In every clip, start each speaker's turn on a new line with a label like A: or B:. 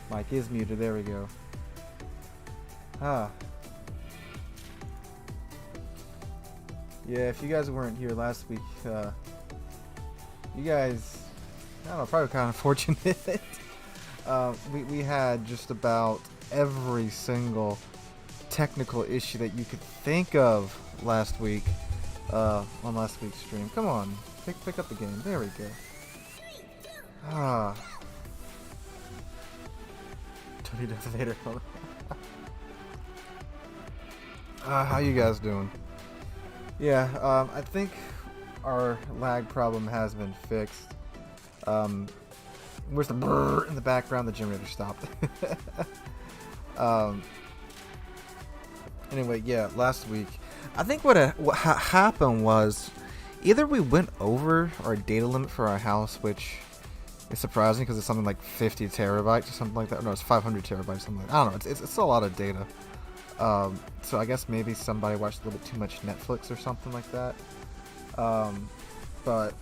A: Mic is muted, there we go. Yeah, if you guys weren't here last week, you guys, I don't know, probably kind of fortunate. We had just about every single technical issue that you could think of last week, on last week's stream. Come on, pick up the game, there we go. Tony Darth Vader. How you guys doing? Yeah, I think our lag problem has been fixed. Where's the brrr in the background? The generator stopped. Anyway, yeah, last week, I think what happened was either we went over our data limit for our house, which is surprising because it's something like 50 terabytes or something like that. No, it's 500 terabytes, something like that. I don't know. It's a lot of data. So I guess maybe somebody watched a little bit too much Netflix or something like that. But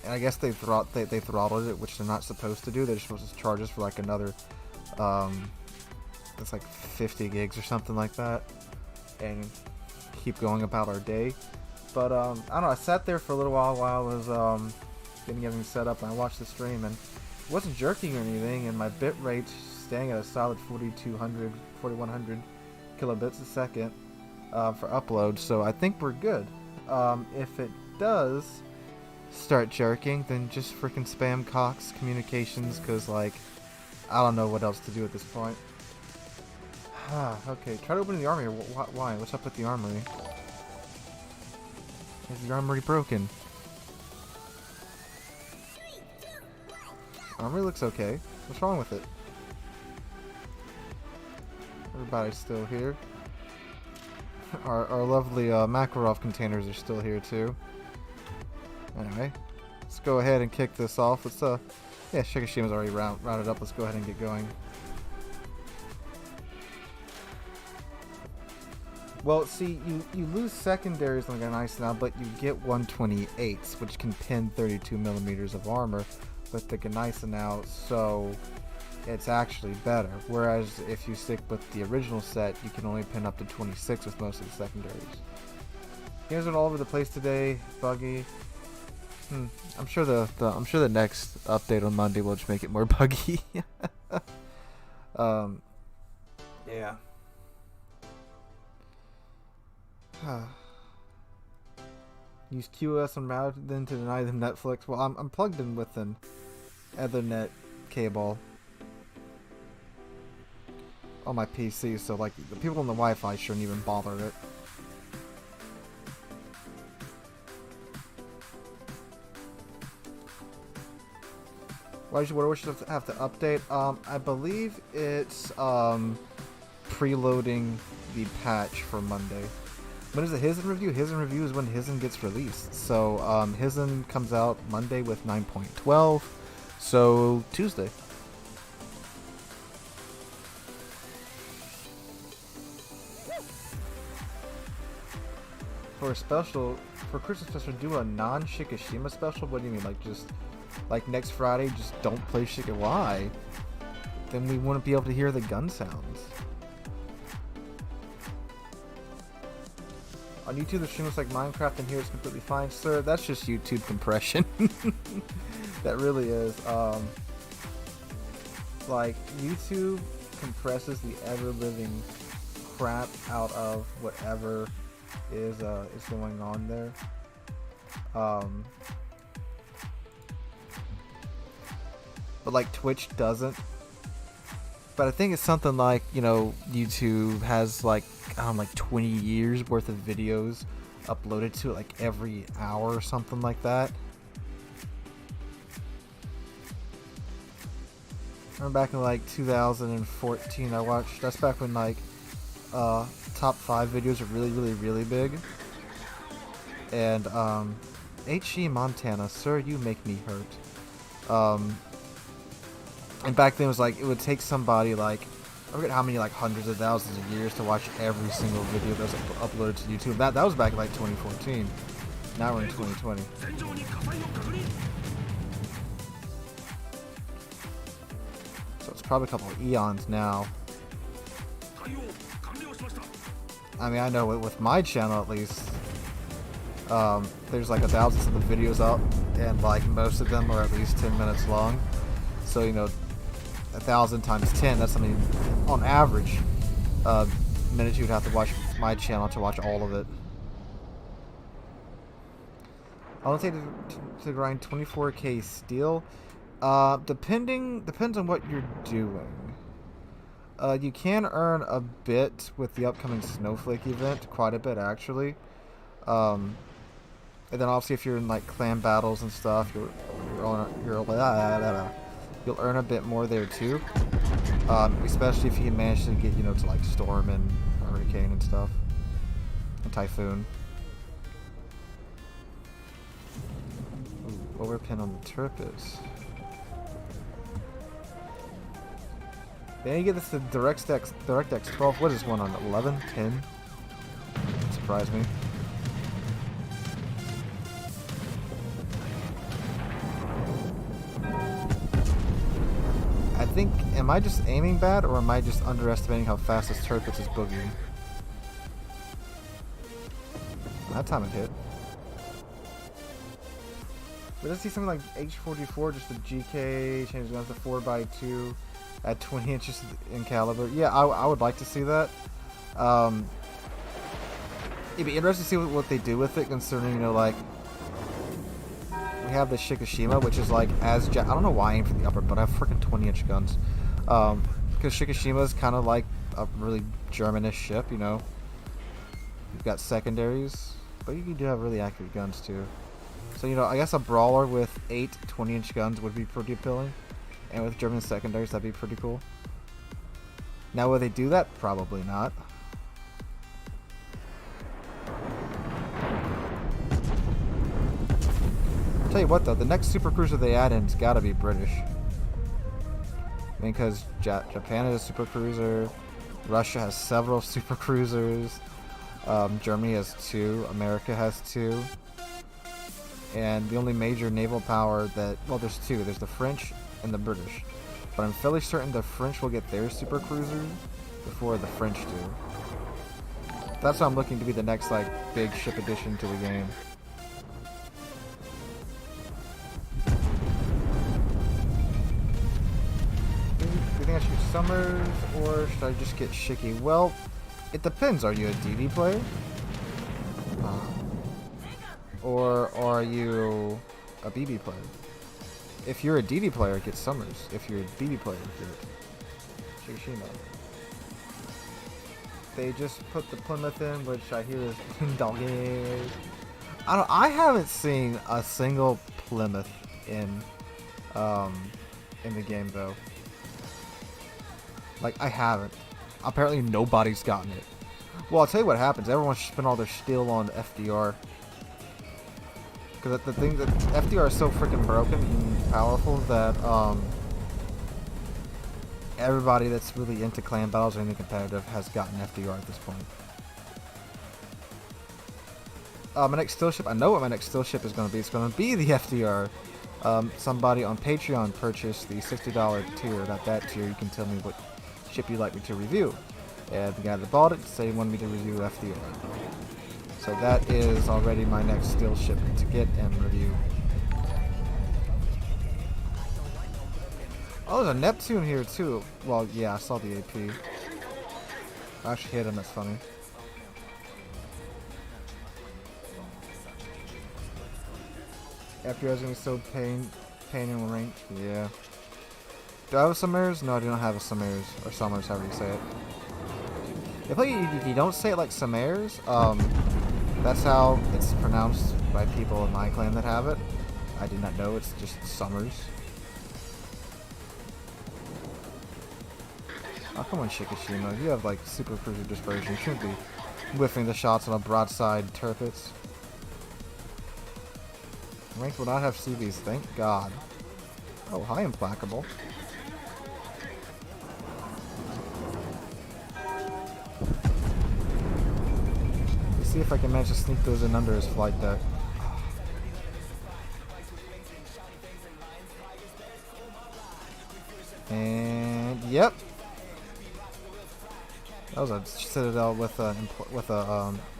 A: I guess they throttled it, which they're not supposed to do. They're supposed to charge us for like another, it's like 50 gigs or something like that, and keep going about our day. But I don't know. I sat there for a little while I was getting everything set up, and I watched the stream, and it wasn't jerking or anything, and my bit rate staying at a solid 4100 kilobits a second for upload. So I think we're good. If it does start jerking, then just freaking spam Cox Communications, because like I don't know what else to do at this point. Okay, try to open the armory. Why? What's up with the armory? Is the armory broken? Armory looks okay. What's wrong with it? Everybody's still here. Our lovely Makarov containers are still here too. Anyway, let's go ahead and kick this off. Let's yeah, Shikishima's already rounded up. Let's go ahead and get going. Well, see, you lose secondaries on the Ganice now, but you get 128s, which can pin 32 millimeters of armor with the Ganice now, so it's actually better. Whereas if you stick with the original set, you can only pin up to 26 with most of the secondaries. Games are all over the place today. Buggy. I'm sure the next update on Monday will just make it more buggy. Yeah. Use QoS on router then to deny them Netflix. Well, I'm plugged in with an Ethernet cable. on my PC, so like the people on the Wi-Fi shouldn't even bother it. What do Warships have to update? I believe it's preloading the patch for Monday. When is the Hizen review? Hizen review is when Hizen gets released. So Hizen comes out Monday with 9.12. So Tuesday. For a special, for Christmas special, do a non-Shikishima special? What do you mean? Like just, like next Friday, just don't play Shikishima? Why? Then we wouldn't be able to hear the gun sounds. On YouTube, the stream looks like Minecraft, and here it's completely fine. Sir, that's just YouTube compression. That really is. Like, YouTube compresses the ever-living crap out of whatever is going on there. But like Twitch doesn't. But I think it's something like, you know, YouTube has like, I don't know, like 20 years worth of videos uploaded to it like every hour or something like that. I remember back in like 2014 I watched, that's back when like top 5 videos were really big. And HE Montana, sir, you make me hurt. And back then it was like, it would take somebody like, I forget how many like hundreds of thousands of years to watch every single video that was uploaded to YouTube. That was back in like 2014. Now we're in 2020. So it's probably a couple of eons now. I mean, I know with my channel at least, there's like 1,000 of the videos up, and like most of them are at least 10 minutes long. So, you know, 1,000 times 10, that's something on average minutes you'd have to watch my channel to watch all of it. I'll take to grind 24k steel. Depends on what you're doing. You can earn a bit with the upcoming Snowflake event, quite a bit actually. And then obviously if you're in like clan battles and stuff, you'll earn a bit more there too. Especially if you manage to get, you know, to like Storm and Hurricane and stuff. And Typhoon. Ooh, overpin on the Turpis. Then you get this to DirectX 12. What is this one on? 11? 10? Surprise me. I think, am I just aiming bad, or am I just underestimating how fast this Turpis is boogieing? That time it hit. But let's see something like H44, just the GK, change the guns to 4x2, at 20 inches in caliber. Yeah, I would like to see that. It'd be interesting to see what they do with it, considering, you know, like, we have the Shikishima, which is like I don't know why I aim for the upper, but I have freaking 20-inch guns. Because Shikishima is kind of like a really Germanish ship, you know. You've got secondaries, but you do have really accurate guns too. So, you know, I guess a brawler with 8 20-inch guns would be pretty appealing. And with German secondaries, that'd be pretty cool. Now, will they do that? Probably not. Tell you what though, the next super cruiser they add in's gotta be British. I mean, because Japan has a super cruiser, Russia has several super cruisers, Germany has 2, America has 2, and the only major naval power that, well, there's 2. There's the French and the British, but I'm fairly certain the French will get their super cruiser before the French do. That's why I'm looking to be the next like big ship addition to the game. Do you think I should use Summers, or should I just get Shiki? Well, it depends. Are you a DD player? Or are you a BB player? If you're a DD player, get Summers. If you're a BB player, get Shikishima. they just put the Plymouth in, which I hear is doggy. I haven't seen a single Plymouth in the game though. Like, I haven't. Apparently nobody's gotten it. Well, I'll tell you what happens. Everyone should spend all their steel on FDR. Because the thing that FDR is so freaking broken and powerful that everybody that's really into clan battles or anything competitive has gotten FDR at this point. My next steel ship, I know what my next steel ship is going to be. It's going to be the FDR. Somebody on Patreon purchased the $60 tier. At that tier, you can tell me what ship you'd like me to review. And the guy that bought it said he wanted me to review FDR. So that is already my next steel ship to get and review. Oh, there's a Neptune here too. Well, yeah, I saw the AP. I actually hit him, that's funny. FDR is going to be so pain in range. Yeah. Do I have a Summers? No, I do not have a Summers. Or Summers, however you say it. If you don't say it like Summers, that's how it's pronounced by people in my clan that have it. I did not know, it's just Summers. Oh, come on, Shikishima. You have, like, super cruiser dispersion. You shouldn't be whiffing the shots on a broadside turrets. Rank will not have CVs, thank God. Oh, hi, Implacable. Let's see if I can manage to sneak those in under his flight deck. And yep, that was a Citadel with a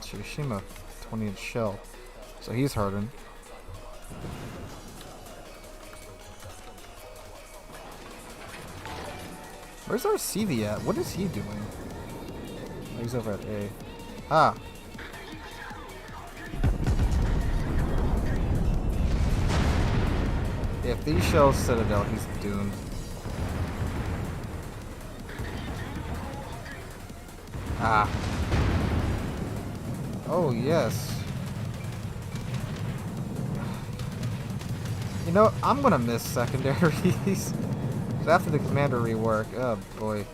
A: Shikishima 20-inch shell, so he's hurting. Where's our CV at? What is he doing? Oh, he's over at A. Ah. If these shells Citadel, he's doomed. Ah. Oh, yes. You know, I'm gonna miss secondaries. After the commander rework, oh boy.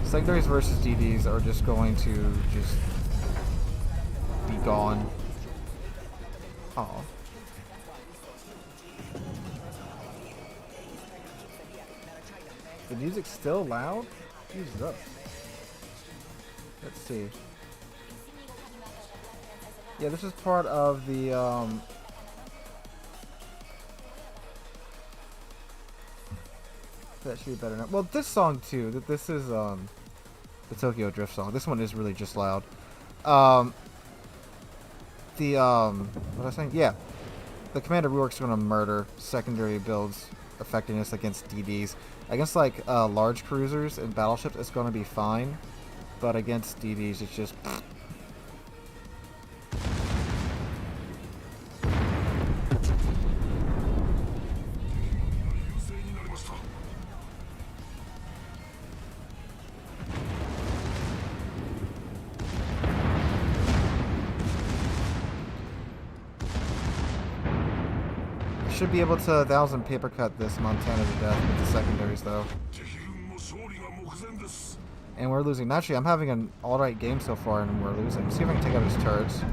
A: Secondaries versus DDs are just going to just be gone. Oh. The music's still loud? Jesus. Let's see. Yeah, this is part of the that should be better now. Well, this song too. This is the Tokyo Drift song. This one is really just loud. What was I saying? Yeah, the commander rework's going to murder secondary builds effectiveness against DDs. Against like large cruisers and battleships, it's going to be fine, but against DDs, it's just. Should be able to 1,000 paper cut this Montana to death with the secondaries though. And we're losing. Actually, I'm having an alright game so far and we're losing. Let's see if I can take out his turrets.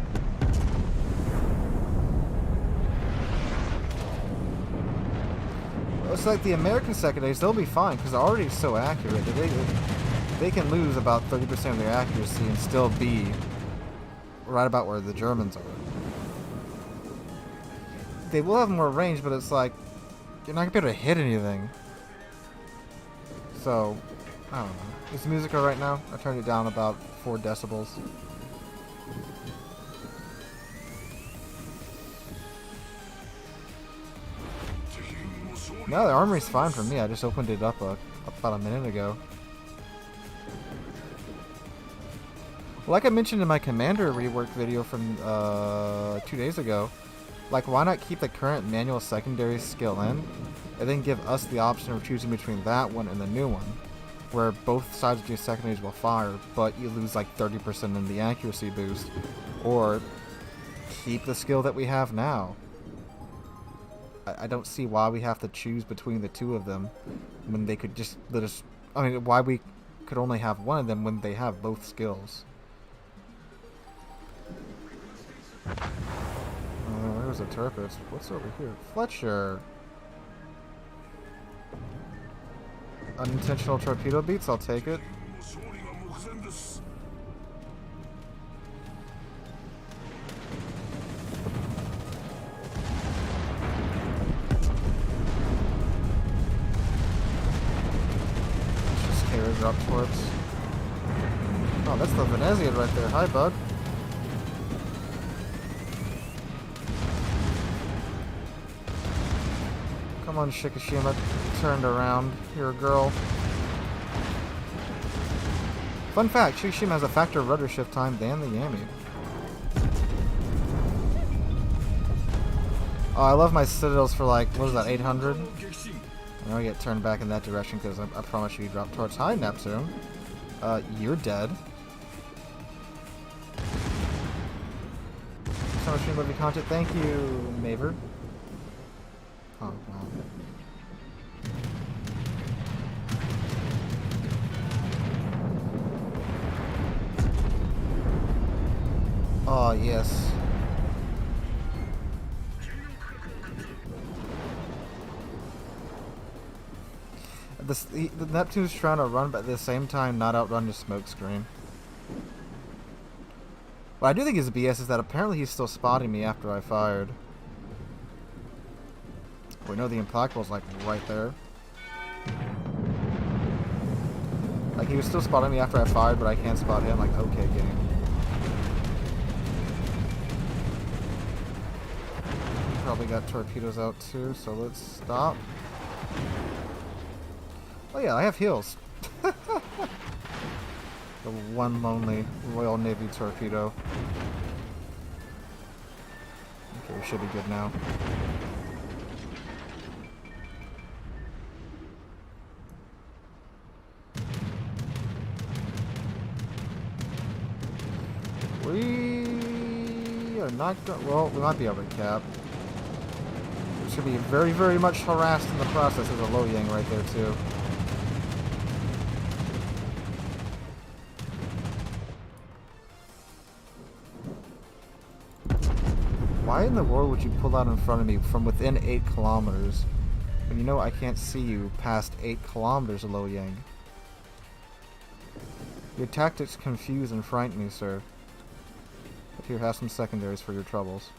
A: It's like the American secondaries, they'll be fine because they're already so accurate. They can lose about 30% of their accuracy and still be right about where the Germans are. They will have more range, but it's like you're not gonna be able to hit anything. So, I don't know. Is the music alright now? I turned it down about 4 decibels. No, the armory's fine for me. I just opened it up about a minute ago. Like I mentioned in my commander rework video from 2 days ago, like, why not keep the current manual secondary skill in, and then give us the option of choosing between that one and the new one? where both sides of your secondaries will fire, but you lose like 30% in the accuracy boost, or keep the skill that we have now. I don't see why we have to choose between the two of them when they could just let us. I mean, why we could only have one of them when they have both skills. There's a turret. What's over here? Fletcher. Unintentional torpedo beats. I'll take it. Just carry drop torps. Oh, that's the Venezia right there. Hi, bud. Come on, Shikishima. Turned around. You're a girl. Fun fact, Shikishima has a faster rudder shift time than the Yami. Oh, I love my citadels for like, what is that, 800? I know I get turned back in that direction because I promise you drop torch. Hi, Neptune. You're dead. So much lovely content. Thank you, Maver. Oh, wow. Oh, yes. The Neptune's trying to run, but at the same time not outrun the smoke screen. What I do think is BS is that apparently he's still spotting me after I fired. We know the Implacable's like right there. Like he was still spotting me after I fired, but I can't spot him. Like, okay, game. Probably got torpedoes out too, so let's stop. Oh yeah, I have heals. The one lonely Royal Navy torpedo. Okay, we should be good now. We are not going. Well, we might be able to cap. We should be very, very much harassed in the process. There's a low yang right there too. Why in the world would you pull out in front of me from within 8 kilometers when you know I can't see you past 8 kilometers, Lo Yang? Your tactics confuse and frighten me, sir. But here, have some secondaries for your troubles.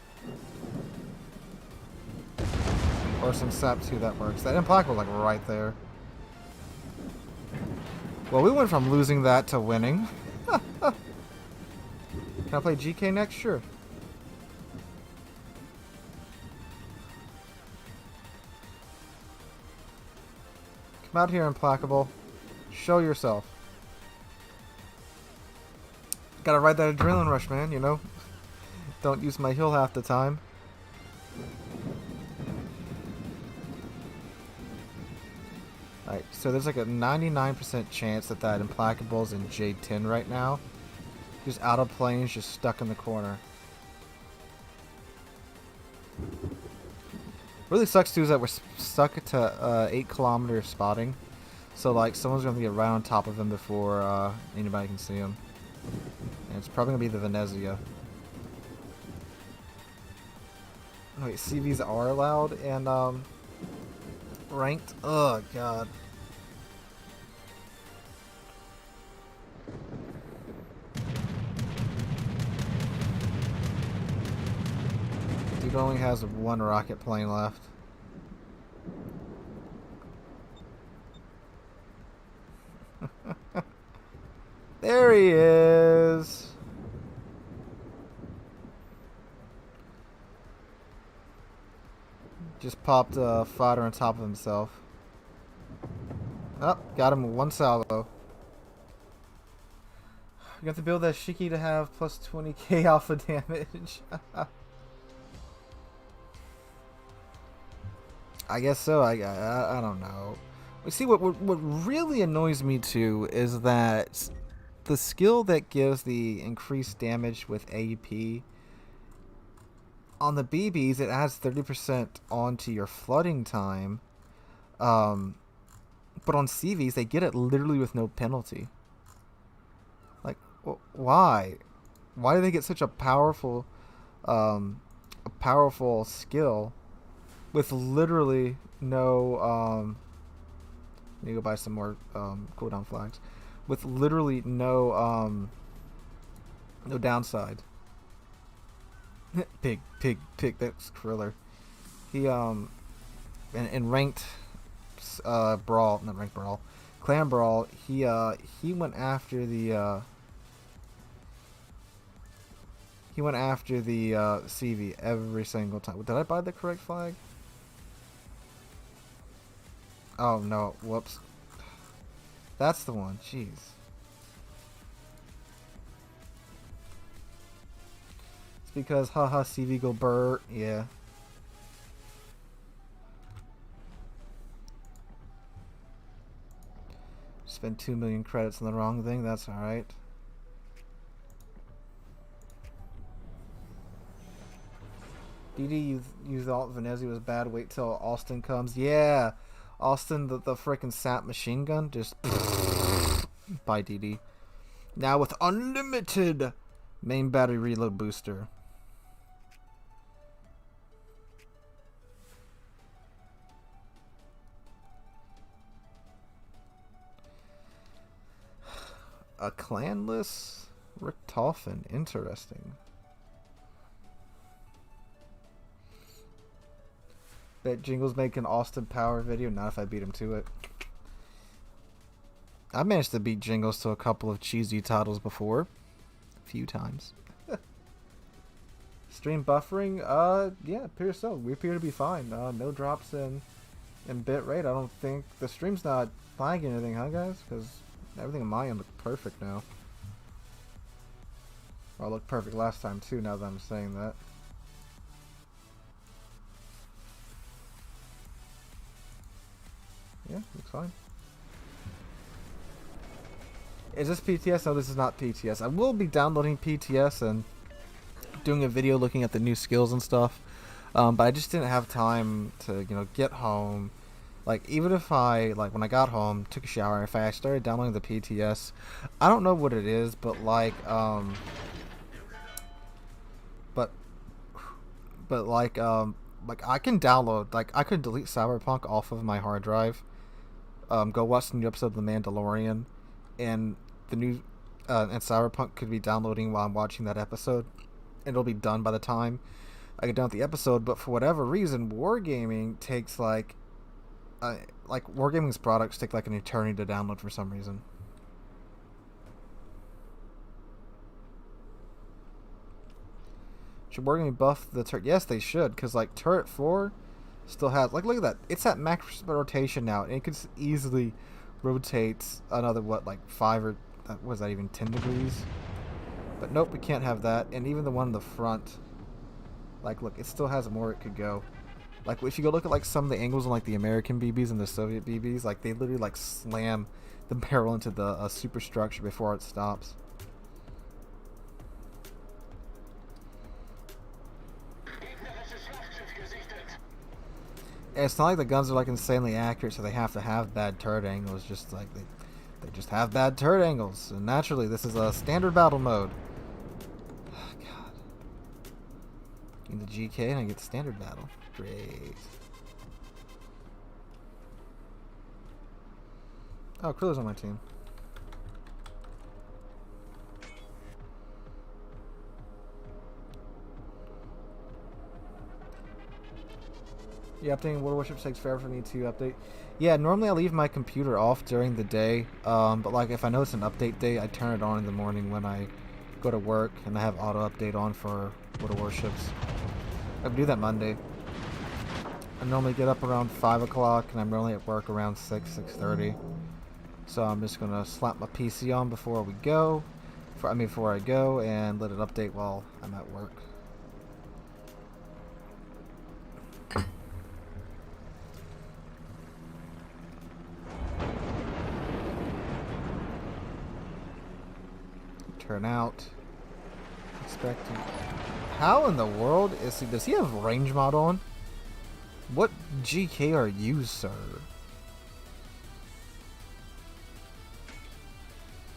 A: Or some sap too, that works. That Implacable was like right there. Well, we went from losing that to winning. Can I play GK next? Sure. Come out here, Implacable. Show yourself. Gotta ride that adrenaline rush, man, you know? Don't use my heal half the time. Alright, so there's like a 99% chance that that Implacable's in J10 right now. Just out of planes, just stuck in the corner. Really sucks too is that we're stuck to 8 kilometer spotting, so like someone's gonna get right on top of him before anybody can see him, and it's probably gonna be the Venezia. Wait, CVs are allowed and ranked. Oh god. Dude only has 1 rocket plane left. There he is. Just popped a fighter on top of himself. Oh, got him 1 salvo. You have to build that Shiki to have plus 20k alpha damage. I guess so. I don't know. See, what really annoys me too is that the skill that gives the increased damage with AEP on the BBs, it adds 30% onto your flooding time. But on CVs, they get it literally with no penalty. Like, why? Why do they get such a powerful skill with literally no let me go buy some more cooldown flags. With literally no downside. Pig, that's Kriller. He in ranked brawl, not ranked brawl, clan brawl, he went after the CV every single time. Did I buy the correct flag? Oh no, whoops. That's the one, jeez. It's because haha CV go burr, yeah. Spent 2 million credits on the wrong thing, that's alright. DD used alt Venezia was bad, wait till Austin comes. Yeah! Austin, the frickin' sap machine gun, just by DD. Now with unlimited main battery reload booster. A clanless Richtofen, interesting. Bet Jingle's make an Austin Power video, not if I beat him to it. I managed to beat Jingles to a couple of cheesy titles before. A few times. Stream buffering? Yeah, appears so. We appear to be fine. No drops in bitrate. I don't think the stream's not lagging anything, huh guys? Because everything on my end looked perfect now. Well, it looked perfect last time too, now that I'm saying that. Yeah, looks fine. Is this PTS? No, this is not PTS. I will be downloading PTS and doing a video looking at the new skills and stuff. But I just didn't have time to, get home. Like, even if I, when I got home, took a shower, if I started downloading the PTS, I don't know what it is, but like I can download, I could delete Cyberpunk off of my hard drive. Go watch the new episode of The Mandalorian, and the new and Cyberpunk could be downloading while I'm watching that episode, and it'll be done by the time I get done with the episode. But for whatever reason, Wargaming takes Wargaming's products take an eternity to download for some reason. Should Wargaming buff the turret? Yes, they should, because turret 4 still has, look at that, it's at max rotation now, and it could easily rotate another 5 or what is that, even 10 degrees? But nope, we can't have that. And even the one in the front, look, it still has more it could go. If you go look at some of the angles on the American BBs and the Soviet BBs, they literally slam the barrel into the superstructure before it stops. It's not like the guns are insanely accurate, so they have to have bad turret angles. Just they just have bad turret angles. And naturally, this is a standard battle mode. Oh, God. In the GK, and I get standard battle. Great. Oh, Kriller's on my team. Yeah, updating World Warships takes forever for me to update. Yeah, normally I leave my computer off during the day, but if I know it's an update day, I turn it on in the morning when I go to work, and I have auto update on for World Warships. I can do that Monday. I normally get up around 5 o'clock, and I'm normally at work around 6:30. So I'm just gonna slap my PC on before we go, before I go, and let it update while I'm at work. turn out. Expecting. How in the world is he? Does he have range mod on? What GK are you, sir?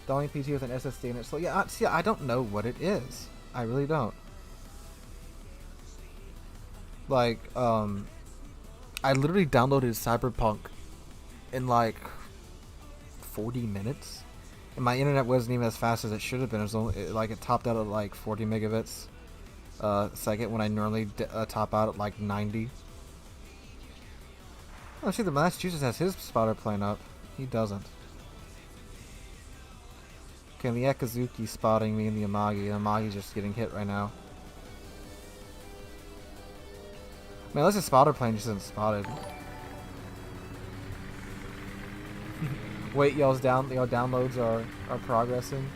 A: The only PC with an SSD in it. So yeah, see, I don't know what it is. I really don't. Like, I literally downloaded Cyberpunk in like 40 minutes. And my internet wasn't even as fast as it should have been. It was only, like, it topped out at like 40 megabits a second when I normally top out at like 90. Oh, see, the Massachusetts has his spotter plane up. He doesn't. Okay, the Akazuki spotting me in the Amagi. The Amagi's just getting hit right now. I mean, unless his spotter plane just isn't spotted. Wait, y'all's downloads are progressing.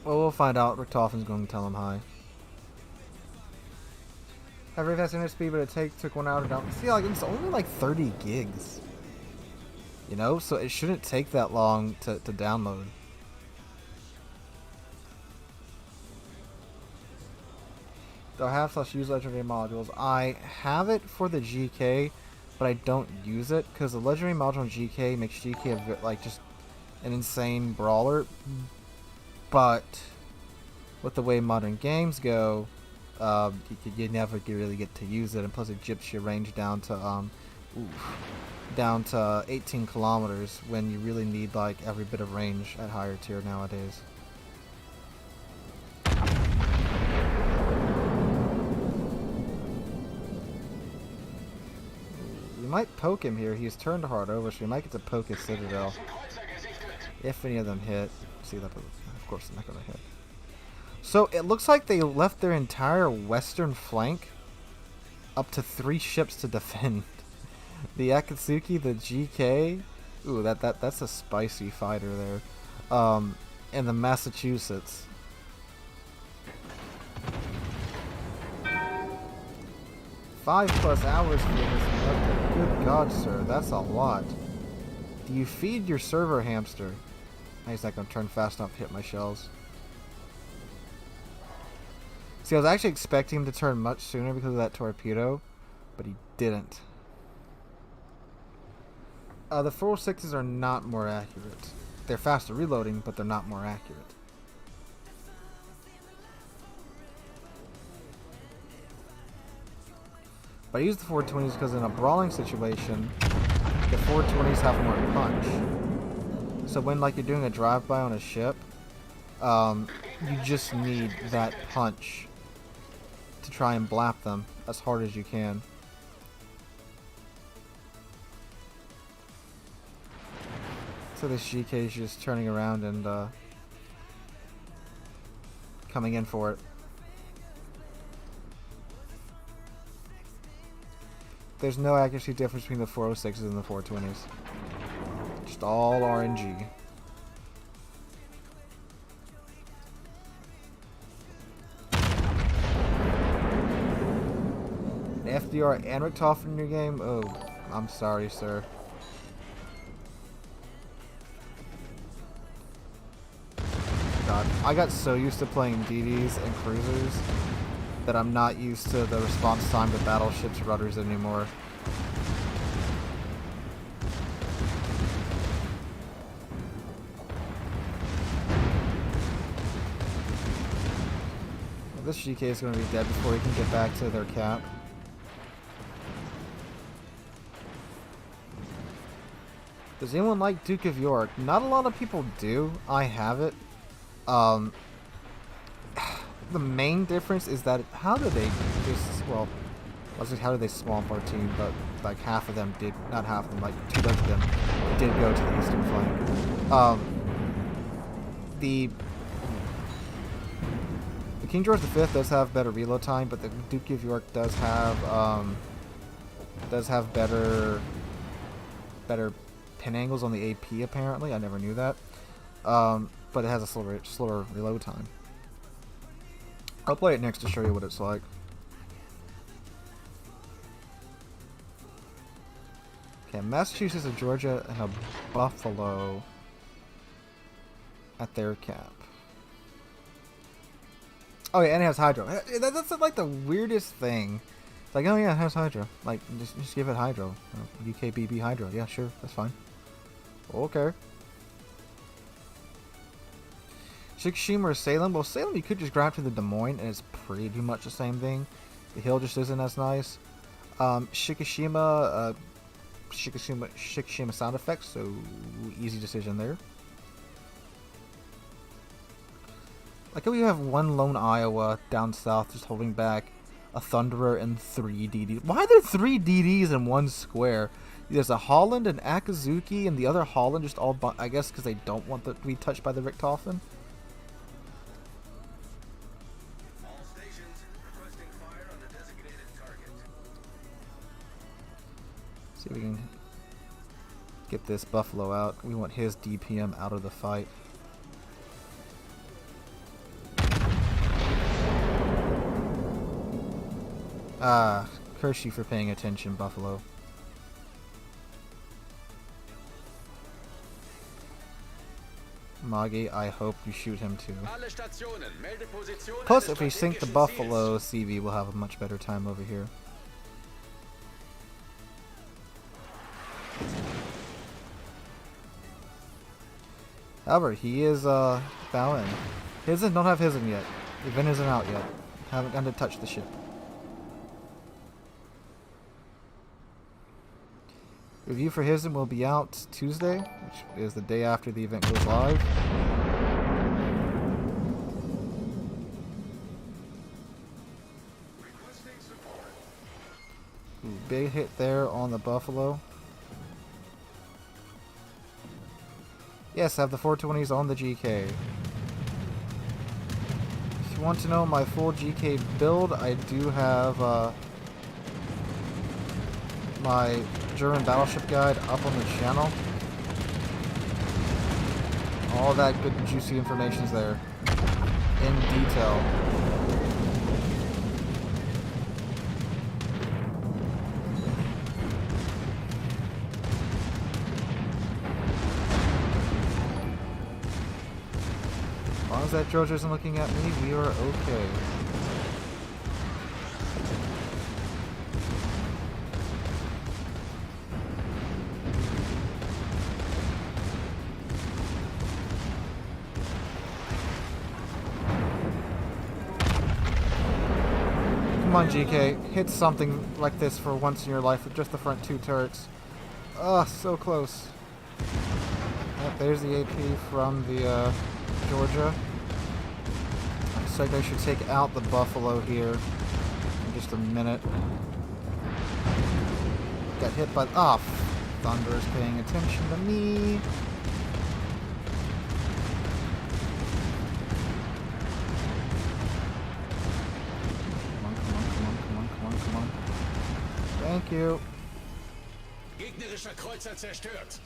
A: Well, we'll find out. Richtofen's going to tell him hi. Have very fast internet speed, but it took 1 hour to download. See, like, it's only like 30 gigs. You know, so it shouldn't take that long to download. Do I have / use legendary modules? I have it for the GK, but I don't use it because the legendary module in GK makes GK like just an insane brawler. But with the way modern games go, you never really get to use it, and plus it jips your range down to 18 kilometers when you really need like every bit of range at higher tier nowadays. We might poke him here. He's turned hard over, so we might get to poke his Citadel. If any of them hit. See, that, of course, they're not going to hit. So, it looks like they left their entire western flank up to 3 ships to defend. The Akatsuki, the GK. Ooh, that's a spicy fighter there. And the Massachusetts. +5 hours for this update. Good God, sir, that's a lot. Do you feed your server hamster? He's not going to turn fast enough to hit my shells. See, I was actually expecting him to turn much sooner because of that torpedo, but he didn't. The 406s are not more accurate. They're faster reloading, but they're not more accurate. But I use the 420s because in a brawling situation, the 420s have more punch. So when like you're doing a drive-by on a ship, you just need that punch to try and blap them as hard as you can. So this GK is just turning around and coming in for it. There's no accuracy difference between the 406s and the 420s. Just all RNG. An FDR and Richtofen in your game? Oh, I'm sorry, sir. God, I got so used to playing DDs and cruisers that I'm not used to the response time to battleships' rudders anymore. Well, this GK is going to be dead before he can get back to their cap. Does anyone like Duke of York? Not a lot of people do. I have it. The main difference is that how do they just, well, I was like, how do they swamp our team? But like half of them did, not half of them, like 2 of them did go to the eastern flank. The King George V does have better reload time, but the Duke of York does have better pin angles on the AP apparently. I never knew that. But it has a slower reload time. I'll play it next to show you what it's like. Okay, Massachusetts, a Georgia, and a Buffalo at their camp. Oh yeah, and it has hydro. That's like the weirdest thing. It's like, oh yeah, it has hydro. Like, just give it hydro. UKBB hydro. Yeah, sure, that's fine. Okay. Shikishima or Salem? Well, Salem you could just grab to the Des Moines, and it's pretty much the same thing. The hill just isn't as nice. Shikishima sound effects, so easy decision there. Like we have one lone Iowa down south just holding back a Thunderer and 3 DDs. Why are there 3 DDs in one square? There's a Holland, an Akazuki, and the other Holland just all... I guess because they don't want to be touched by the Richthofen. See if we can get this Buffalo out. We want his DPM out of the fight. Ah, curse you for paying attention, Buffalo. Magi, I hope you shoot him too. Plus, if we sink the Buffalo, CV will have a much better time over here. However, he is bowing. Hisn don't have Hisn yet. The event isn't out yet. Haven't gotten to touch the ship. Review for Hisn will be out Tuesday, which is the day after the event goes live. Ooh, big hit there on the Buffalo. Yes, I have the 420s on the GK. If you want to know my full GK build, I do have my German battleship guide up on the channel. All that good juicy information is there in detail. As long as that Georgia isn't looking at me, we are okay. Come on, GK. Hit something like this for once in your life with just the front 2 turrets. Ugh, so close. Yep, there's the AP from the Georgia. Looks like I should take out the Buffalo here in just a minute. Got hit by... Ah, Thunder is paying attention to me. Come on. Thank you.
B: Gegnerischer Kreuzer zerstört.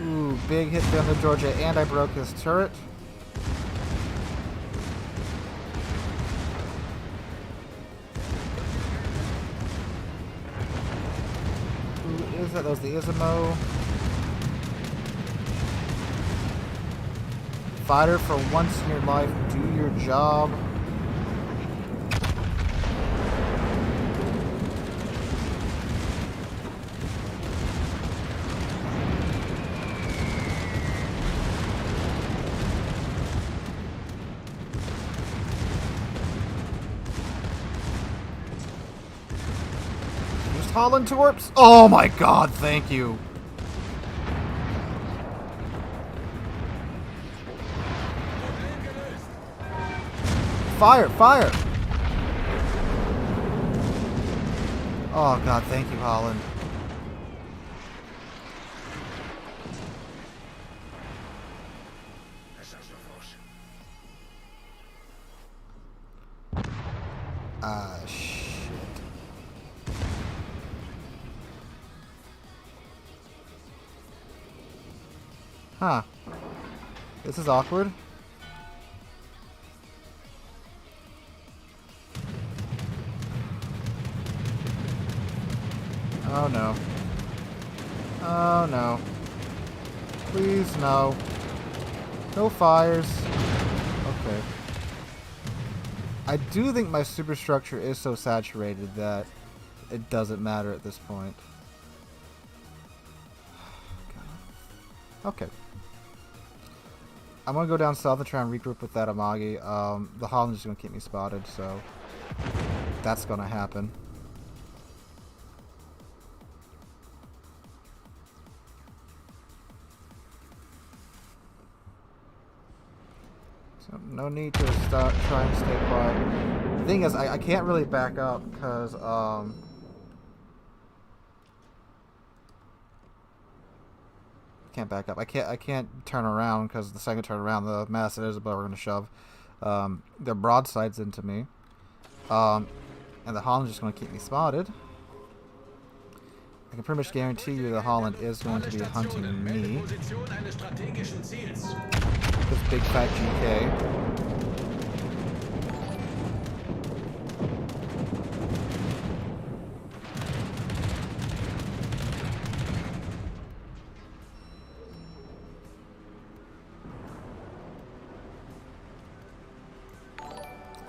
A: Ooh, big hit down the Georgia, and I broke his turret. Who is that? That was the Ismo. Fighter, for once in your life, do your job. Just Holland Torps. Oh my god, thank you. Fire! Fire! Oh god, thank you, Holland. Ah, shit. Huh. This is awkward. Oh no. Oh no. Please, no. No fires. Okay. I do think my superstructure is so saturated that it doesn't matter at this point. Okay. I'm gonna go down south and try and regroup with that Amagi. The Holland's just gonna keep me spotted, so that's gonna happen. So no need to try and stay quiet. The thing is, I can't really back up because can't back up. I can't turn around because the second turn around, the mass it is above, we're gonna shove their broadsides into me, and the Holland's just gonna keep me spotted. I can pretty much guarantee you the Holland is going to be hunting me. This big fat GK.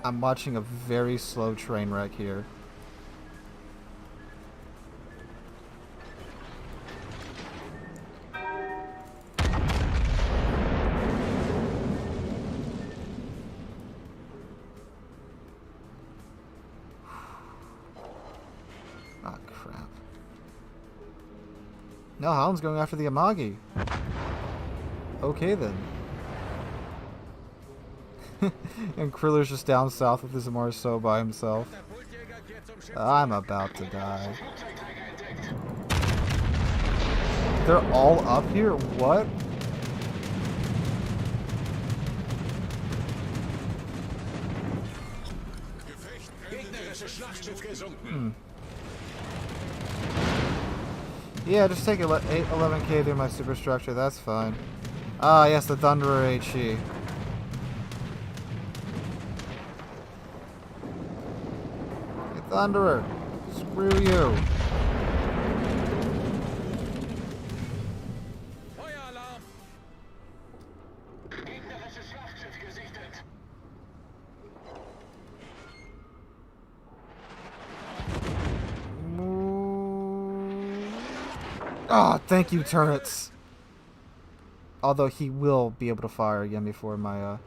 A: I'm watching a very slow train wreck here. Ah, crap. No, Holland's going after the Amagi. Okay, then. And Kriller's just down south with his Marceau by himself. I'm about to die. They're all up here? What? Yeah, just take 11k through my superstructure, that's fine. Ah, yes, the Thunderer HE. Thunderer, screw you. Ah, oh, thank you, turrets. Although he will be able to fire again before my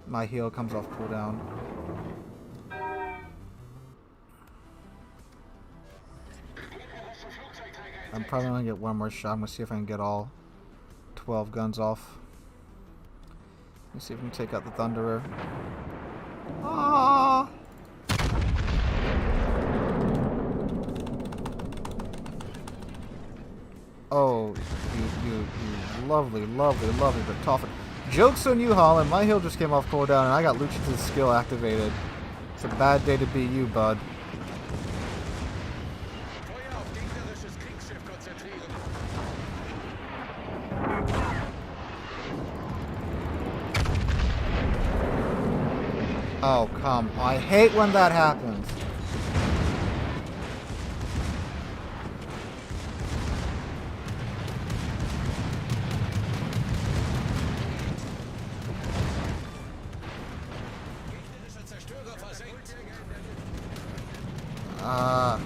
A: my heal comes off cooldown. I'm probably gonna get one more shot. I'm gonna see if I can get all 12 guns off. Let me see if we can take out the Thunderer. Ah! Oh, you lovely, lovely, lovely Richtofen. Joke's on you, Holland. My heal just came off cooldown and I got Lucius' skill activated. It's a bad day to be you, bud. Oh, come on. I hate when that happens. I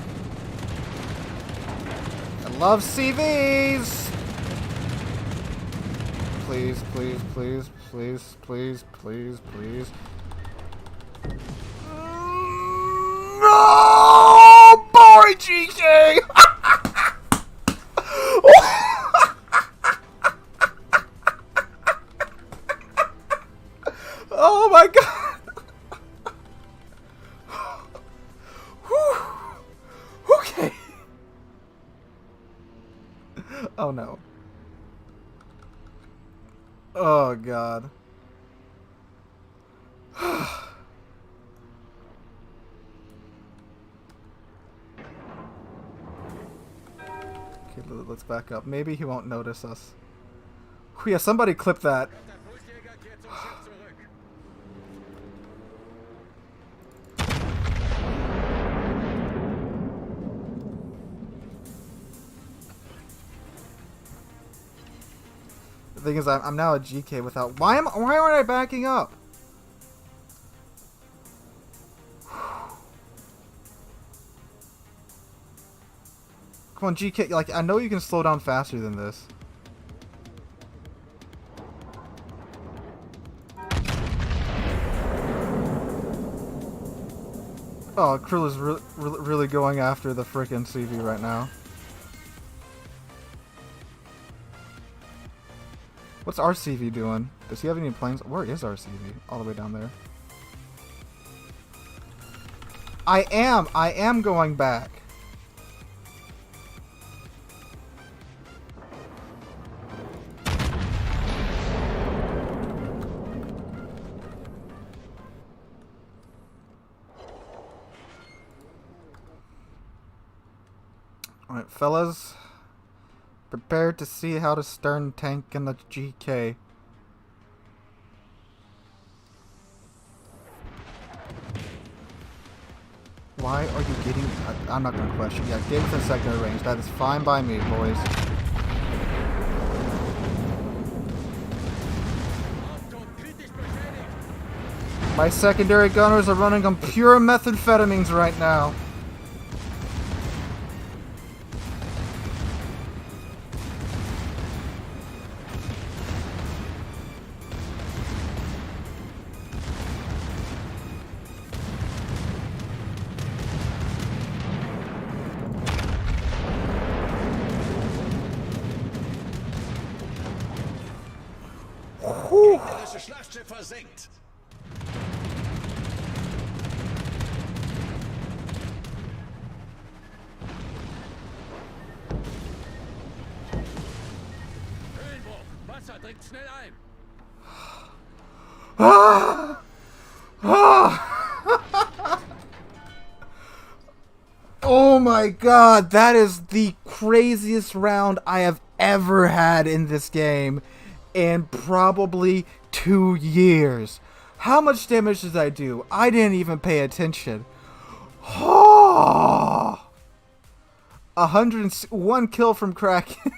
A: love CVs! Please, please, please, please, please, please, please. No! Boy, GK! Oh my god! Okay. Oh no. Oh god. Okay, let's back up. Maybe he won't notice us. Oh, yeah, somebody clip that. The thing is, I'm now a GK without. Why aren't I backing up? Come on, GK. Like, I know you can slow down faster than this. Oh, Krill is really going after the frickin' CV right now. What's our CV doing? Does he have any planes? Where is our CV? All the way down there. I am going back. Alright, fellas. Prepare to see how to stern tank in the GK. Why are you getting... I'm not going to question. Yeah, get within secondary range. That is fine by me, boys. My secondary gunners are running on pure methamphetamines right now.
B: Gegnerische Schlachtschiff versenkt. Höhenbruch. Wasser dringt schnell ein.
A: Oh my god, that is the craziest round I have ever had in this game in probably 2 years. How much damage did I do? I didn't even pay attention. 101 kill from Kraken.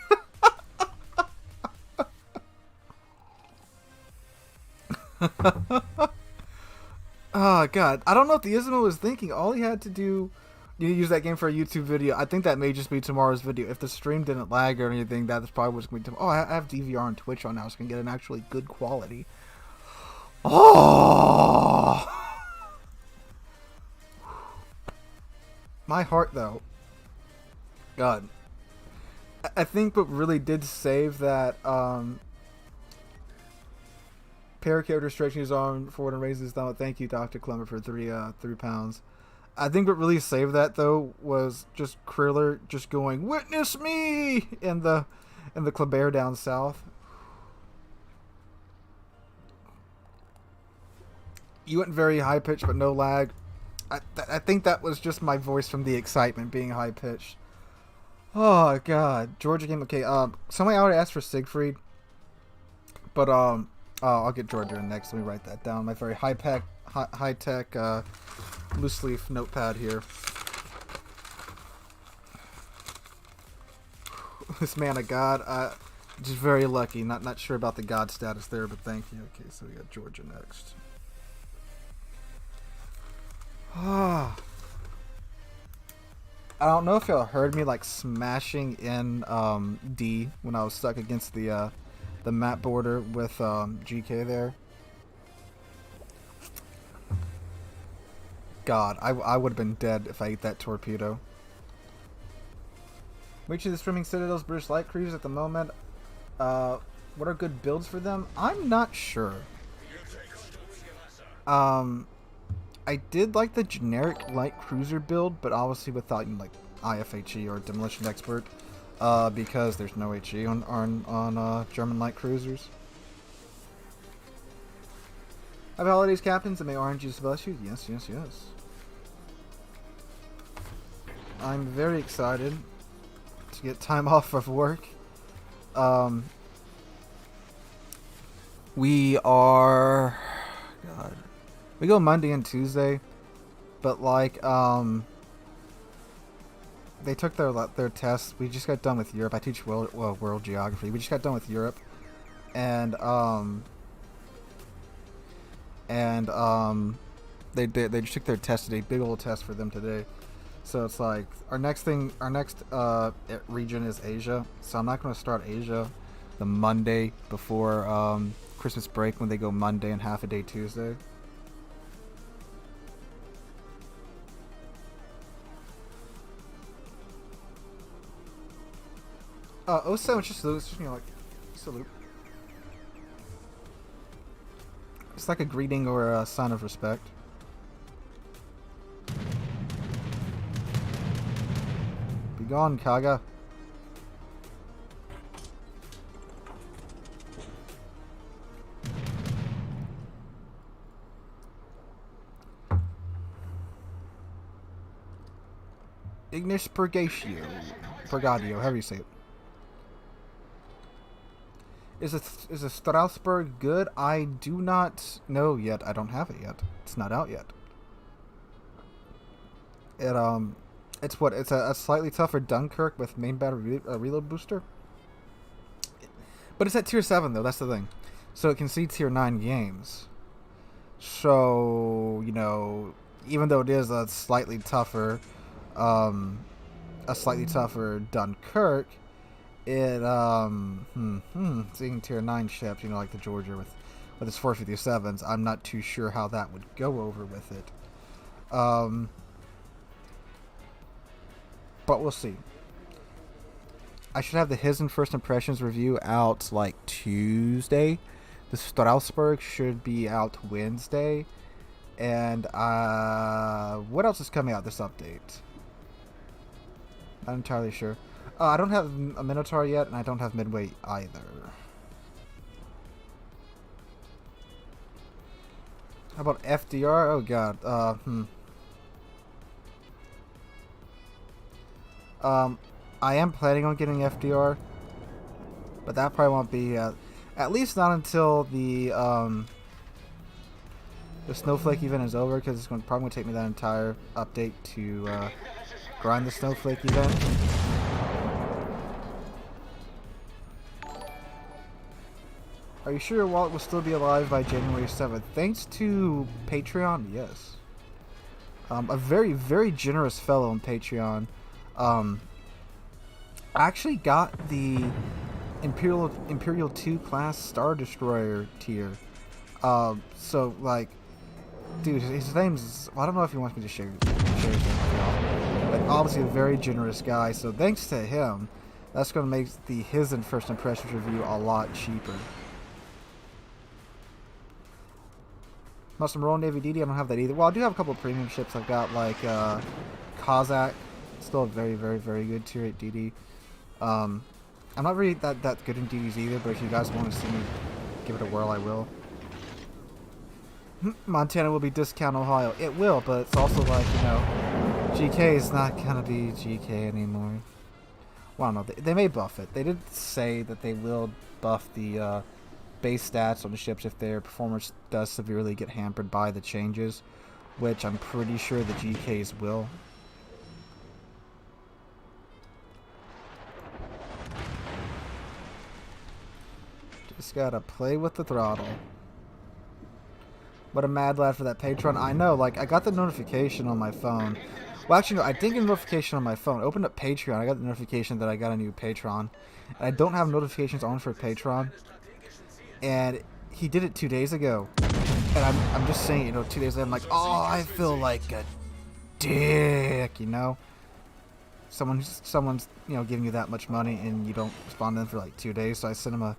A: Oh god, I don't know what the Ismo was thinking. All he had to do, you use that game for a YouTube video. I think that may just be tomorrow's video. If the stream didn't lag or anything, that's probably what's going to be. Oh, I have DVR on Twitch on now, so I can get an actually good quality. Oh, my heart though. God, I think what really did save that Paracharacter stretching his arm forward and raising his thumb. Thank you, Dr. Clemmer, for three pounds. I think what really saved that though was just Kriller just going, "Witness me!" in the Kleber down south. You went very high pitched, but no lag. I think that was just my voice from the excitement being high pitched. Oh god, Georgia game. Okay, somebody already asked for Siegfried, but I'll get Georgia in next. Let me write that down. My very high tech loose leaf notepad here. This man of God, just very lucky. Not sure about the God status there, but thank you. Okay, so we got Georgia next. I don't know if y'all heard me like smashing in D when I was stuck against the map border with GK there. God, I would have been dead if I ate that torpedo. Which of the streaming Citadels British light cruisers at the moment? What are good builds for them? I'm not sure. I did like the generic light cruiser build, but obviously without like IFHE or Demolition Expert, because there's no HE on German light cruisers. Happy holidays, captains, and may orange juice bless you. Yes, yes, yes. I'm very excited to get time off of work. We are... God. We go Monday and Tuesday, but like, they took their tests. We just got done with Europe. I teach world geography. We just got done with Europe, and they just took their test today, big old test for them today. So it's like our next region is Asia. So I'm not going to start Asia the Monday before Christmas break, when they go Monday and half a day Tuesday. Also, it's just like salute. It's like a greeting or a sign of respect. Be gone, Kaga. Ignis Purgadio, however you say it. Is a Strasbourg good? I do not know yet. I don't have it yet. It's not out yet. It's a slightly tougher Dunkirk with main battery reload booster. But it's at tier 7 though. That's the thing. So it can see tier 9 games. So even though it is a slightly tougher Dunkirk. Seeing tier 9 ships, like the Georgia with its 457s, I'm not too sure how that would go over with it. But we'll see. I should have the His and First Impressions review out like Tuesday. The Strasbourg should be out Wednesday. And what else is coming out this update? Not entirely sure. I don't have a Minotaur yet, and I don't have Midway either. How about FDR? Oh god. I am planning on getting FDR, but that probably won't be at least not until the Snowflake event is over, because it's probably going to take me that entire update to grind the Snowflake event. Are you sure your wallet will still be alive by January 7th? Thanks to Patreon, yes. A very, very generous fellow on Patreon. I actually got the Imperial 2 class Star Destroyer tier. So, like, dude, his name's... Well, I don't know if he wants me to share his name with y'all. But obviously a very generous guy, so thanks to him, that's going to make the His and First Impressions review a lot cheaper. Muslim Royal Navy DD, I don't have that either. Well, I do have a couple of premium ships. I've got, like, Kazakh. Still a very, very, very good tier 8 DD. I'm not really that good in DDs either, but if you guys want to see me give it a whirl, I will. Montana will be discount Ohio. It will, but it's also like, GK is not going to be GK anymore. Well, I don't know. They may buff it. They did say that they will buff the base stats on the ships if their performance does severely get hampered by the changes, which I'm pretty sure the GKs will. Just gotta play with the throttle. What a mad lad for that Patreon. I know, like, I got the notification on my phone. Well, actually, no, I didn't get a notification on my phone. I opened up Patreon. I got the notification that I got a new Patreon. And I don't have notifications on for Patreon. And he did it 2 days ago. And I'm just saying, 2 days later, I'm like, oh, I feel like a dick, Someone's, giving you that much money and you don't respond to them for like 2 days. So I sent him a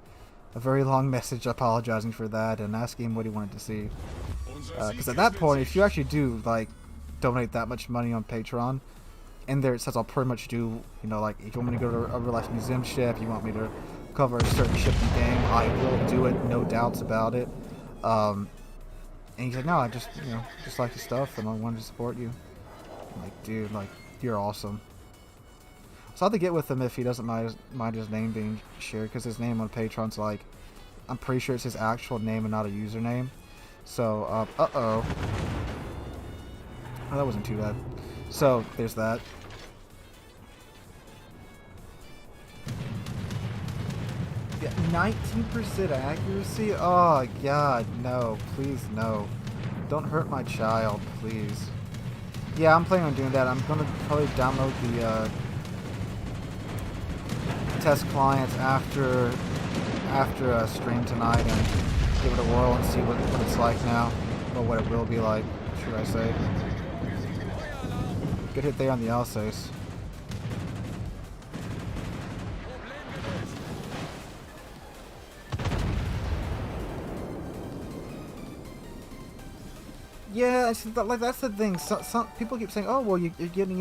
A: very long message apologizing for that and asking him what he wanted to see. Because at that point, if you actually do, like, donate that much money on Patreon, in there it says I'll pretty much do, like, if you want me to go to a real life museum ship, you want me to cover a certain ship in the game, I will do it, no doubts about it. And he said, no, I just, just like your stuff and I wanted to support you. I'm like, dude, like, you're awesome. So I have to get with him if he doesn't mind his name being shared, because his name on Patreon's like, I'm pretty sure it's his actual name and not a username. So, uh-oh. Oh, that wasn't too bad. So, there's that. Yeah, 19% accuracy? Oh god, no. Please, no. Don't hurt my child, please. Yeah, I'm planning on doing that. I'm gonna probably download the test clients after stream tonight and give it a whirl and see what it's like now, or what it will be like, should I say. Good hit there on the Alsace. Yeah, it's, like that's the thing. Some people keep saying, "Oh, well, you're getting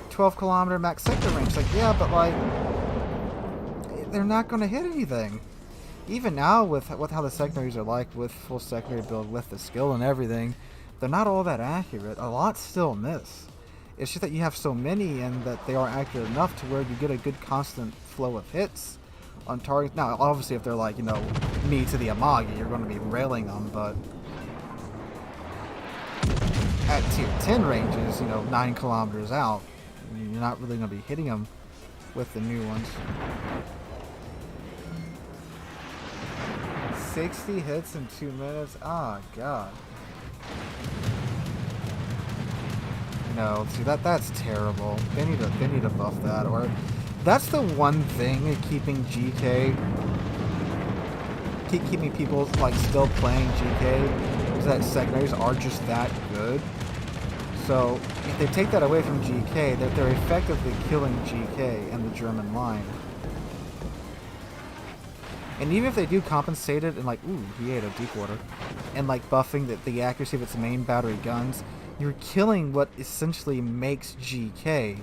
A: 12-kilometer max sector range." Like, yeah, but like they're not going to hit anything. Even now, with how the secondaries are like, with full secondary build, with the skill and everything, they're not all that accurate. A lot still miss. It's just that you have so many, and that they are accurate enough to where you get a good constant flow of hits on target. Now, obviously, if they're like me to the Amagi, you're going to be railing them, but at tier 10 ranges, 9 kilometers out, you're not really going to be hitting them with the new ones. 60 hits in 2 minutes? Oh, God. No, see, that's terrible. They need to buff that, or that's the one thing keeping GK, keeping people like still playing GK, is that secondaries are just that good. So if they take that away from GK, they're effectively killing GK and the German line. And even if they do compensate it and like, ooh, he ate a deep water, and like buffing the accuracy of its main battery guns, you're killing what essentially makes GK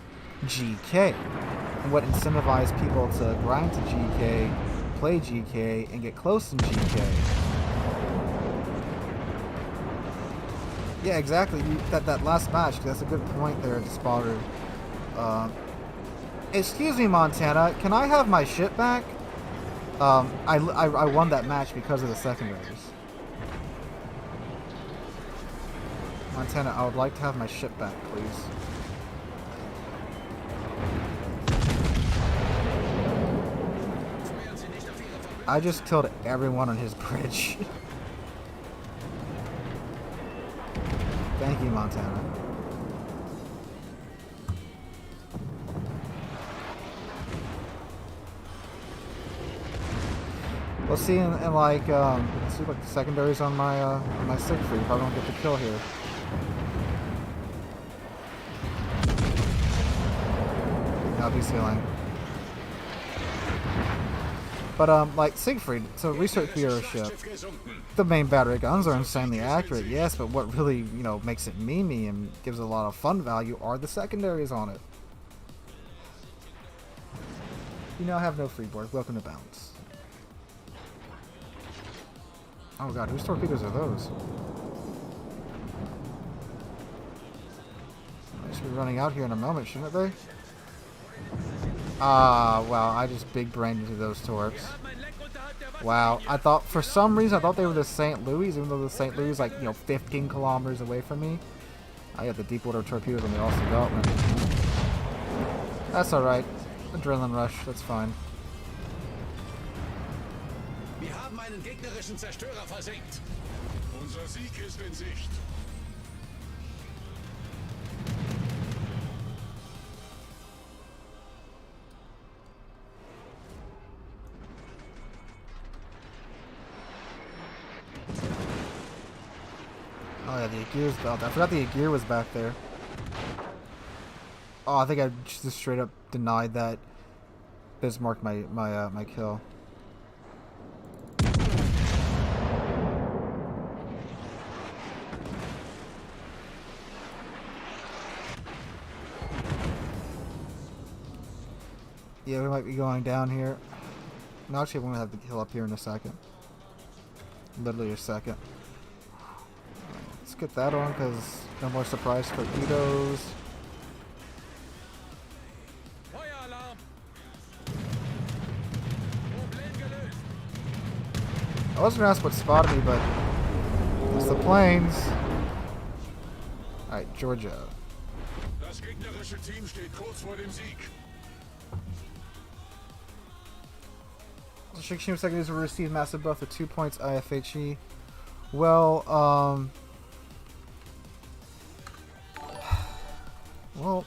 A: GK, and what incentivizes people to grind to GK, play GK, and get close in GK. Yeah, exactly. That last match, that's a good point there, Spotter. Excuse me, Montana, can I have my shit back? I won that match because of the secondaries. Montana, I would like to have my ship back, please. I just killed everyone on his bridge. Thank you, Montana. We'll see in like let's see like the secondaries on my Siegfried. Probably won't get the kill here. Now he's healing. But like Siegfried, so research viewership. The main battery guns are insanely accurate, yes, but what really makes it memey and gives it a lot of fun value are the secondaries on it. You now have no freeboard. Welcome to Bounce. Oh god, whose torpedoes are those? They should be running out here in a moment, shouldn't they? Ah, wow, I just big brained into those torps. Wow, I thought, for some reason, I thought they were the St. Louis, even though the St. Louis is like, 15 kilometers away from me. I had the deep water torpedoes on the Austin development. That's alright. Adrenaline rush, that's fine.
B: Wir haben einen gegnerischen Zerstörer versenkt.
C: Unser Sieg ist in Sicht.
A: Oh yeah, the Agir's belt. I forgot the Agir was back there. Oh, I think I just straight up denied that Bismarck my kill. Yeah, we might be going down here. No, actually, we're gonna have to heal up here in a second. Literally a second. Let's get that on, because no more surprise torpedoes. I was gonna ask what spotted me, but it's the planes. Alright, Georgia.
C: Das gegnerische Team steht kurz vor dem Sieg.
A: Shikishima secondaries will receive massive buff with 2 points IFHE. Well, well,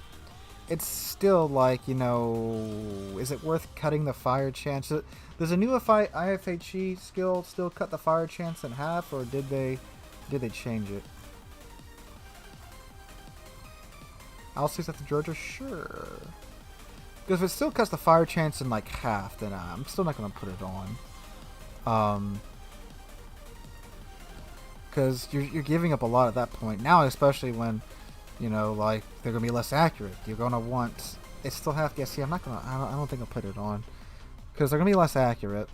A: it's still like, you know, is it worth cutting the fire chance? Does a new IFHE skill still cut the fire chance in half, or did they change it? I'll see at the Georgia, sure. Because if it still cuts the fire chance in like half, then I'm still not gonna put it on. Because you're giving up a lot at that point now, especially when, you know, like they're gonna be less accurate. You're gonna want it still have. Yeah, see, I'm not gonna. I don't think I'll put it on because they're gonna be less accurate.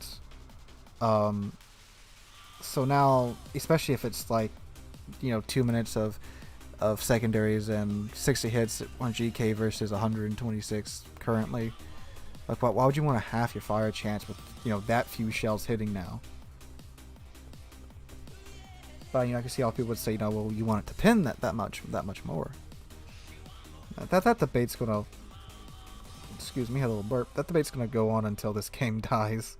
A: So now, especially if it's like, you know, 2 minutes of secondaries and 60 hits on GK versus 126 currently. Like, why would you want to half your fire chance with, you know, that few shells hitting now? But, you know, I can see how people would say, you know, well, you want it to pin that much more. That debate's gonna, excuse me, had a little burp. That debate's gonna go on until this game dies.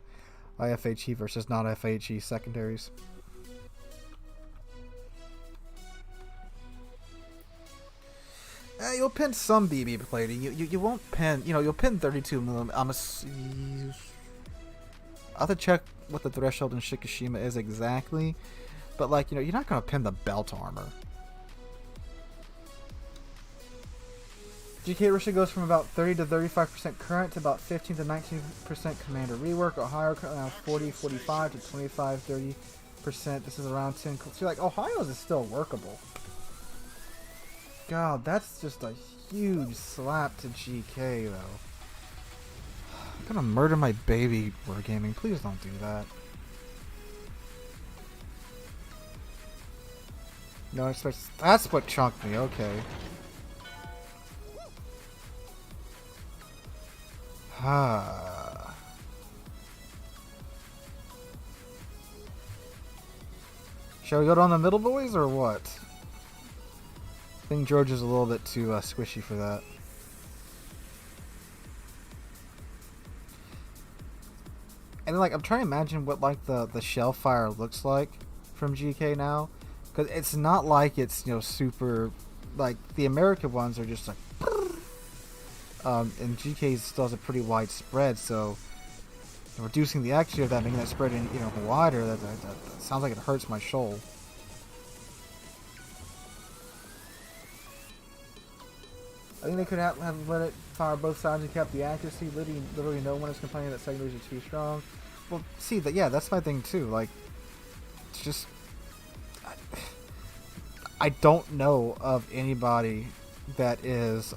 A: IFHE versus non-FHE secondaries. You'll pin some BB plating. You won't pin. You know, you'll pin 32mm. I'll have to check what the threshold in Shikishima is exactly, but like, you know, you're not gonna pin the belt armor. GK Risha goes from about 30 to 35% current to about 15 to 19% commander rework. Ohio around 40, 45 to 25, 30%. This is around 10. So you're like, Ohio's is still workable. God, that's just a huge slap to GK, though. I'm gonna murder my baby, Wargaming. Please don't do that. No, that's what chunked me. Okay. Shall we go down the middle, boys, or what? I think George is a little bit too squishy for that. And like, I'm trying to imagine what like the shell fire looks like from GK now, because it's not like it's, you know, super, like the American ones are just like, and GK still has a pretty wide spread, so reducing the accuracy of that, making that spread in, you know, wider, that sounds like it hurts my shoal. I think they could have let it fire both sides and kept the accuracy. Literally no one is complaining that secondaries are too strong. Well, see, yeah, that's my thing too. Like, it's just, I don't know of anybody that is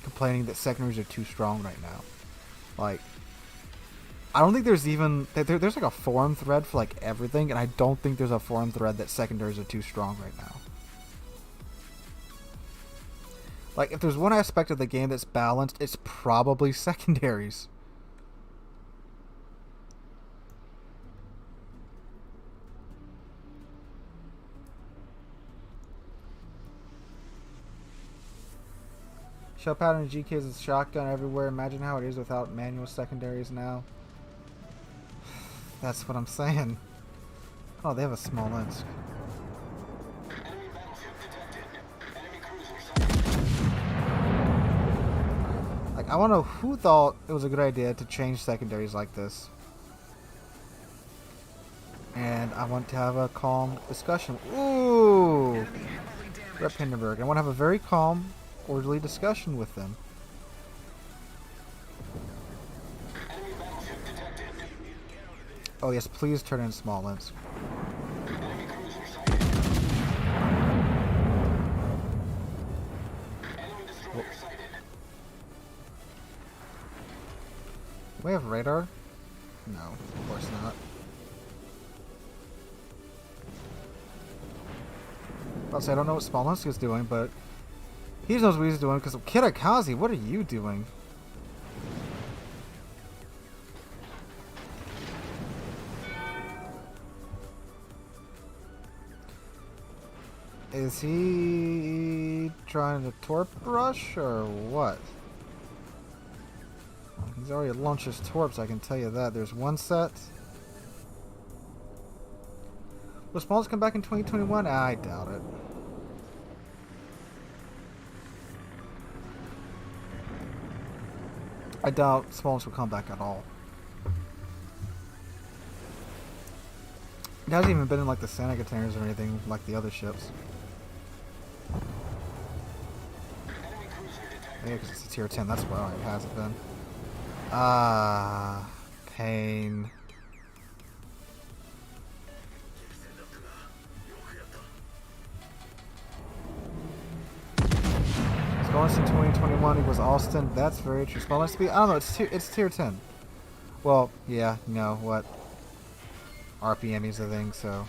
A: complaining that secondaries are too strong right now. Like, I don't think there's even there's like a forum thread for like everything, and I don't think there's a forum thread that secondaries are too strong right now. Like, if there's one aspect of the game that's balanced, it's probably secondaries. Shell pattern in GK is a shotgun everywhere. Imagine how it is without manual secondaries now. That's what I'm saying. Oh, they have a small lens. Like, I want to know who thought it was a good idea to change secondaries like this. And I want to have a calm discussion. Ooh! Rep Hindenburg. I want to have a very calm, orderly discussion with them. Oh yes, please turn in small lens. Do we have radar? No, of course not. I'll say I don't know what Smolensk is doing, but he knows what he's doing, because Kirakazi, what are you doing? Is he trying to torp rush or what? He's already launched his torps, I can tell you that. There's one set. Will Smalls come back in 2021? I doubt it. I doubt Smalls will come back at all. It hasn't even been in like the Santa containers or anything like the other ships. Yeah, because it's a tier 10, that's why it hasn't been. Ah, pain. Bonus in 2021 equals Austin. That's very true. Bonus speed. I don't know. It's tier 10. Well, yeah. You know what? RPM is a thing. So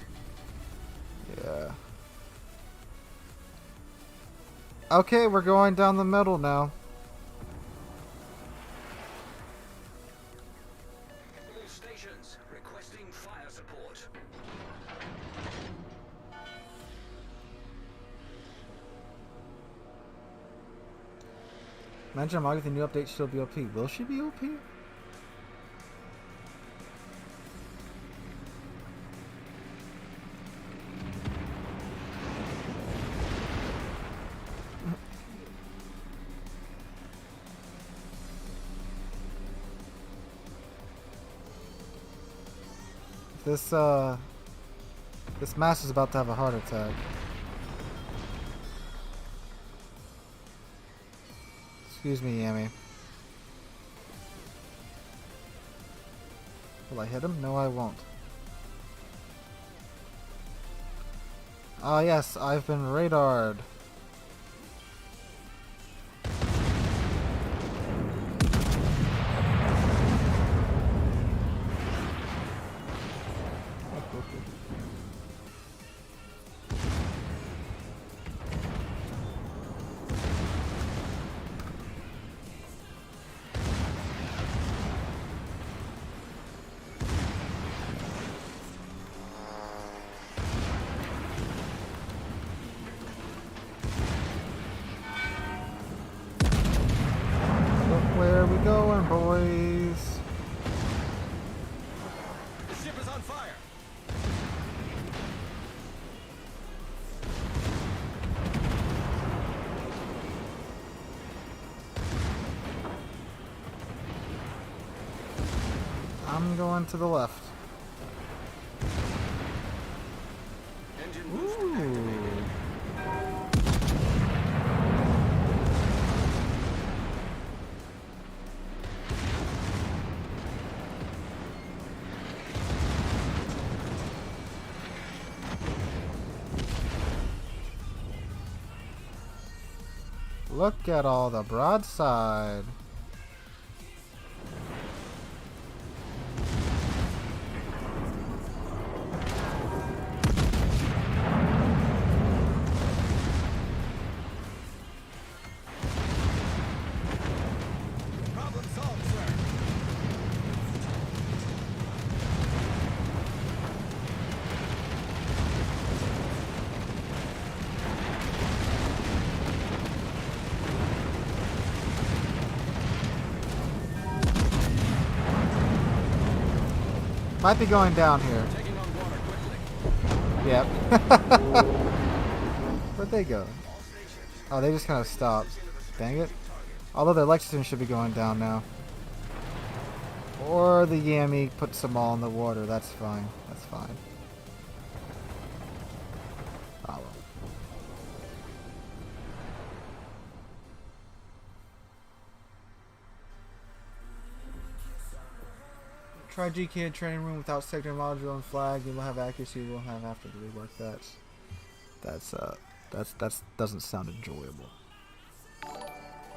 A: yeah. Okay, we're going down the middle now.
B: All stations requesting fire support.
A: Imagine Amagi with the new update she'll be OP. Will she be OP? This mass is about to have a heart attack. Excuse me, Yami. Will I hit him? No, I won't. Ah, yes, I've been radared. Where we going, boys?
B: The ship is on fire.
A: I'm going to the left.
B: Engine
A: Ooh.
B: boost activated.
A: Look at all the broadside.
B: Problem solved, sir.
A: Might be going down here.
B: Taking on water quickly.
A: Yep. Where'd they go?
B: All stations.
A: Oh, they just kind of stopped. Dang it. Although their Lexington should be going down now. Or the Yami puts them all in the water. That's fine. That's fine. Oh well. Try GK in training room without sector module and flag. You will have accuracy. You will have after the rework. That's doesn't sound enjoyable.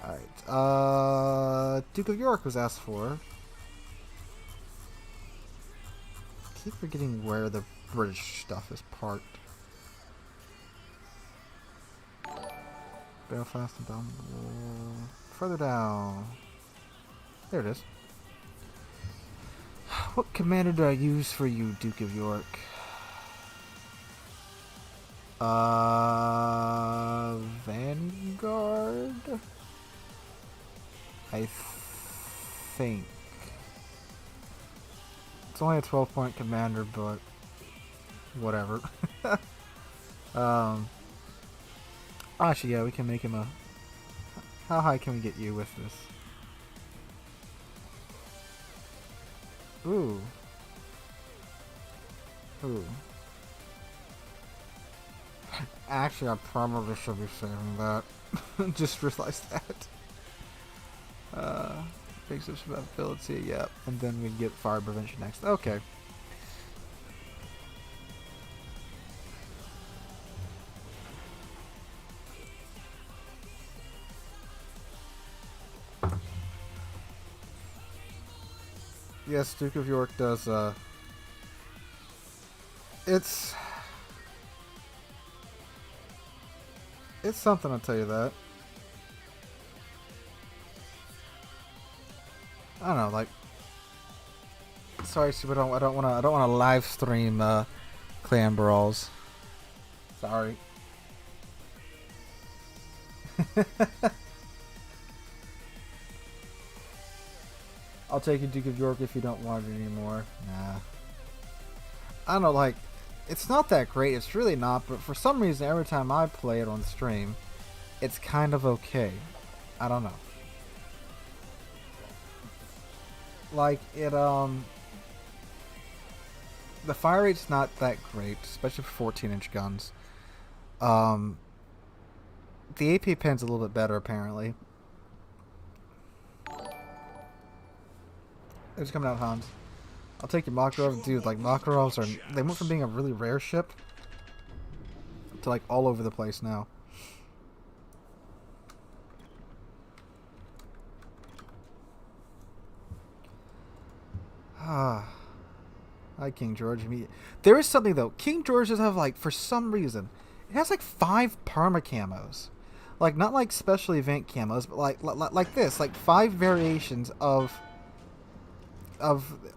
A: Alright, Duke of York was asked for. Keep forgetting where the British stuff is parked. Belfast and down the wall. Further down. There it is. What commander did I use for you, Duke of York? Vanguard? I think. It's only a 12-point commander, but whatever. Actually, yeah, we can make him a... How high can we get you with this? Ooh. Ooh. Actually, I probably should be saving that. Just realized that. Big switch ability, yep. And then we get fire prevention next. Okay. Yes, Duke of York does, it's something, I'll tell you that. I don't know, like, sorry, Super, I don't wanna live stream, clan brawls. Sorry. I'll take a Duke of York if you don't want it anymore. Nah. I don't know, like, it's not that great. It's really not, but for some reason, every time I play it on stream, it's kind of okay. I don't know. Like, it, the fire rate's not that great, especially for 14-inch guns. The AP pen's a little bit better, apparently. It's coming out, Hans. I'll take your Makarov. Dude, like, Makarovs are... They went from being a really rare ship to, like, all over the place now. Hi, King George. There is something, though. King George does have, like, for some reason, it has, like, 5 perma camos. Like, not, like, special event camos, but, like this. Like, 5 variations of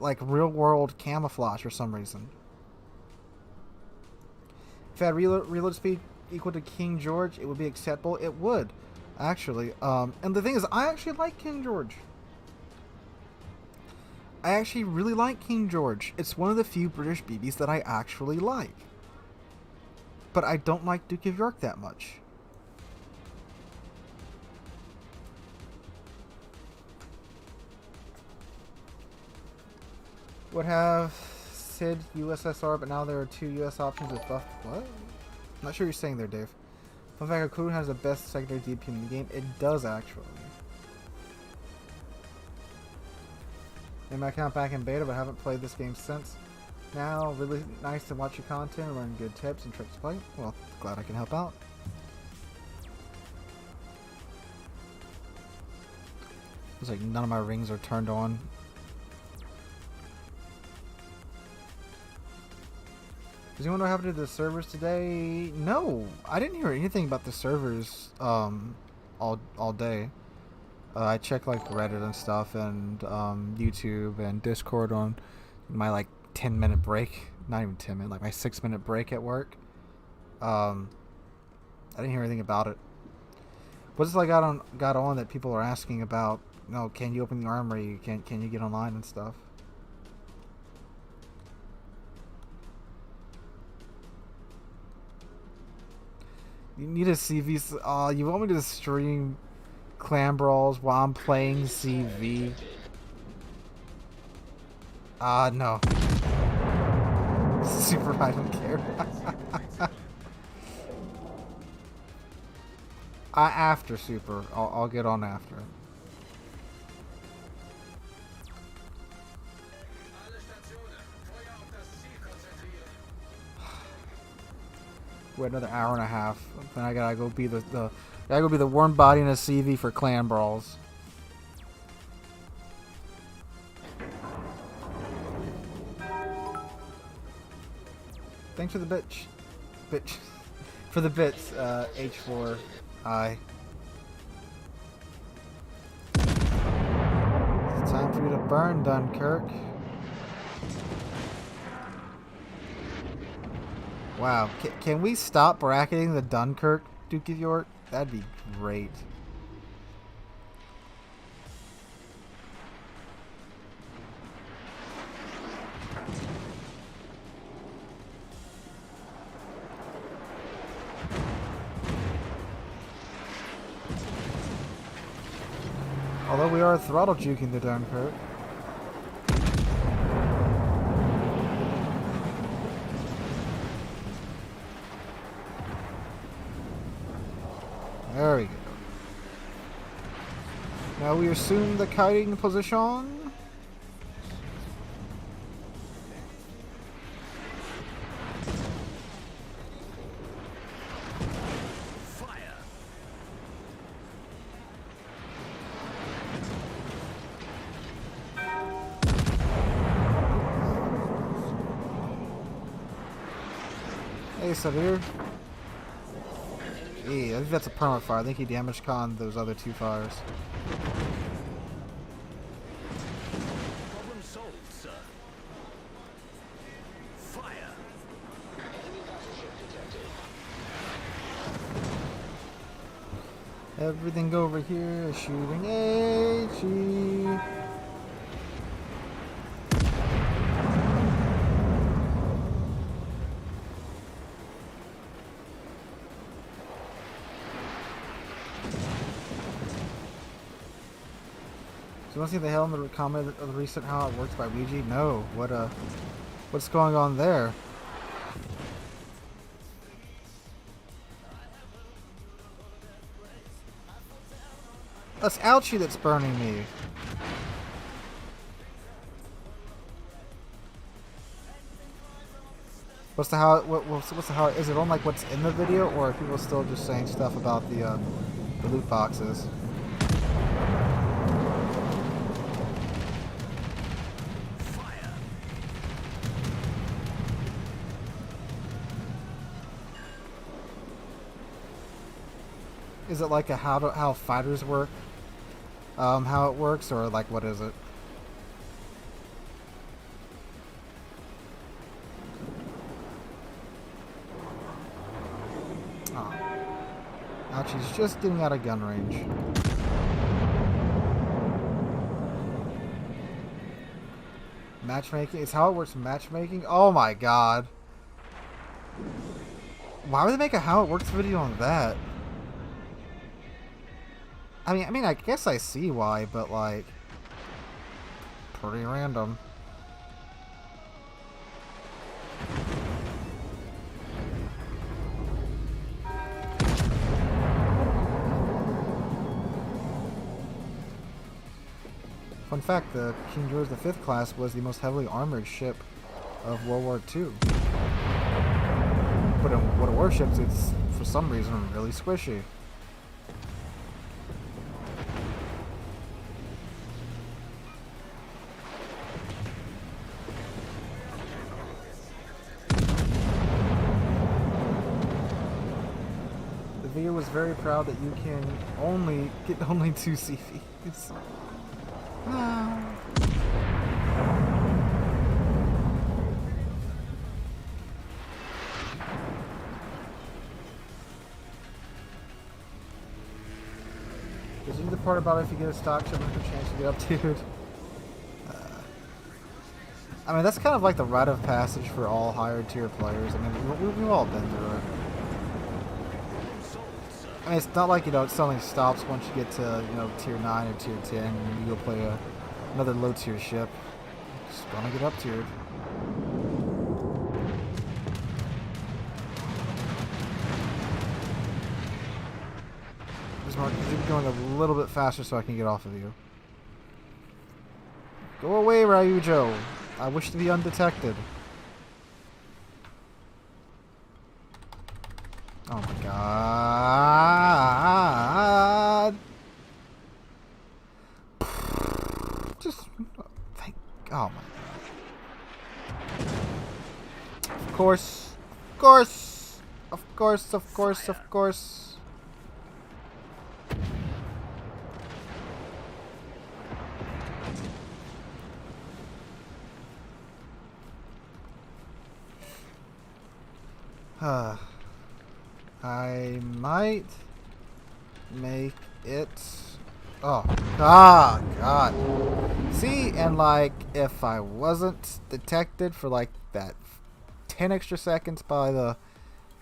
A: like real world camouflage for some reason. If I had reload speed equal to King George, it would be acceptable. It would, actually. And the thing is, I actually like King George. I actually really like King George. It's one of the few British BBs that I actually like. But I don't like Duke of York that much. Would have SID USSR, but now there are 2 US options with buff. What? I'm not sure what you're saying there, Dave. Fun fact, Okuda has the best secondary DP in the game. It does, actually. In my account back in beta, but I haven't played this game since. Now, really nice to watch your content, learn good tips and tricks to play. Well, glad I can help out. Looks like none of my rings are turned on. Does anyone know what happened to the servers today? No, I didn't hear anything about the servers all day. I checked like Reddit and stuff and YouTube and Discord on my like 10-minute break. Not even 10 minutes, like my 6-minute break at work. I didn't hear anything about it. What's it like got on that people are asking about? You know, can you open the armory? Can you get online and stuff? You need a CV. You want me to stream clan brawls while I'm playing CV? No. Super, I don't care. After Super. I'll get on after. Wait another hour and a half. Then I gotta go be the warm body in a CV for clan brawls. Thanks for the bitch, for the bits. H4I. It's time for you to burn, Dunkirk. Wow, can we stop bracketing the Dunkirk Duke of York? That'd be great. Although we are throttle juking the Dunkirk. There we go. Now we assume the kiting position.
B: Fire.
A: Hey, Sadir. Hey, I think that's a perma fire. I think he damage conned those other two fires.
B: Problem solved, sir. Fire.
A: Everything over here is shooting HE. You want to see the hell in the comment of the recent How It Works by Ouija? No. What's going on there? That's Ouchie that's burning me. What's the how? What's the how? Is it on like what's in the video, or are people still just saying stuff about the loot boxes? Is it like a how fighters work? How it works, or like what is it? Oh. Ouchie's just getting out of gun range. Matchmaking is how it works. Matchmaking. Oh my god! Why would they make a how it works video on that? I mean, I guess I see why, but like, pretty random. Fun fact: the King George V class was the most heavily armored ship of World War II. But in World of Warships, it's for some reason really squishy. Video was very proud that you can get only 2 CVs. No. Is you the part about if you get a stock ship, there's a chance to get up, dude? I mean, that's kind of like the rite of passage for all higher tier players. I mean, we've all been through it. I mean, it's not like, it suddenly stops once you get to, tier 9 or tier 10 and you go play another low tier ship. Just gonna get up tiered. Just Mark, you're going a little bit faster so I can get off of you. Go away, Ryujo. I wish to be undetected. Oh my god. Just oh my god. Of course. Of course. Of course, of course, of course. I might make it. Oh, God. See, and like, if I wasn't detected for like that 10 extra seconds by the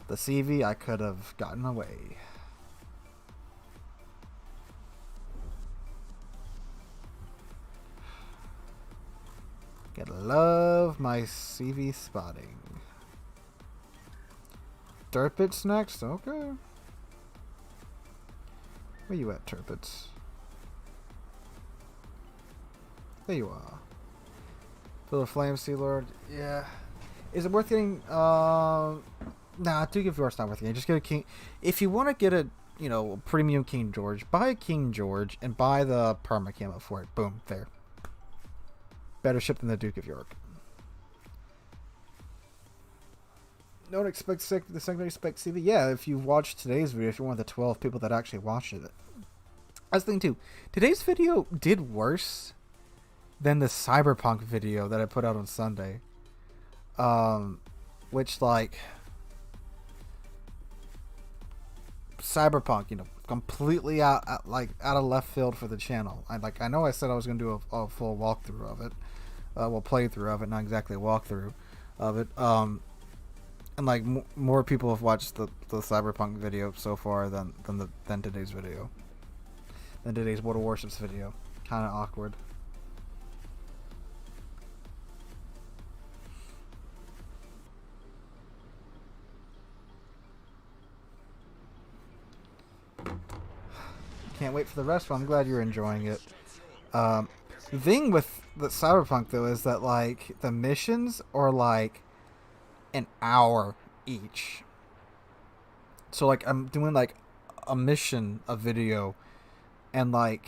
A: CV, I could have gotten away. Gotta love my CV spotting. Turpits next? Okay. Where you at, Turpits? There you are. Fill the flame, Sealord. Yeah. Is it worth getting? Nah, Duke of York's not worth getting. Just get a King. If you want to get a, you know, premium King George, buy a King George and buy the perma camo for it. Boom, there. Better ship than the Duke of York. Don't expect the secondary spec CV. Yeah, if you watched today's video, if you're one of the 12 people that actually watched it. That's the thing too. Today's video did worse than the Cyberpunk video that I put out on Sunday. Which, like, Cyberpunk, you know, completely out of left field for the channel. I know I said I was going to do a full walkthrough of it. Playthrough of it, not exactly a walkthrough of it. And like more people have watched the Cyberpunk video so far than today's video, than today's World of Warships video. Kind of awkward. Can't wait for the rest. But I'm glad you're enjoying it. The thing with the Cyberpunk though is that like the missions are like an hour each. So like I'm doing like a mission, a video, and like,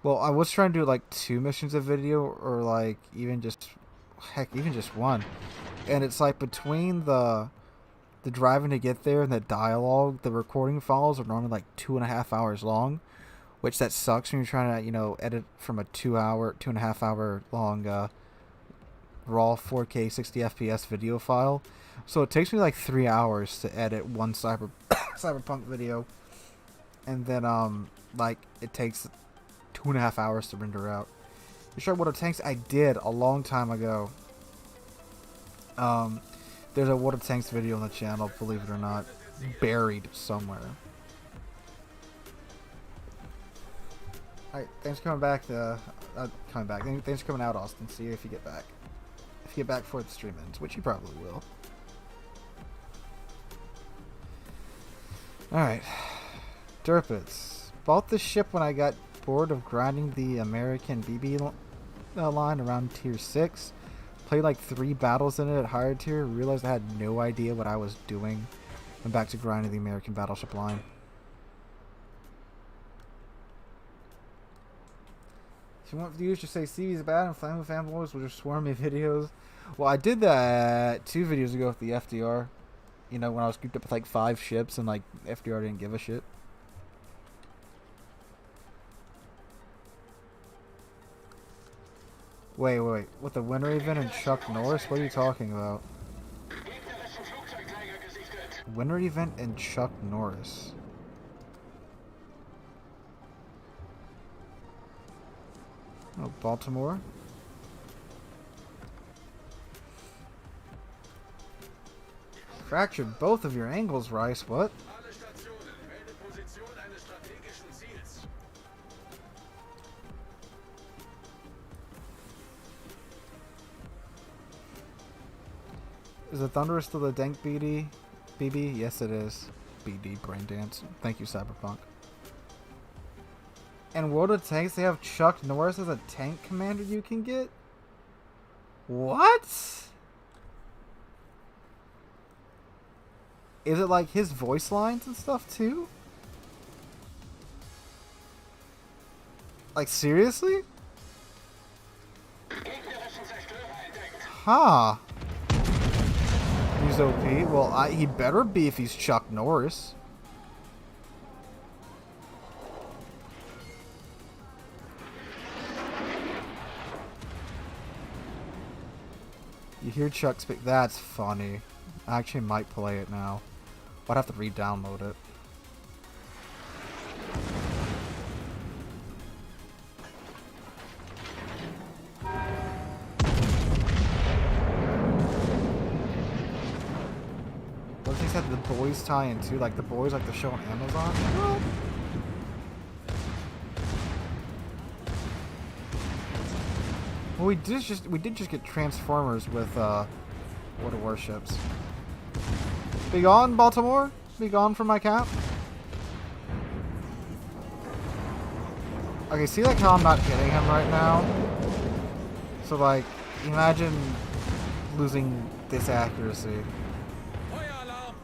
A: well, I was trying to do like 2 missions a video, or like even just one, and it's like between the driving to get there and the dialogue, the recording files are normally like 2.5 hours long, which that sucks when you're trying to, you know, edit from a 2.5 hour long raw 4K 60 FPS video file. So it takes me like 3 hours to edit one Cyberpunk video, and then like it takes 2.5 hours to render out. You sure what it takes? I did a long time ago. There's a What It Tanks video on the channel, believe it or not, buried somewhere. Alright, thanks for coming back. Thanks for coming out, Austin. See you if you get back. If you get back before the stream ends, which you probably will. Alright. Derpits. Bought this ship when I got bored of grinding the American BB line around tier 6. Played like 3 battles in it at higher tier. Realized I had no idea what I was doing. Went back to grinding the American battleship line. If you want views, just say CV's bad and Flame fanboys will just swarm me videos. Well, I did that 2 videos ago with the FDR. You know, when I was grouped up with like 5 ships and like FDR didn't give a shit. Wait. With the Winter Event and Chuck Norris? What are you talking about? Winter Event and Chuck Norris. Oh, Baltimore? Fractured both of your angles, Rice. What? Is the Thunderer still the dank BD? BB? Yes, it is. BD, brain dance. Thank you, Cyberpunk. And World of Tanks, they have Chuck Norris as a tank commander you can get? What? Is it like his voice lines and stuff too? Like seriously? Huh. He's OP. Well, he better be if he's Chuck Norris. You hear Chuck speak? That's funny. I actually might play it now. I'd have to re-download it. What if he said the Boys tie-in too? Like the Boys, like the show on Amazon? What? Well, we did just get Transformers with Water Warships. Be gone, Baltimore. Be gone from my cap. Okay, see like how I'm not hitting him right now? So like, imagine losing this accuracy.
B: Feueralarm!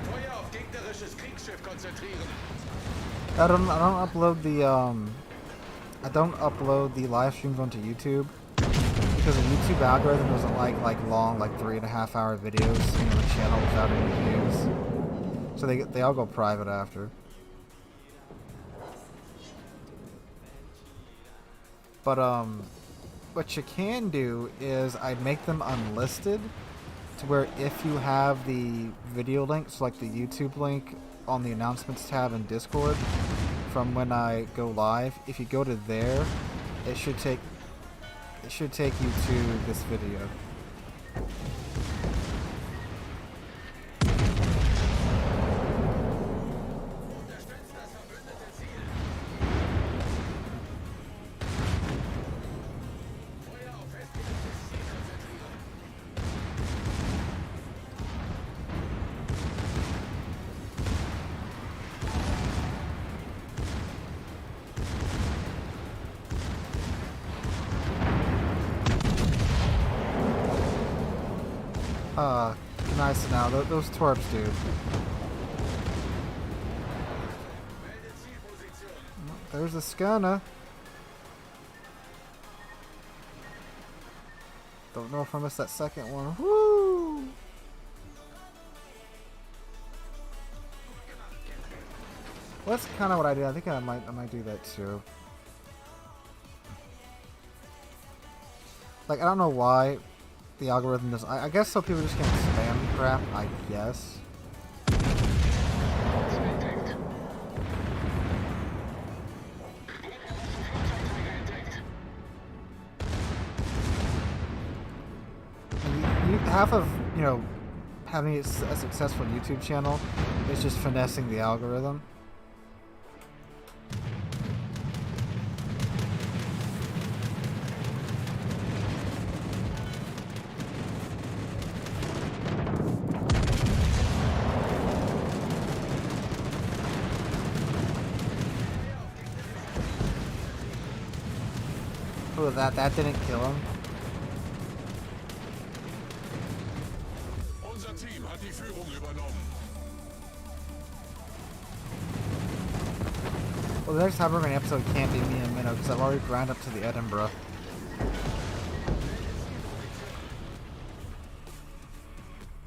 B: Feuer auf gegnerisches Kriegsschiff konzentrieren.
A: I don't upload the live streams onto YouTube because the YouTube algorithm doesn't like long 3.5 hour videos in the channel without any views. So they all go private after. But what you can do is I'd make them unlisted to where if you have the video links, like the YouTube link on the announcements tab in Discord from when I go live, if you go to there, it should take you to this video. Nice now. Those twerps, dude. There's a Skana. Don't know if I missed that second one. Woo! Well, that's kind of what I did. I think I might do that too. Like, I don't know why the algorithm does. I guess so people just can't spam crap, I guess. Half of, having a successful YouTube channel is just finessing the algorithm. Oh, that didn't kill him.
C: Unser Team hat die Führung übernommen.
A: Well, the next Hyperman episode can't be me and Minnow because I've already ground up to the Edinburgh.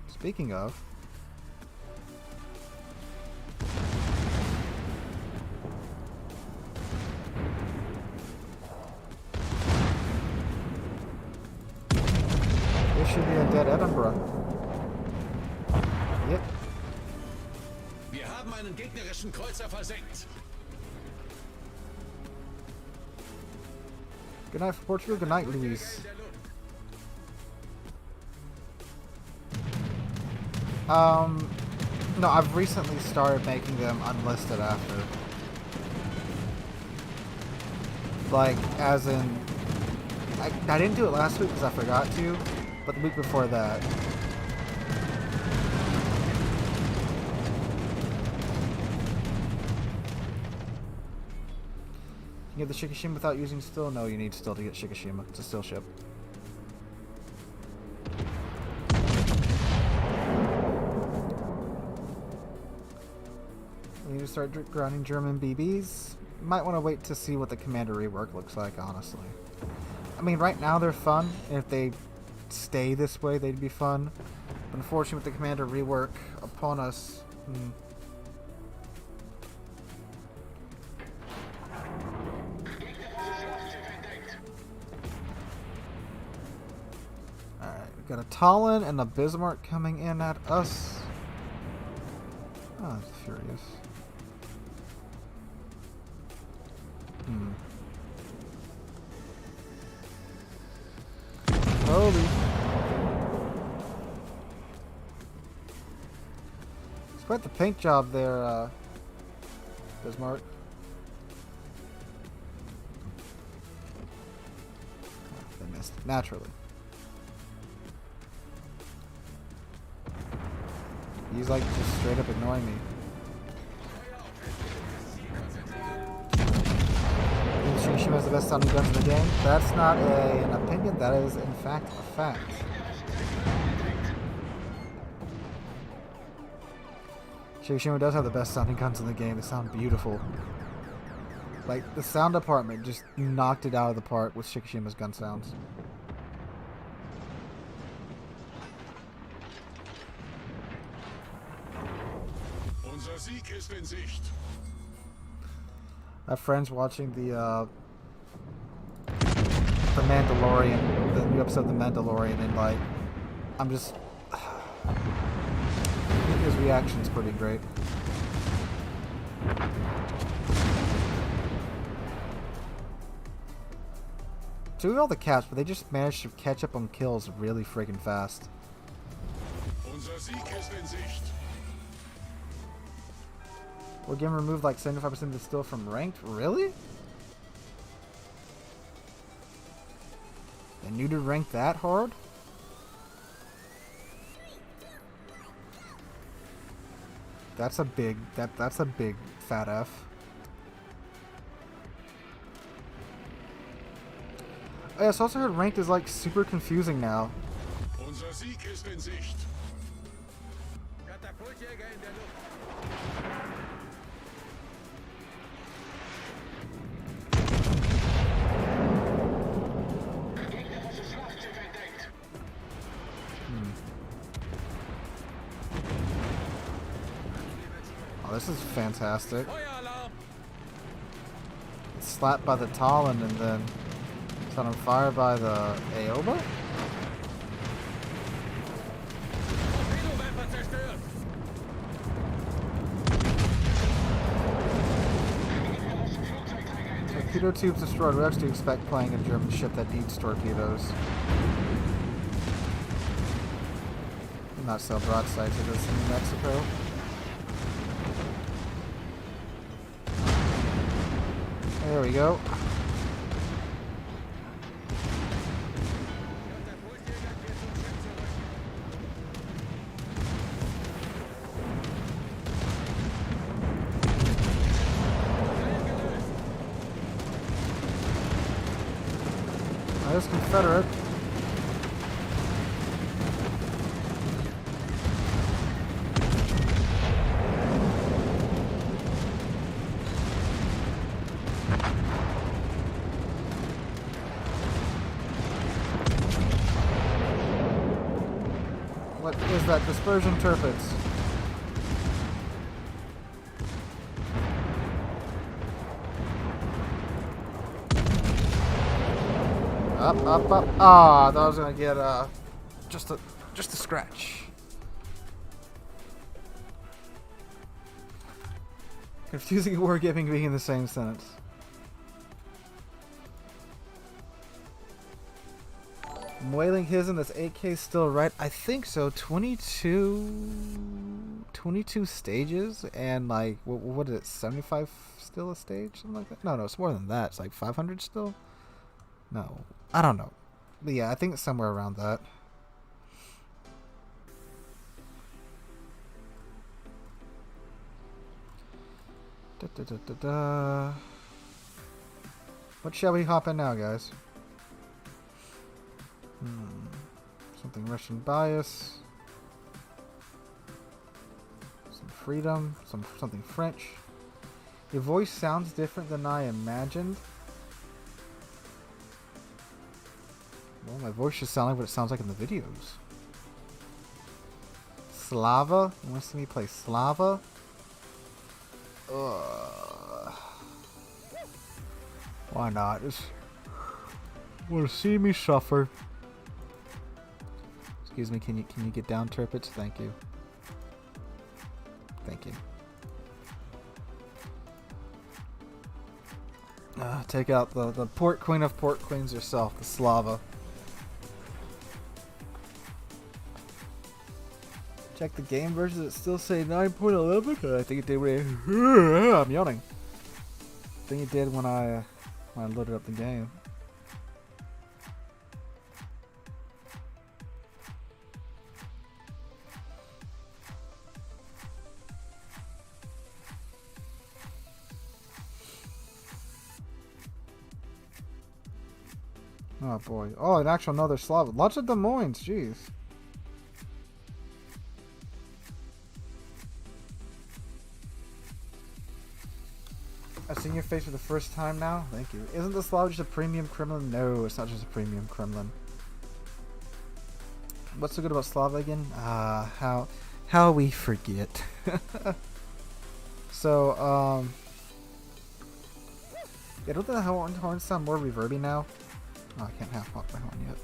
A: Speaking of, this should be a dead Edinburgh. Yep.
B: Wir haben einen gegnerischen Kreuzer versenkt.
A: Good night for Portugal. Good night, Luis. No, I've recently started making them unlisted after. Like, as in, I didn't do it last week because I forgot to, but the week before that. You get the Shikishima without using steel? No, you need steel to get Shikishima. It's a steel ship. We need to start grinding German BBs. Might want to wait to see what the commander rework looks like, honestly. I mean, right now they're fun, and if they stay this way, they'd be fun. But unfortunately, with the commander rework upon us, Got a Talon and a Bismarck coming in at us. Oh, that's furious. Holy. It's quite the paint job there, Bismarck. Oh, they missed. Naturally. He's like just straight up ignoring me. She has the best sounding guns in the game. That's not an opinion, that is in fact a fact. Shikishima does have the best sounding guns in the game. They sound beautiful. Like, the sound department just knocked it out of the park with Shikishima's gun sounds.
C: Unser Sieg ist in Sicht.
A: I have friends watching the Mandalorian, the new episode of The Mandalorian, and like, I'm just, I think his reaction's pretty great. Doing all the caps, but they just managed to catch up on kills really freaking fast.
C: Unser Sieg ist in Sicht.
A: Will game remove like 75% of the still from ranked? Really? They knew to rank that hard? That's a big that's a big fat F. Oh, yes, I also heard ranked is like super confusing now.
C: Unser Sieg ist in Sicht.
B: Katapultjäger in der Luft.
A: Oh, this is fantastic.
B: Feueralarm!
A: It's slapped by the Talon and then set on fire by the Aoba?
B: Torpedowerfer zerstört!
A: Torpedo tubes destroyed. What else do you expect playing a German ship that needs torpedoes? Not so broadside to this in New Mexico. There we go. There's Confederate. What is that? Dispersion turrets. Up, up, up. Ah, I thought I was gonna get just a scratch. Confusing and wargaming being in the same sentence. I'm wailing his in this 8K still right? I think so. 22 stages and like what is it? 75 still a stage? Something like that? No, it's more than that. It's like 500 still? No. I don't know. But yeah, I think it's somewhere around that. Da, da, da, da, da. What shall we hop in now, guys? Something Russian bias. Some freedom. Something French. Your voice sounds different than I imagined. Well, my voice should sound like what it sounds like in the videos. Slava? You want to see me play Slava? Why not? Just want to see me suffer. Excuse me, can you get down, Turpitz? Thank you. Thank you. Take out the port queen of port queens herself, the Slava. Check the game versions. It still say 9.11. I think it did when I'm yawning. I think it did when I loaded up the game. Oh boy. Oh, an actual another Slav. Lots of Des Moines, jeez. I've seen your face for the first time now. Thank you. Isn't the Slav just a premium Kremlin? No, it's not just a premium Kremlin. What's so good about Slav again? How we forget. So, yeah, don't the horns sound more reverby now? Oh, I can't half pop my horn yet.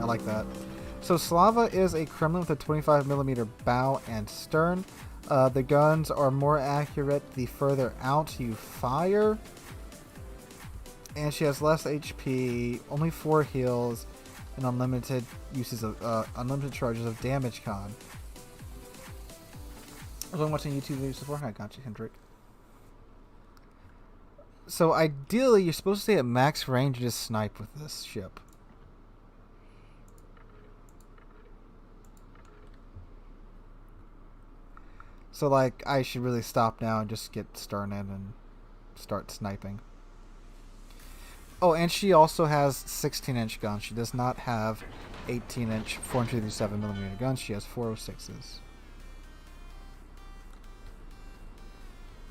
A: I like that. So Slava is a Kremlin with a 25mm bow and stern. The guns are more accurate the further out you fire. And she has less HP, only 4 heals, and unlimited charges of damage con. I was watching YouTube videos before. I got you, Hendrik. So ideally, you're supposed to stay at max range and just snipe with this ship. So like, I should really stop now and just get stern in and start sniping. Oh, and she also has 16-inch guns. She does not have 18-inch 457mm guns. She has 406s.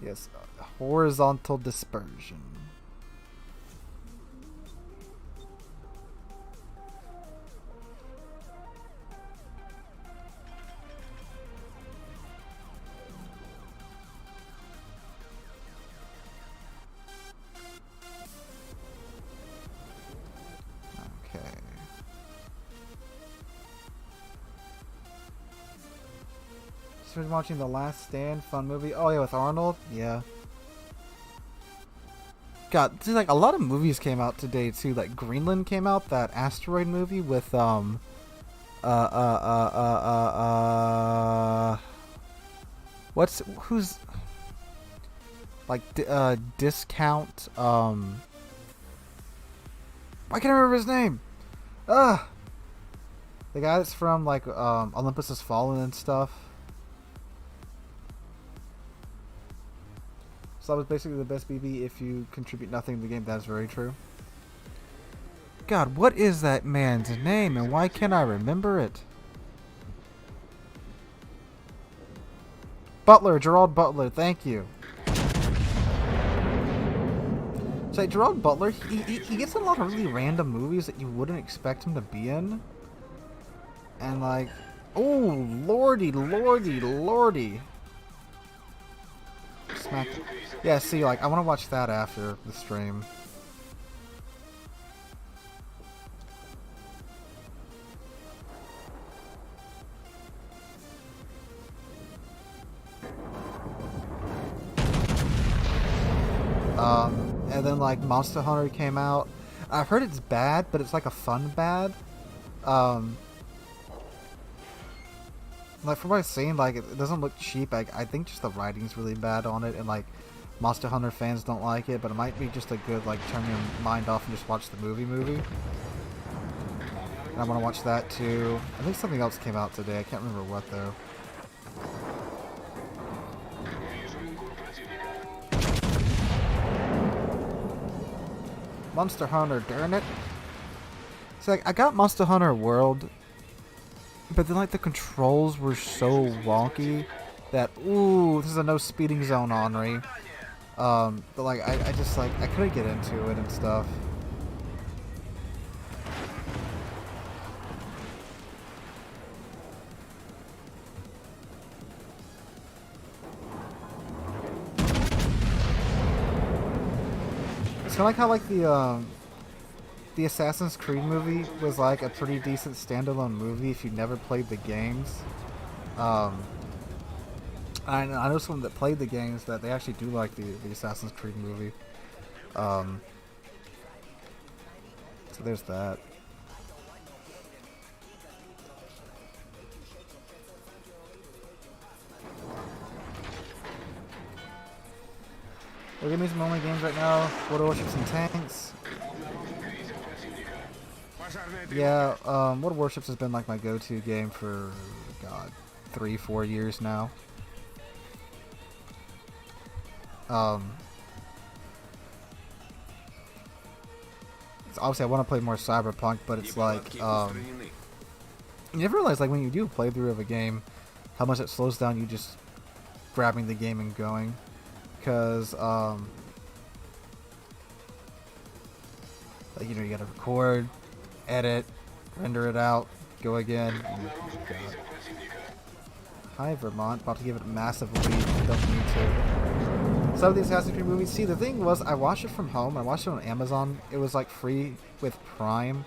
A: Yes, horizontal dispersion. Okay. So we're watching The Last Stand, fun movie. Oh yeah, with Arnold. Yeah. God, dude, like a lot of movies came out today too. Like Greenland came out, that asteroid movie with who's like discount I can't remember his name. The guy that's from like Olympus Has Fallen and stuff. So that was basically the best BB if you contribute nothing to the game. That is very true. God, what is that man's name and why can't I remember it? Butler, Gerard Butler, thank you. So Gerard Butler, he gets in a lot of really random movies that you wouldn't expect him to be in. And like, oh, lordy. Smack. Yeah, see, like, I want to watch that after the stream. And then, like, Monster Hunter came out. I've heard it's bad, but it's like a fun bad. Like, from what I've seen, like, it doesn't look cheap. I think just the writing's really bad on it, and, like, Monster Hunter fans don't like it, but it might be just a good, like, turn your mind off and just watch the movie. And I want to watch that, too. I think something else came out today. I can't remember what, though. Monster Hunter, darn it. So, like, I got Monster Hunter World, but then, like, the controls were so wonky that, ooh, this is a no speeding zone, Henri. But, like, I just, like, I couldn't get into it and stuff. It's kind of like how, like, the, the Assassin's Creed movie was like a pretty decent standalone movie if you never played the games. I know someone that played the games that they actually do like the Assassin's Creed movie. So there's that. We're gonna do some only games right now. Warships and tanks. Yeah, Warships has been like my go-to game for, God, 3-4 years now. Obviously I want to play more Cyberpunk, but it's like, you never realize, like, when you do a playthrough of a game, how much it slows down you just grabbing the game and going. Because, like, you know, you gotta record, edit, render it out, go again. Hi, Vermont. About to give it a massive lead. Don't need to. Some of these Assassin's Creed movies. See, the thing was, I watched it from home. I watched it on Amazon. It was like free with Prime.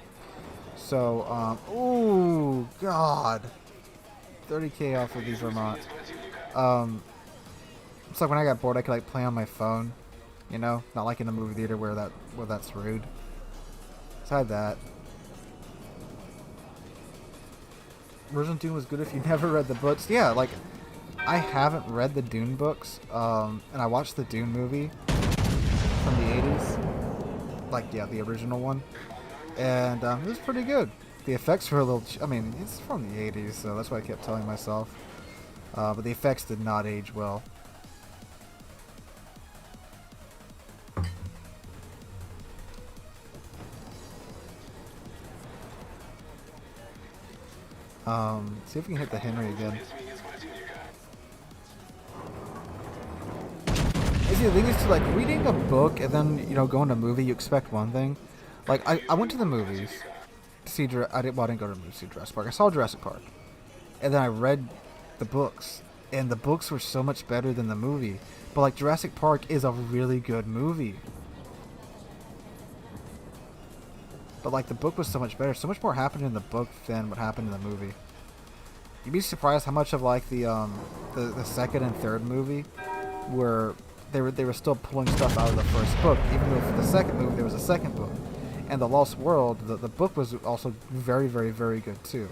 A: So, ooh, God. 30K off of these Vermont. It's like when I got bored, I could like play on my phone. You know, not like in a movie theater where that's rude. Besides that, Resident Dune was good if you never read the books. Yeah, like, I haven't read the Dune books, and I watched the Dune movie from the 80s. Like, yeah, the original one. And it was pretty good. The effects were a little... I mean, it's from the 80s, so that's what I kept telling myself. But the effects did not age well. See if we can hit the Henry again. See, the thing is, to like reading a book and then, you know, going to a movie, you expect one thing. Like, I went to the movies to see I didn't go to the movie to see Jurassic Park. I saw Jurassic Park, and then I read the books, and the books were so much better than the movie. But like, Jurassic Park is a really good movie. But like, the book was so much better. So much more happened in the book than what happened in the movie. You'd be surprised how much of like the second and third movie were they were still pulling stuff out of the first book, even though for the second movie there was a second book. And The Lost World, the book was also very, very, very good too.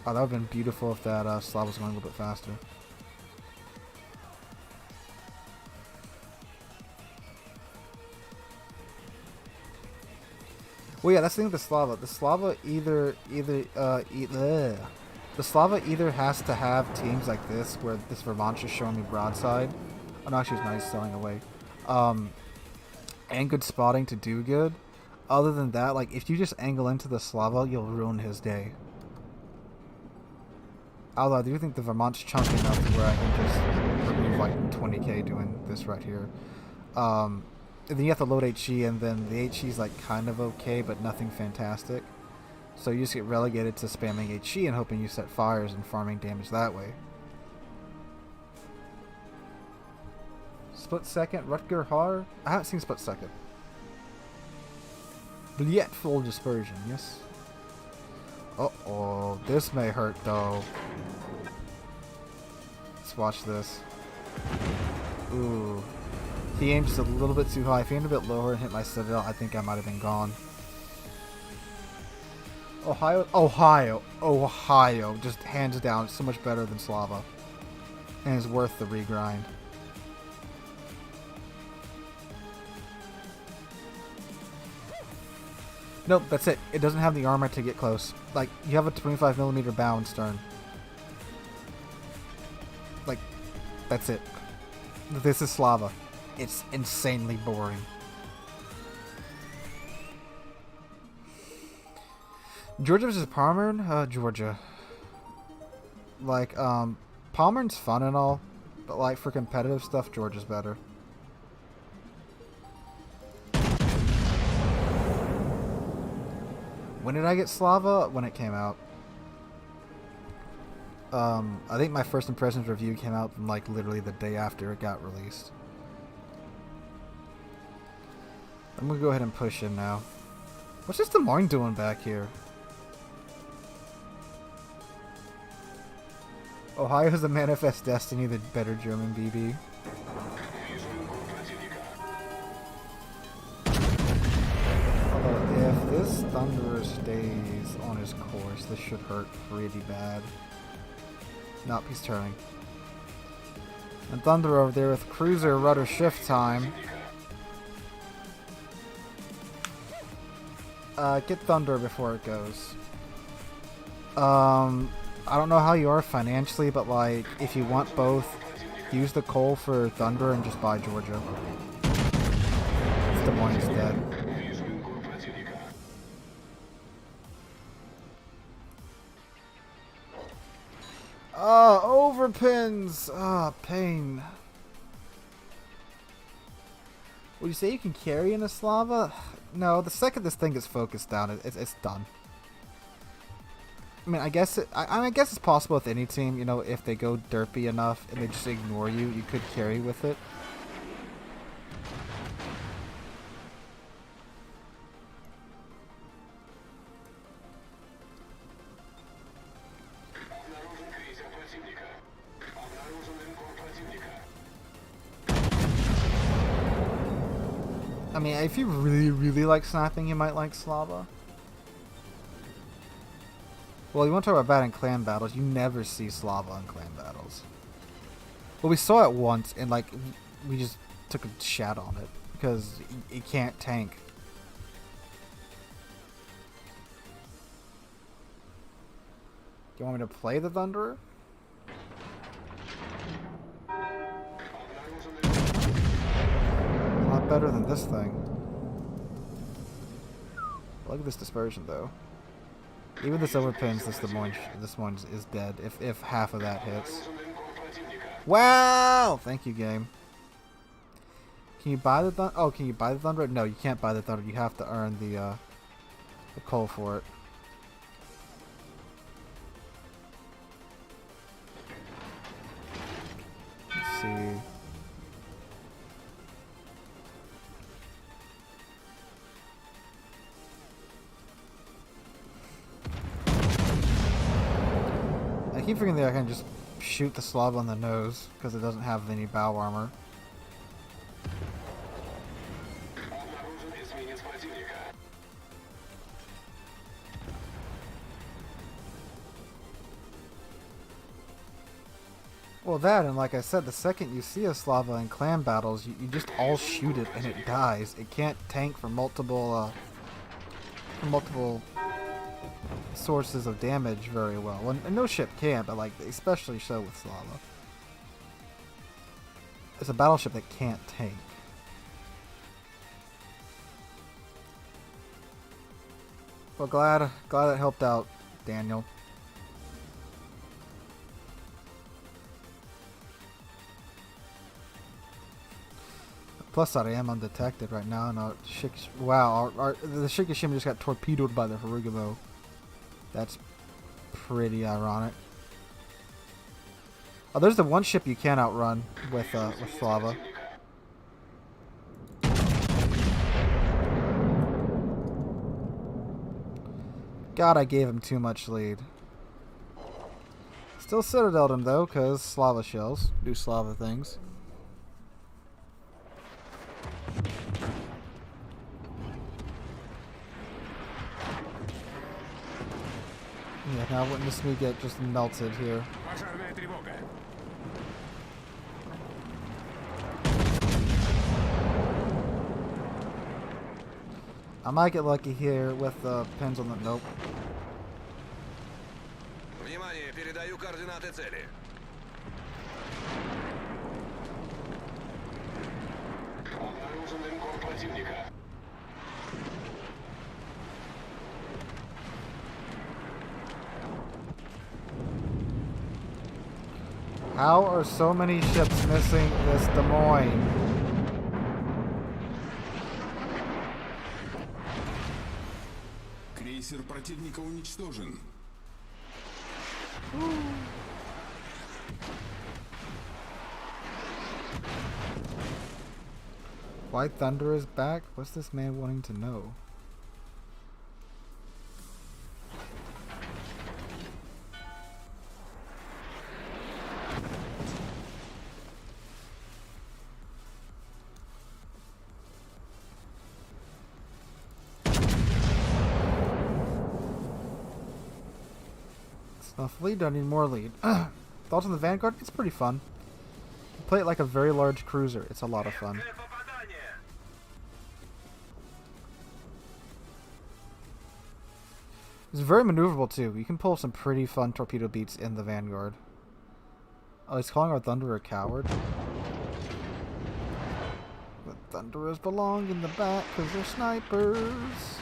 A: Oh, that would have been beautiful if that slot was going a little bit faster. Well, yeah, that's the thing with the Slava. The Slava the Slava either has to have teams like this, where this Vermont's just showing me broadside. Oh, no, actually, it's nice selling away. And good spotting to do good. Other than that, like, if you just angle into the Slava, you'll ruin his day. Although I do think the Vermont's chunky enough to where I can just remove like 20k doing this right here. And then you have to load HE, and then the HE's like kind of okay, but nothing fantastic. So you just get relegated to spamming HE and hoping you set fires and farming damage that way. Split Second, Rutger Hauer? I haven't seen Split Second. But yet full dispersion, yes? Uh-oh, this may hurt though. Let's watch this. Ooh. He aimed just a little bit too high. If he aimed a bit lower and hit my Citadel, I think I might have been gone. Ohio, just hands down, so much better than Slava. And it's worth the regrind. Nope, that's it. It doesn't have the armor to get close. Like, you have a 25mm bow and stern. Like, that's it. This is Slava. It's insanely boring. Georgia versus Palmern? Georgia. Like, Palmern's fun and all, but like, for competitive stuff, Georgia's better. When did I get Slava? When it came out. I think my first impressions review came out from like literally the day after it got released. I'm gonna go ahead and push in now. What's this Des Moines doing back here? Ohio's the manifest destiny, the better German BB. Although, if this Thunderer stays on his course, this should hurt pretty bad. Nope, he's turning. And Thunder over there with cruiser rudder shift time. Get Thunder before it goes. I don't know how you are financially, but like, if you want both, use the coal for Thunder and just buy Georgia. Des Moines is dead. Overpins! Pain. Would you say you can carry in a Slava? No, the second this thing is focused down, it's done. I mean, I guess it's possible with any team, you know, if they go derpy enough and they just ignore you, you could carry with it. I mean, if you really, really like sniping, you might like Slava. Well, you want to talk about bad in clan battles, you never see Slava in clan battles. Well, we saw it once, and like, we just took a shot on it, because it can't tank. Do you want me to play the Thunderer? A lot better than this thing. Look at this dispersion, though. Even this overpins, this Des Moines is dead if half of that hits. Wow! Thank you, game. Can you buy the Thunder? Oh, can you buy the Thunder? No, you can't buy the Thunder. You have to earn the coal for it. Let's see. I keep forgetting that I can just shoot the Slav on the nose because it doesn't have any bow armor. Well, that, and like I said, the second you see a Slava in clan battles, you just all shoot it and it dies. It can't tank for multiple sources of damage very well. Well, no ship can, but like especially so with Slava. It's a battleship that can't tank. Well, glad it helped out, Daniel. Plus, I am undetected right now. No, wow, the Shikishima just got torpedoed by the Harugumo. That's pretty ironic. Oh, there's the one ship you can outrun with Slava. God, I gave him too much lead. Still Citadel'd him though, cause Slava shells do Slava things. Yeah, now witness me get just melted here. I might get lucky here with the pins on the nope.
B: Внимание, передаю координаты цели.
C: Обнаружен линкор противника.
A: How are so many ships missing this Des Moines?
C: Крейсер противника уничтожен.
A: White Thunder is back? What's this man wanting to know? Enough lead, I need more lead. Thoughts on the Vanguard? It's pretty fun. Play it like a very large cruiser. It's a lot of fun. It's very maneuverable too. You can pull some pretty fun torpedo beats in the Vanguard. Oh, he's calling our Thunderer a coward. The Thunderers belong in the back because they're snipers.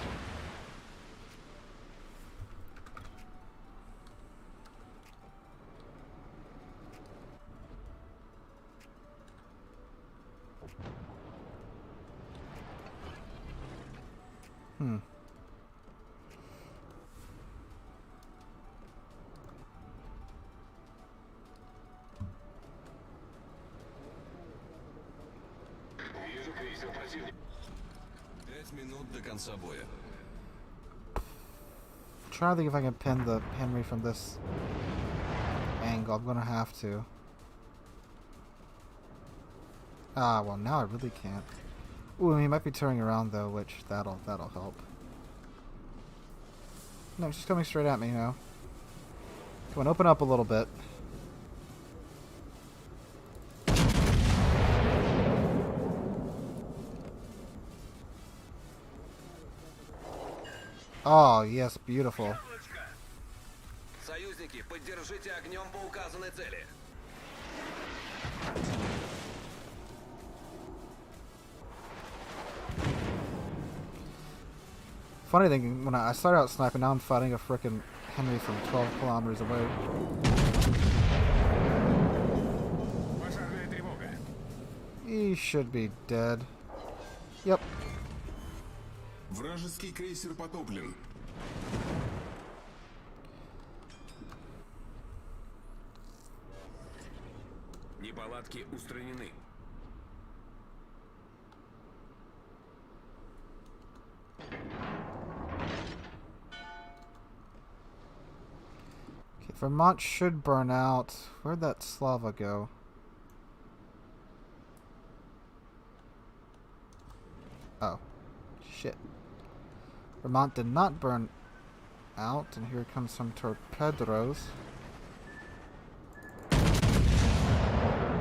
C: Вижу крейсер противника.
B: 5 минут до конца боя.
A: I'm trying to think if I can pin the Henry from this angle. I'm gonna have to. Ah, well now I really can't. Ooh, he might be turning around though, which that'll help. No, she's coming straight at me now. Come on, open up a little bit. Oh, yes, beautiful.
B: Союзники, поддержите огнем по указанной цели.
A: Funny thing, when I started out sniping, now I'm fighting a frickin' Henry from 12 kilometers away. He should be dead. Yep.
C: Вражеский крейсер потоплен.
B: Неполадки устранены.
A: Okay, Vermont should burn out. Where'd that Slava go? Oh. Shit. Vermont did not burn out, and here comes some torpedoes.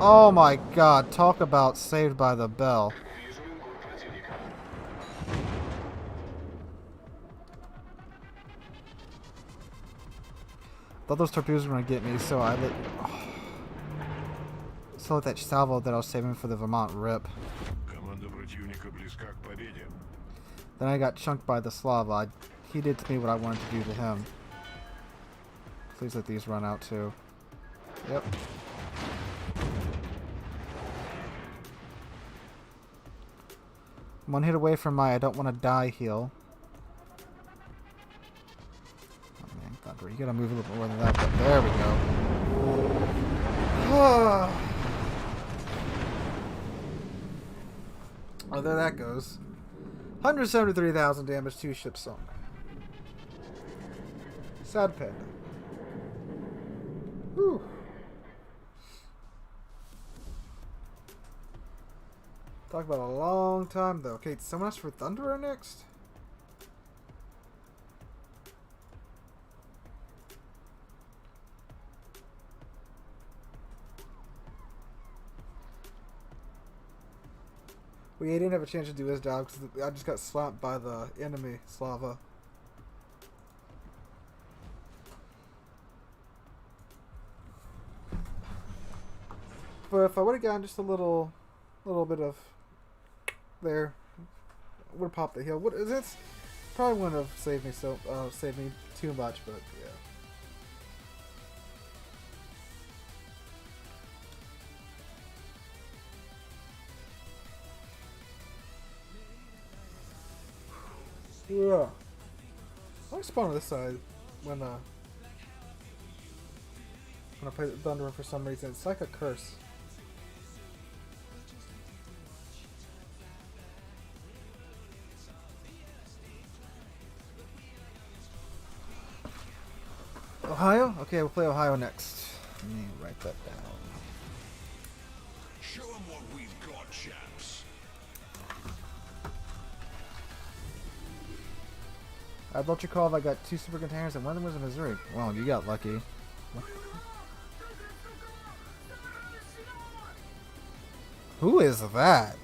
A: Oh my god, talk about saved by the bell.
C: Вижу линкор противника.
A: Thought those torpedoes were gonna get me, so I let so let that salvo that I was saving for the Vermont rip.
C: Команда противника близка к победе.
A: Then I got chunked by the Slava. He did to me what I wanted to do to him. Please let these run out too. Yep. One hit away from my I don't want to die heal. Oh man, Thunder, you gotta move a little more than that, but there we go. Oh, there that goes. 173,000 damage, 2 ships sunk. Sad panda. Whew. Talk about a long time though. Okay, someone else for Thunderer next? Well, yeah, he didn't have a chance to do his job because I just got slapped by the enemy, Slava. But if I would have gotten just a little bit of there, would have popped the heal. What is it? Probably wouldn't have saved me too much, but yeah. Yeah. I like spawn on this side when I play the Thunderer for some reason. It's like a curse. Ohio? Okay, we'll play Ohio next. Let me write that down.
C: Show 'em what we've got, chaps.
A: I'd let you call if I got 2 super containers and one of them was in Missouri. Well, you got lucky. Who is that?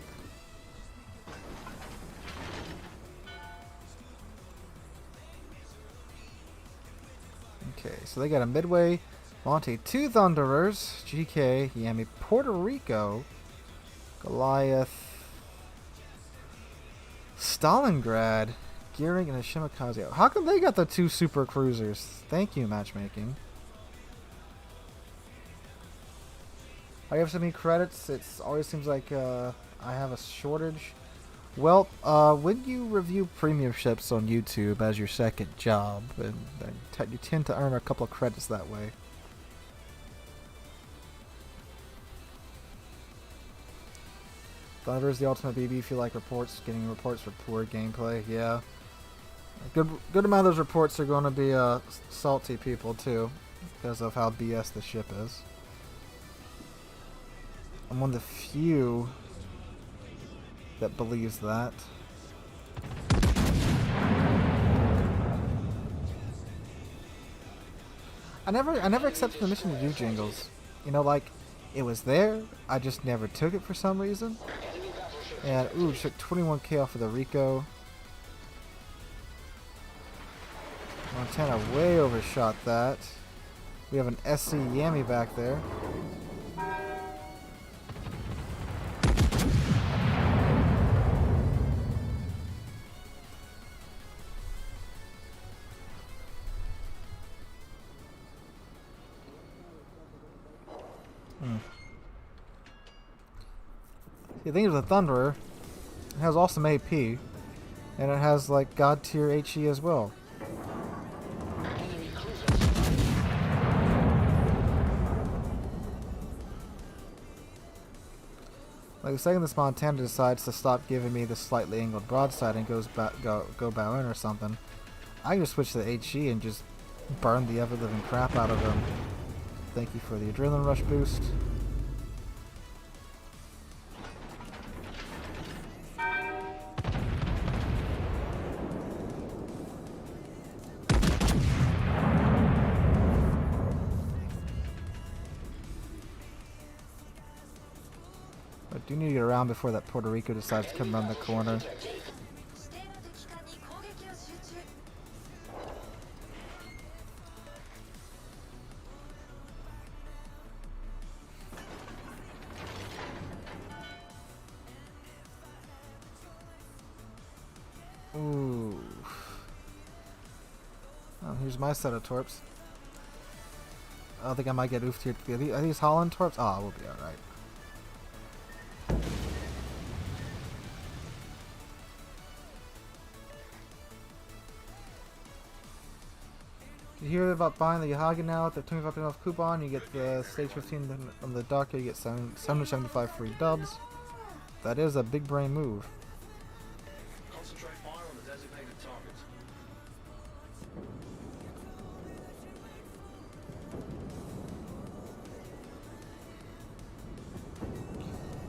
A: Okay, so they got a Midway, Monte, 2 Thunderers, GK, Yami, Puerto Rico, Goliath, Stalingrad, Gearing, and a Shimakaze. How come they got the 2 super cruisers? Thank you, matchmaking. I have so many credits, it always seems like I have a shortage. Well, when you review premium ships on YouTube as your second job, and you tend to earn a couple of credits that way. Thunder is the ultimate BB if you like reports, getting reports for poor gameplay, yeah. A good amount of those reports are going to be salty people too, because of how BS the ship is. I'm one of the few that believes that. I never accepted the mission to do jingles. You know, like, it was there, I just never took it for some reason. And ooh, took 21k off of the Rico. Montana way overshot that. We have an SC Yami back there. The thing is, the Thunderer, it has awesome AP, and it has like god tier HE as well. Like the second this Montana decides to stop giving me the slightly angled broadside and goes go bow in or something, I can just switch to HE and just burn the ever living crap out of him. Thank you for the adrenaline rush boost. I do need to get around before that Puerto Rico decides to come around the corner. Ooh. Oh, here's my set of torps. I think I might get oofed here. Are these Holland torps? Oh, we'll be alright. You hear about buying the Yahagi now at the 25% off coupon. You get the stage 15 on the dock. You get 775 free dubs. That is a big brain move.
C: Concentrate fire on the designated targets.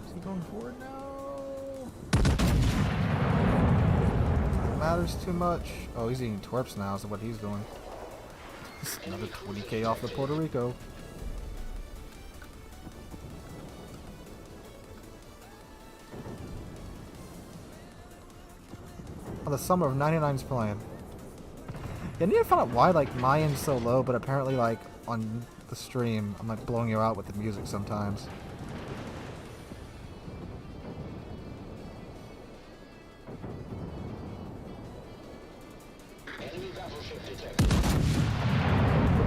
A: Is he going forward now? It matters too much. Oh, he's eating twerps now, is what he's doing. Another 20k off the Puerto Rico. Oh, the summer of 99's playing. Yeah, I need to find out why like my end's so low, but apparently like on the stream I'm like blowing you out with the music sometimes.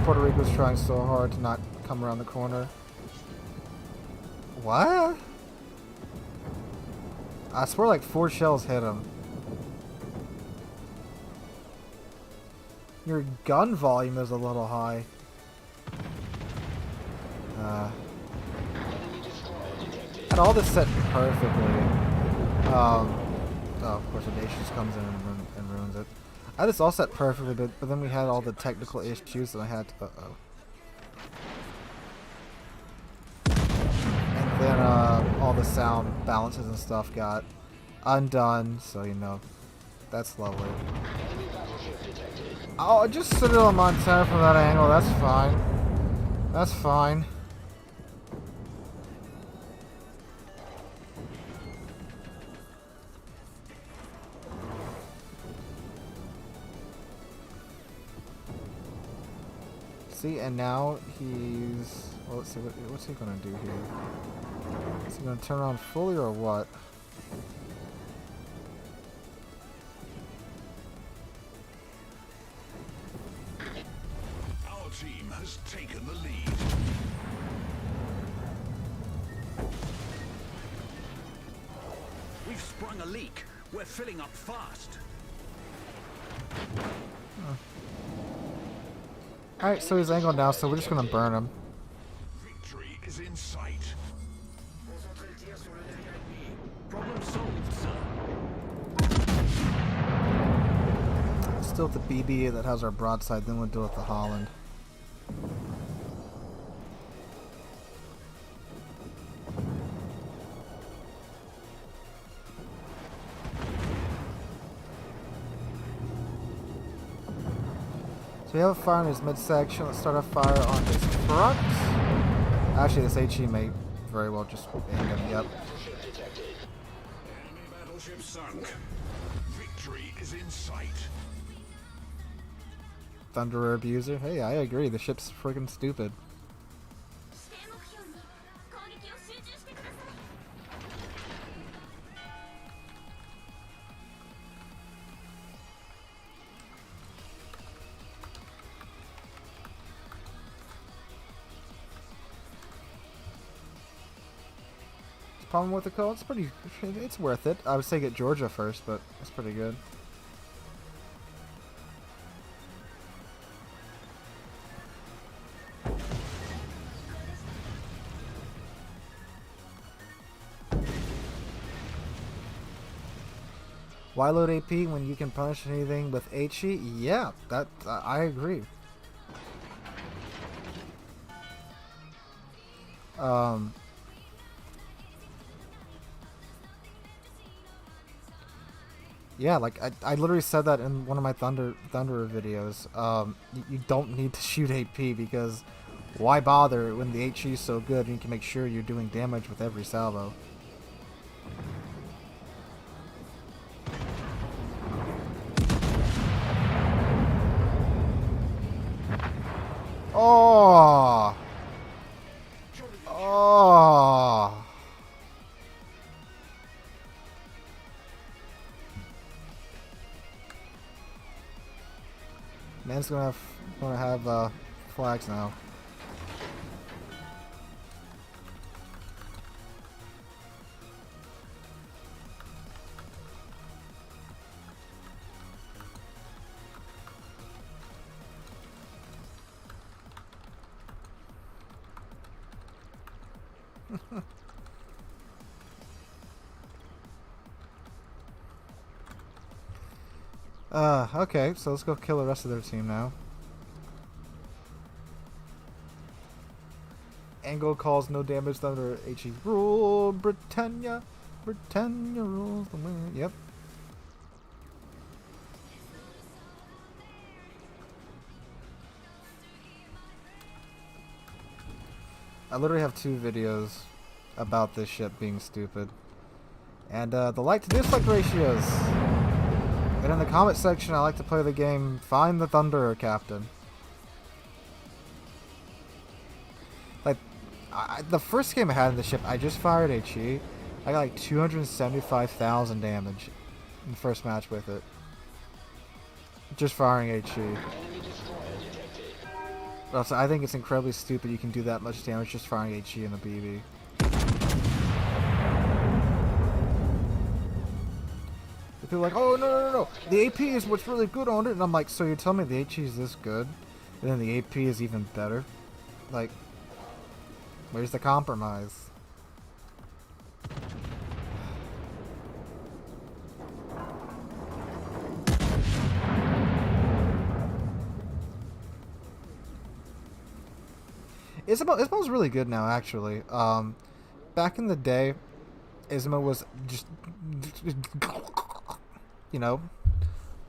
A: Puerto Rico's trying so hard to not come around the corner. What? I swear like 4 shells hit him. Your gun volume is a little high. Had all this set perfectly. Oh, of course, the nation just comes in and ruins it. I had this all set perfectly, but then we had all the technical issues that I had to... And then all the sound balances and stuff got undone, so you know, that's lovely. Oh, just sit it on Montana from that angle, that's fine. That's fine. See, and now he's... Well, let's see, what's he gonna do here? Is he gonna turn on fully or what?
C: Our team has taken the lead.
B: We've sprung a leak. We're filling up fast.
A: Alright, so he's angled now, so we're just gonna burn him.
C: Victory is in sight.
B: Problem solved, sir.
A: Still with the BB that has our broadside, then we'll deal with the Holland. So we have a fire in his midsection. Let's start a fire on his front. Actually, this HE may very well just end him. Yep.
C: Enemy battleship sunk. Victory is in sight.
A: Thunderer abuser. Hey, I agree. The ship's freaking stupid. Problem with the code? It's worth it. I would say get Georgia first, but it's pretty good. Why load AP when you can punish anything with HE? Yeah, that I agree. Yeah, like I literally said that in one of my Thunderer videos. You don't need to shoot AP because why bother when the HE is so good and you can make sure you're doing damage with every salvo. Oh! Oh! Man's gonna have flags now. Okay, so let's go kill the rest of their team now. Angle calls no damage thunder HE. Rule Britannia. Britannia rules the world. Yep. I literally have 2 videos about this ship being stupid. And the like to dislike ratios. And in the comment section, I like to play the game Find the Thunderer Captain. Like, the first game I had in the ship, I just fired HE. I got like 275,000 damage in the first match with it. Just firing HE. But also, I think it's incredibly stupid you can do that much damage just firing HE in a BB. People are like, oh no, the AP is what's really good on it, and I'm like, so you're telling me the HE is this good, and then the AP is even better? Like, where's the compromise? Isabel's really good now, actually. Back in the day, Isma was just, you know.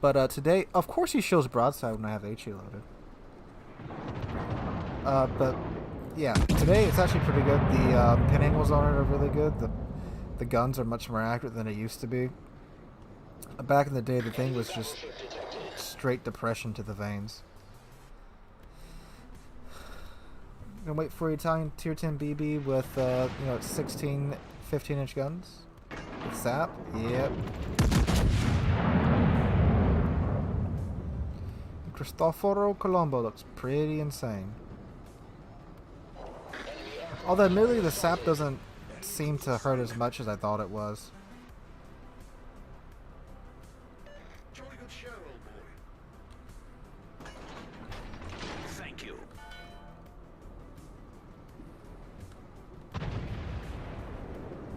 A: But today, of course he shows broadside when I have HE loaded. But yeah, today it's actually pretty good. The pin angles on it are really good. The guns are much more accurate than they used to be. Back in the day, the thing was just straight depression to the veins. Gonna wait for Italian tier 10 BB with you know, 16, 15-inch guns with SAP. Yep. Cristoforo Colombo looks pretty insane. Although admittedly the sap doesn't seem to hurt as much as I thought it was.
C: Jolly good show, old boy.
B: Thank you.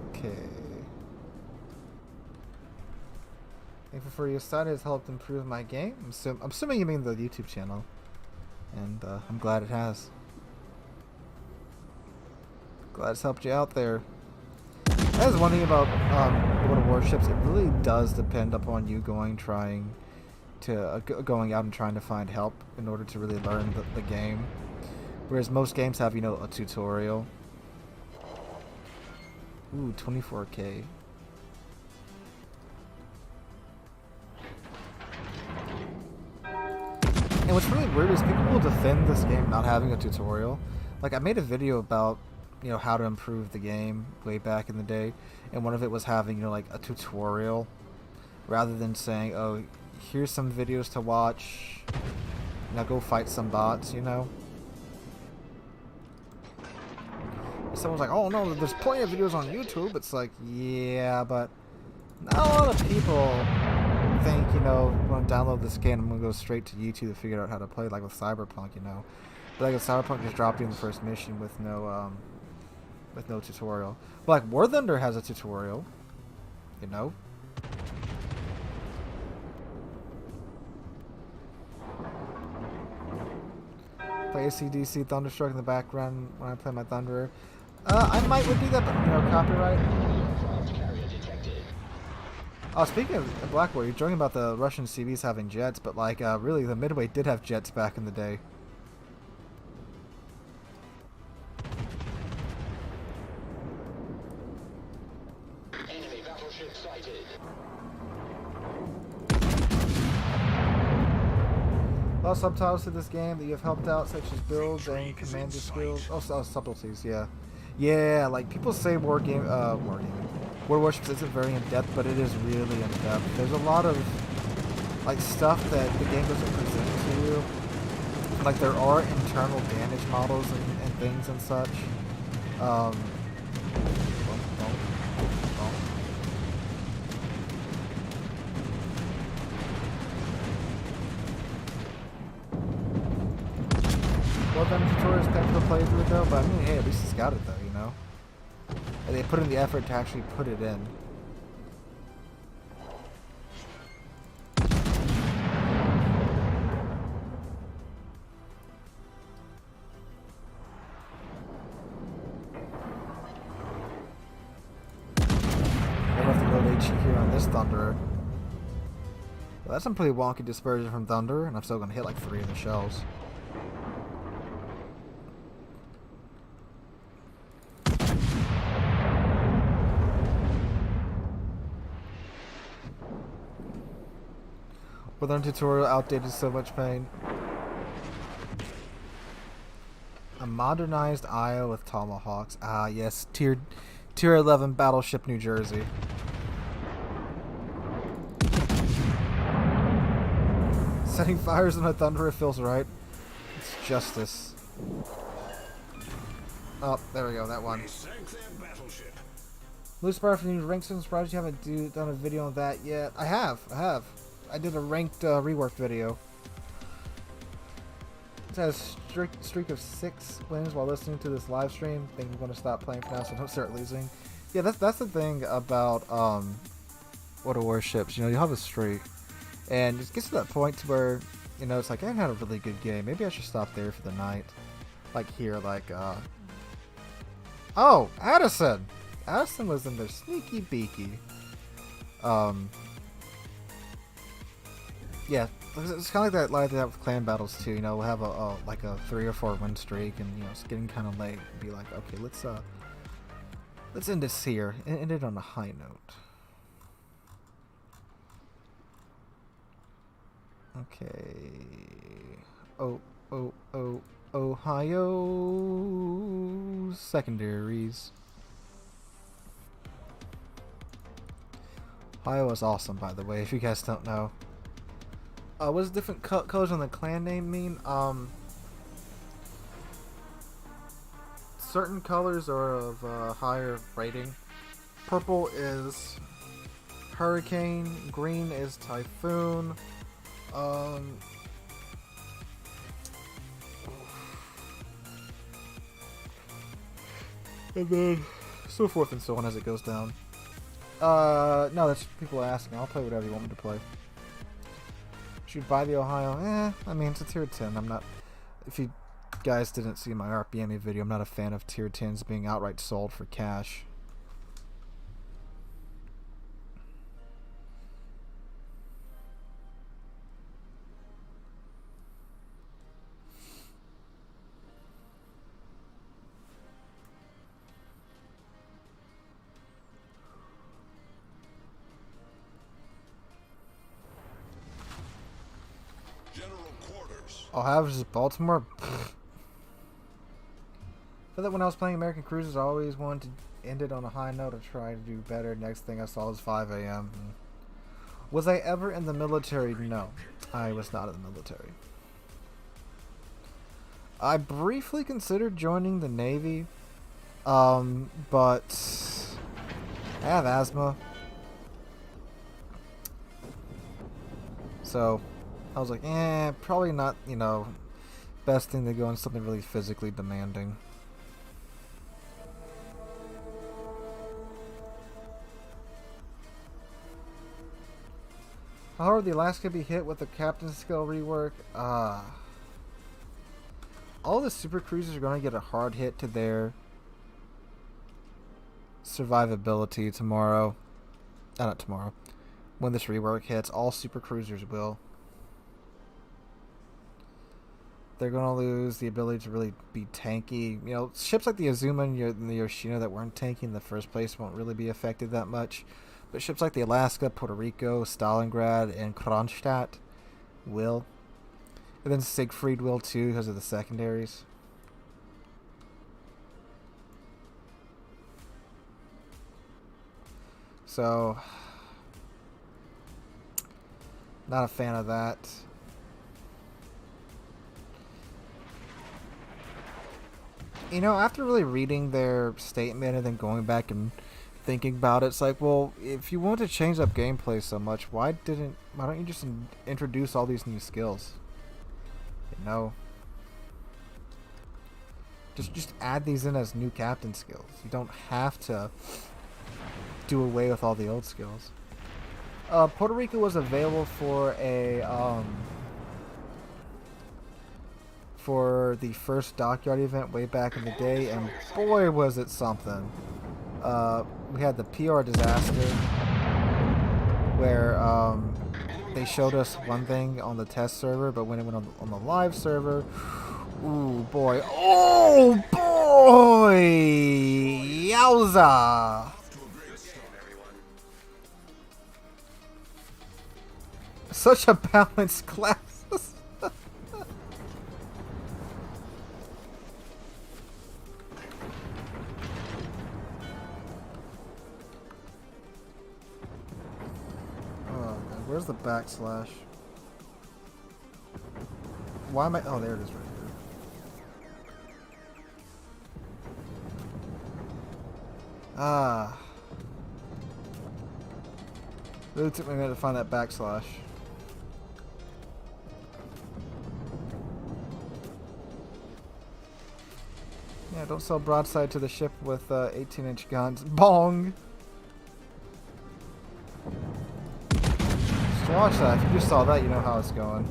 A: Okay. Thankful for your site has helped improve my game. I'm assuming you mean the YouTube channel. And I'm glad it has. Glad it's helped you out there. That is one thing about Warships. It really does depend upon you going out and trying to find help in order to really learn the game. Whereas most games have, you know, a tutorial. Ooh, 24K. And what's really weird is people will defend this game not having a tutorial. Like, I made a video about, you know, how to improve the game way back in the day, and one of it was having, you know, like a tutorial rather than saying, oh, here's some videos to watch, now go fight some bots, you know. Someone's like, oh no, there's plenty of videos on YouTube. It's like, yeah, but not a lot of people think, you know, I'm going to download this game, I'm going to go straight to YouTube to figure out how to play, like with Cyberpunk, you know. But like with Cyberpunk, just drop you in the first mission with no tutorial. But like War Thunder has a tutorial, you know. Play AC/DC Thunderstruck in the background when I play my Thunderer. I might would do that, but, you know, copyright. Oh, speaking of Blackwater, you're joking about the Russian CVs having jets, but like, really, the Midway did have jets back in the day.
D: Enemy battleship sighted.
A: A lot of subtitles to this game that you have helped out, such as builds and commander skills. Oh, subtleties, yeah. Yeah, like, people say War Warships isn't very in-depth, but it is really in-depth. There's a lot of, like, stuff that the game doesn't present to you. Like, there are internal damage models and things and such. Well, then tutorials kind of play through it though, but I mean, hey, at least it's got it though, you know? And they put in the effort to actually put it in. I left the load HE here on this Thunderer. Well, that's some pretty wonky dispersion from Thunder, and I'm still going to hit like 3 of the shells. With our tutorial outdated, so much pain. A modernized IO with tomahawks. Ah, yes, tier 11 battleship, New Jersey. Setting fires in a Thunderer feels right. It's justice. Oh, there we go. That one. Loose bar for new ranks. I'm surprised you haven't done a video on that yet. I have. I did a ranked rework video. It has a streak of 6 wins while listening to this live stream. Think I'm going to stop playing for now so I don't start losing. Yeah, that's the thing about Warships. You know, you have a streak, and it gets to that point to where, you know, it's like, I had a really good game. Maybe I should stop there for the night. Like here, like oh, Addison. Addison was in there, sneaky beaky. Yeah, it's kind of like that with clan battles too. You know, we'll have a like a 3 or 4 win streak, and you know it's getting kind of late. Be like, okay, let's end this here and end it on a high note. Okay. Ohio secondaries. Ohio is awesome, by the way, if you guys don't know. What does different colors on the clan name mean? Certain colors are of higher rating. Purple is hurricane, green is typhoon, and then so forth and so on as it goes down. No, that's people asking. I'll play whatever you want me to play. Should buy the Ohio? I mean, it's a tier 10. I'm not. If you guys didn't see my RPME video, I'm not a fan of tier 10s being outright sold for cash. I'll have just Baltimore. I feel that when I was playing American Cruisers, I always wanted to end it on a high note or try to do better. Next thing I saw was 5 a.m. Was I ever in the military? No, I was not in the military. I briefly considered joining the Navy, but I have asthma, so I was like, probably not, you know, best thing to go on something really physically demanding. How hard would the Alaska be hit with the captain skill rework? All the super cruisers are going to get a hard hit to their survivability tomorrow. Not tomorrow. When this rework hits, all super cruisers will. They're going to lose the ability to really be tanky. You know, ships like the Azuma and the Yoshino that weren't tanky in the first place won't really be affected that much. But ships like the Alaska, Puerto Rico, Stalingrad, and Kronstadt will. And then Siegfried will too because of the secondaries. So, not a fan of that. You know, after really reading their statement and then going back and thinking about it, it's like, well, if you want to change up gameplay so much, why don't you just introduce all these new skills? You know, just add these in as new captain skills. You don't have to do away with all the old skills. Puerto Rico was available for a for the first Dockyard event way back in the day, and boy was it something. We had the PR disaster where they showed us one thing on the test server, but when it went on the live server, ooh boy, oh boy, yowza! Such a balanced class. Where's the backslash? Why am I? Oh, there it is right here. Ah. Really took me a minute to find that backslash. Yeah, don't sell broadside to the ship with 18-inch guns. Bong! Watch that. If you just saw that, you know how it's going.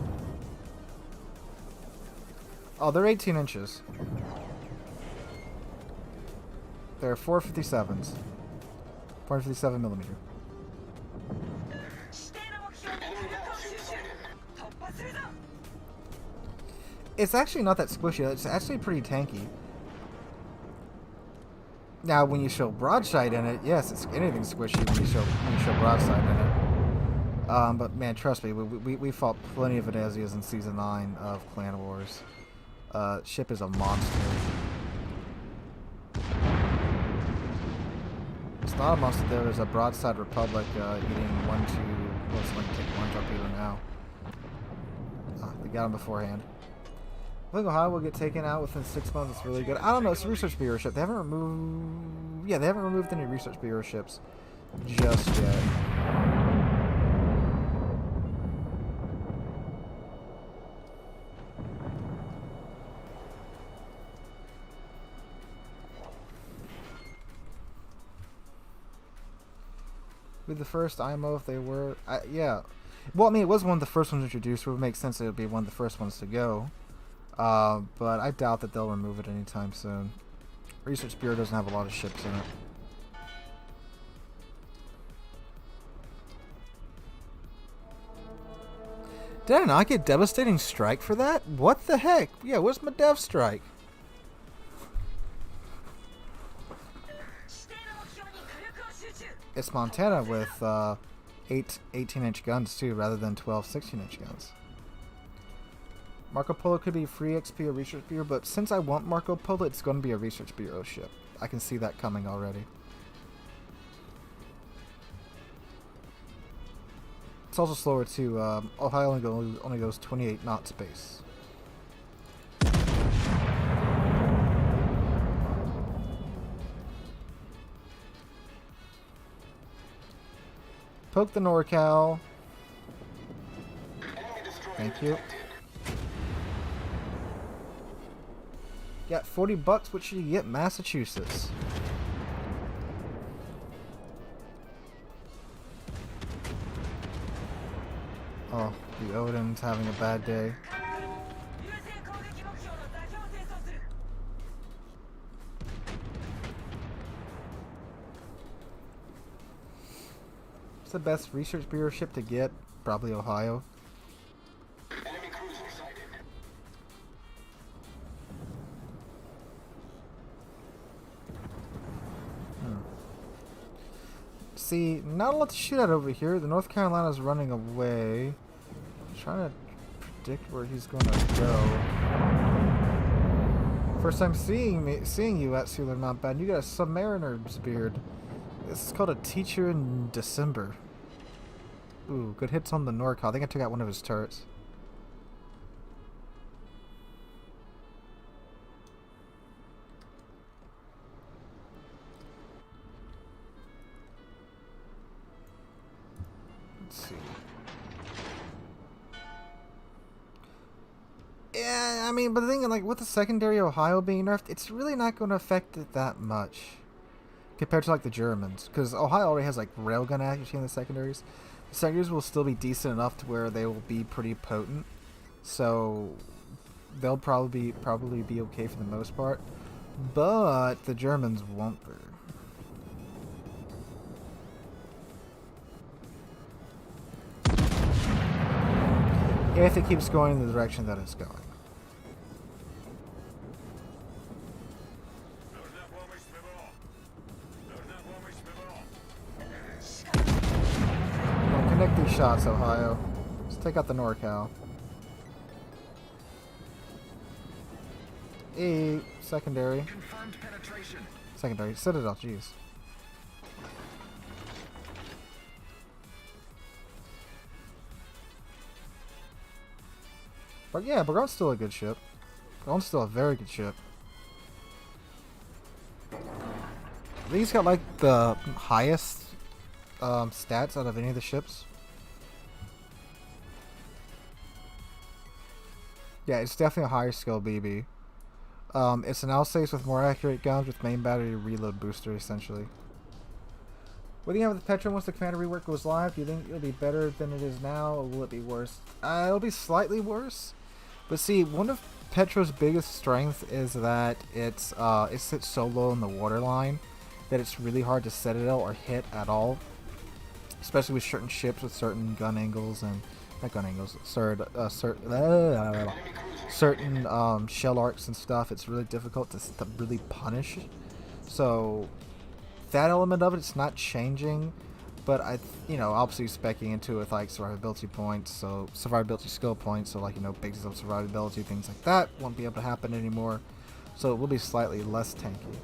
A: Oh, they're 18 inches. They're 457s. 457 millimeter. It's actually not that squishy. It's actually pretty tanky. Now, when you show broadside in it, yes, it's anything squishy when you show broadside in it. But man, trust me, we fought plenty of Venezias in Season 9 of Clan Wars. Ship is a monster. It's not a monster. There is a broadside Republic eating 1, 2. Well, it's like take 1 torpedo now. They got him beforehand. I think Ohio will get taken out within 6 months. It's really good. I don't know. It's a research bureau ship. They haven't removed. Yeah, they haven't removed any research bureau ships just yet. Be the first IMO if they were. Yeah. Well, I mean, it was one of the first ones introduced. So it would make sense that it would be one of the first ones to go. But I doubt that they'll remove it anytime soon. Research Bureau doesn't have a lot of ships in it. Did I not get Devastating Strike for that? What the heck? Yeah, where's my Dev Strike? It's Montana with 8 18-inch guns too, rather than 12 16-inch guns. Marco Polo could be free XP or Research Bureau, but since I want Marco Polo, it's going to be a Research Bureau ship. I can see that coming already. It's also slower too. Ohio only goes 28 knot space. Poke the NorCal. Thank you. Got $40. What should you get? Massachusetts. Oh, the Odin's having a bad day. What's the best Research Bureau ship to get? Probably Ohio.
D: Enemy cruiser sighted.
A: See, not a lot to shoot at over here. The North Carolina's running away. I'm trying to predict where he's going to go. First time seeing you at SealordMountbatten. You got a Submariner's beard. This is called a Teacher in December. Ooh, good hits on the NorCal. I think I took out one of his turrets. Let's see. Yeah, I mean, but the thing, like, with the secondary Ohio being nerfed, it's really not going to affect it that much compared to, like, the Germans. Because Ohio already has, like, railgun accuracy in the secondaries. The secondaries will still be decent enough to where they will be pretty potent. So, they'll probably be okay for the most part. But the Germans won't be. If it keeps going in the direction that it's going. Don't connect these shots, Ohio. Let's take out the NorCal. Secondary.
C: Confirmed penetration.
A: Secondary. Citadel, jeez. But yeah, Burgoyne's still a good ship. Burgoyne's still a very good ship. I think he's got like the highest stats out of any of the ships. Yeah, it's definitely a higher skill BB. It's an Alsace with more accurate guns with main battery reload booster essentially. What do you have with the Petra once the commander rework goes live? Do you think it'll be better than it is now, or will it be worse? It'll be slightly worse. But see, one of Petra's biggest strengths is that it sits so low in the waterline that it's really hard to set it out or hit at all. Especially with certain ships with certain gun angles and not gun angles, certain shell arcs and stuff, it's really difficult to really punish. So that element of it's not changing, but obviously speccing into it with like survivability points, so survivability skill points, so like bases of survivability, things like that won't be able to happen anymore. So it will be slightly less tanky.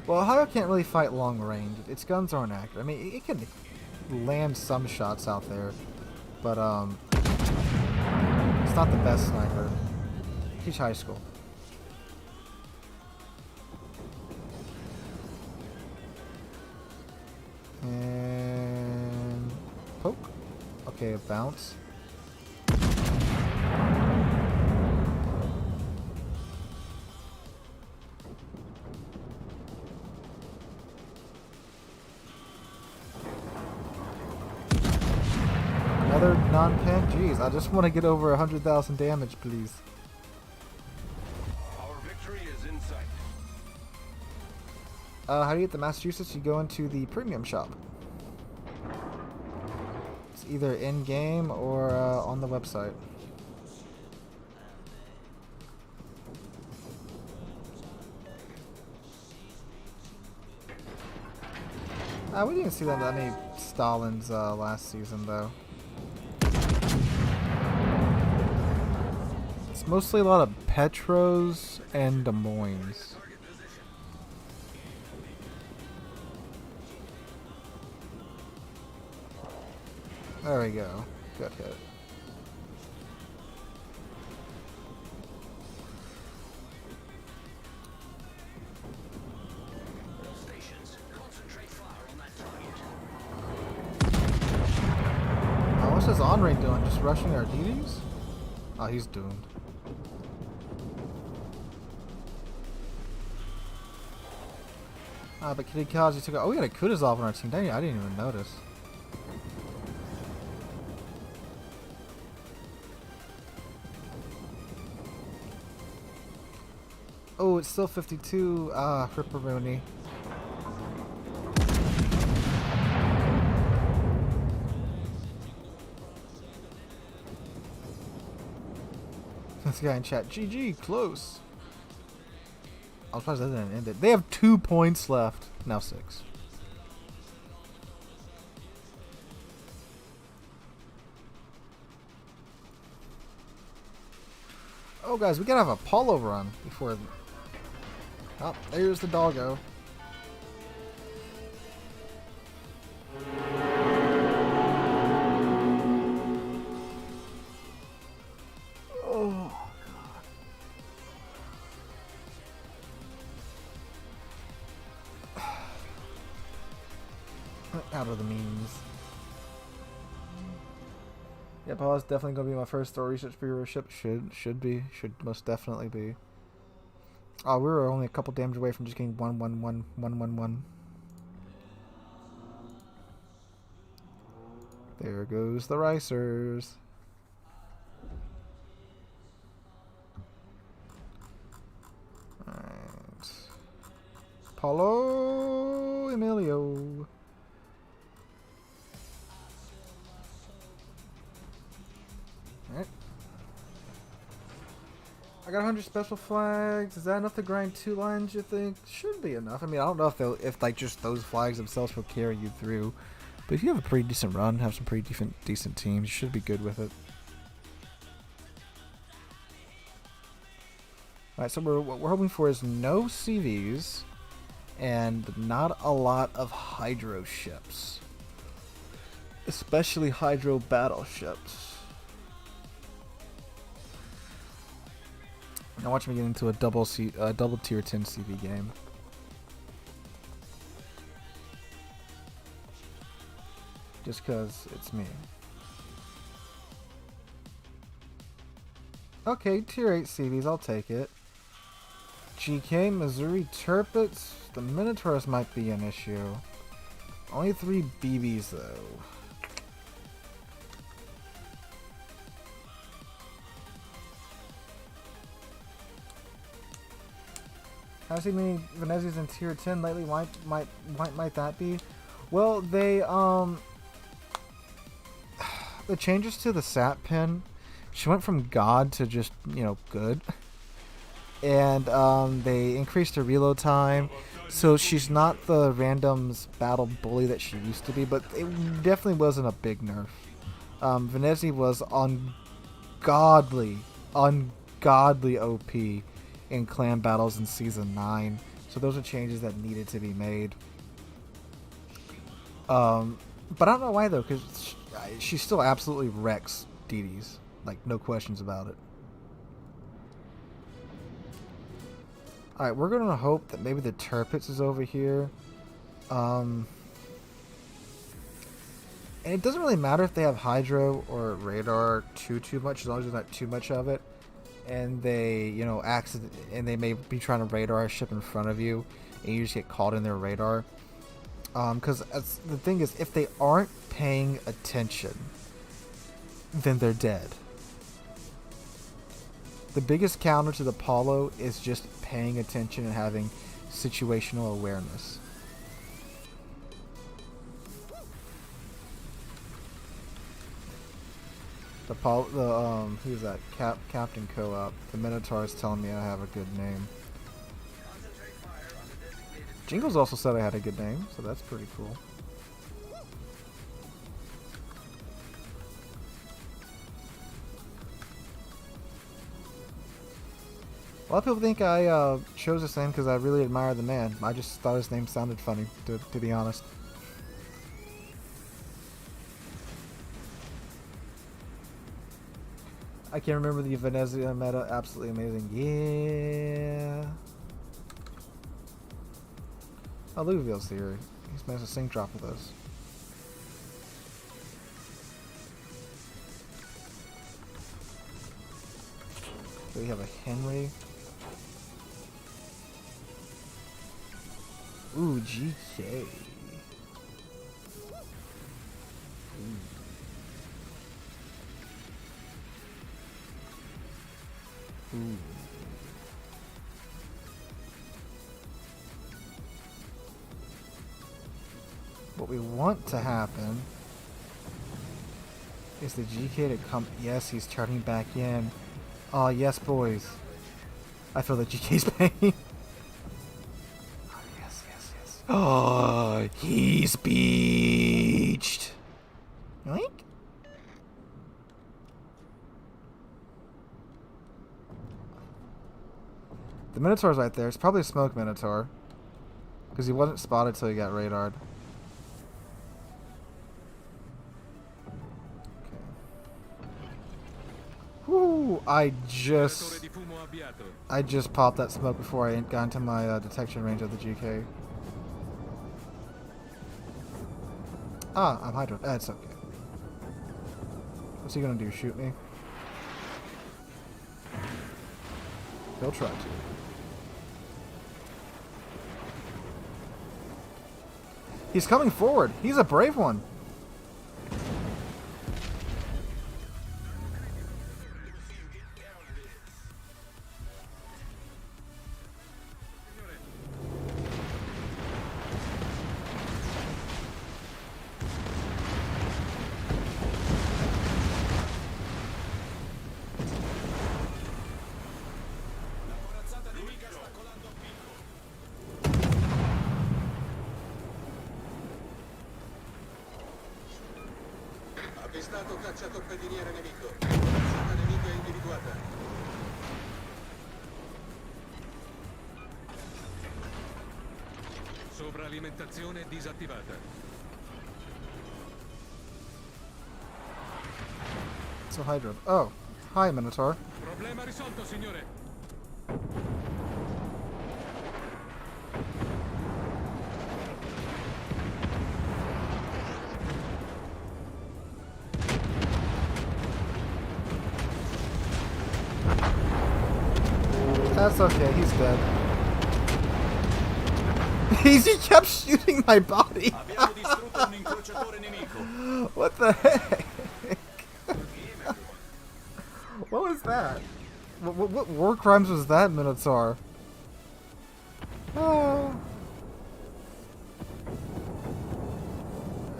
A: Well, Ohio can't really fight long range. Its guns aren't accurate. I mean, it can land some shots out there, but it's not the best sniper. Teach high school. And poke. Okay, a bounce. Another non-pen? Jeez, I just want to get over 100,000 damage, please.
C: Our victory is in sight.
A: How do you get to Massachusetts? You go into the premium shop. It's either in-game or on the website. We didn't see that many Stalins last season, though. It's mostly a lot of Petros and Des Moines. There we go. Good hit. Oh, what's this Henri doing? Just rushing our DDs? Oh, he's doomed. But Kidikazi took. Oh, we had a Kutuzov on our team. Dang, I didn't even notice. Oh, it's still 52. Ripper Rooney. This guy in chat. GG, close. I was surprised that didn't end it. They have 2 points left. Now 6. Oh, guys, we gotta have a polo run before. Oh, there's the doggo. Oh, God. Out of the memes. Yeah, Paul, it's definitely gonna be my first Thor research viewership. Should most definitely be. Oh, we were only a couple damage away from just getting 1-1-1-1-1-1. There goes the Ricers. Alright. Paulo Emilio. Alright. I got 100 special flags. Is that enough to grind 2 lines, you think? Should be enough. I mean, I don't know if like just those flags themselves will carry you through. But if you have a pretty decent run, have some pretty decent teams, you should be good with it. Alright, so what we're hoping for is no CVs and not a lot of hydro ships. Especially hydro battleships. Now watch me get into a double tier 10 CV game. Just cause it's me. Okay, tier 8 CVs, I'll take it. GK, Missouri Turpets, the Minotaurs might be an issue. Only 3 BBs though. Have seen many Venezis in tier 10 lately. Why might that be? Well, they the changes to the sat pin, she went from God to just, good. And they increased her reload time, so she's not the randoms battle bully that she used to be, but it definitely wasn't a big nerf. Venezi was ungodly OP in clan battles in Season 9, so those are changes that needed to be made. But I don't know why, though, because she still absolutely wrecks DDs. Like, no questions about it. Alright, we're going to hope that maybe the Turpitz is over here. And it doesn't really matter if they have Hydro or Radar too much, as long as there's not too much of it. And they, and they may be trying to radar a ship in front of you, and you just get caught in their radar. Because the thing is, if they aren't paying attention, then they're dead. The biggest counter to the Paulo is just paying attention and having situational awareness. Who's that? Captain Co-op. The Minotaur is telling me I have a good name. Jingles also said I had a good name, so that's pretty cool. A lot of people think I chose this name because I really admire the man. I just thought his name sounded funny, to be honest. I can't remember the Venezia meta. Absolutely amazing. Yeah. Oh, Louisville's here. He's managed to sync drop with us. So we have a Henry. Ooh, GK. Ooh. What we want to happen is the GK to come. Yes, he's turning back in. Oh, yes, boys. I feel the GK's pain. Oh, yes. Oh, he's beached. Yoink. The Minotaur's right there. It's probably a smoke Minotaur. Because he wasn't spotted till he got radared. Whoo! I just popped that smoke before I got into my detection range of the GK. Ah, I'm Hydro. That's okay. What's he gonna do? Shoot me? He'll try to. He's coming forward. He's a brave one.
D: Avvistato cacciatorpediniere nemico. Corazzata nemica individuata.
B: Sovralimentazione disattivata.
A: It's a Hydro. Oh, hi, Minotaur.
B: Problema risolto, signore.
A: That's okay, he's dead. He kept shooting my body.
C: Abbiamo distrutto un incrociatore nemico.
A: What the heck? What was that? What war crimes was that, Minotaur? Oh.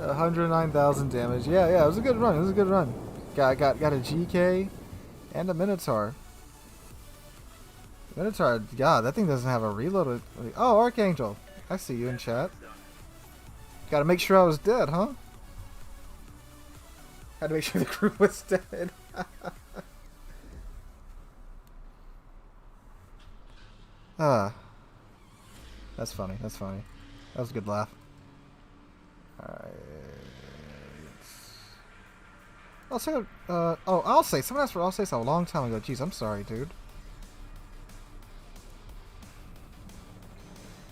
A: 109,000 damage. Yeah, yeah, it was a good run. It was a good run. Got a GK and a Minotaur. Minotaur, God, that thing doesn't have a reload. Oh, Archangel. I see you in chat. Gotta make sure I was dead, huh? Had to make sure the crew was dead. That's funny. That's funny. That was a good laugh. Alright. I'll say. Someone asked for I'll say so a long time ago. Jeez, I'm sorry, dude.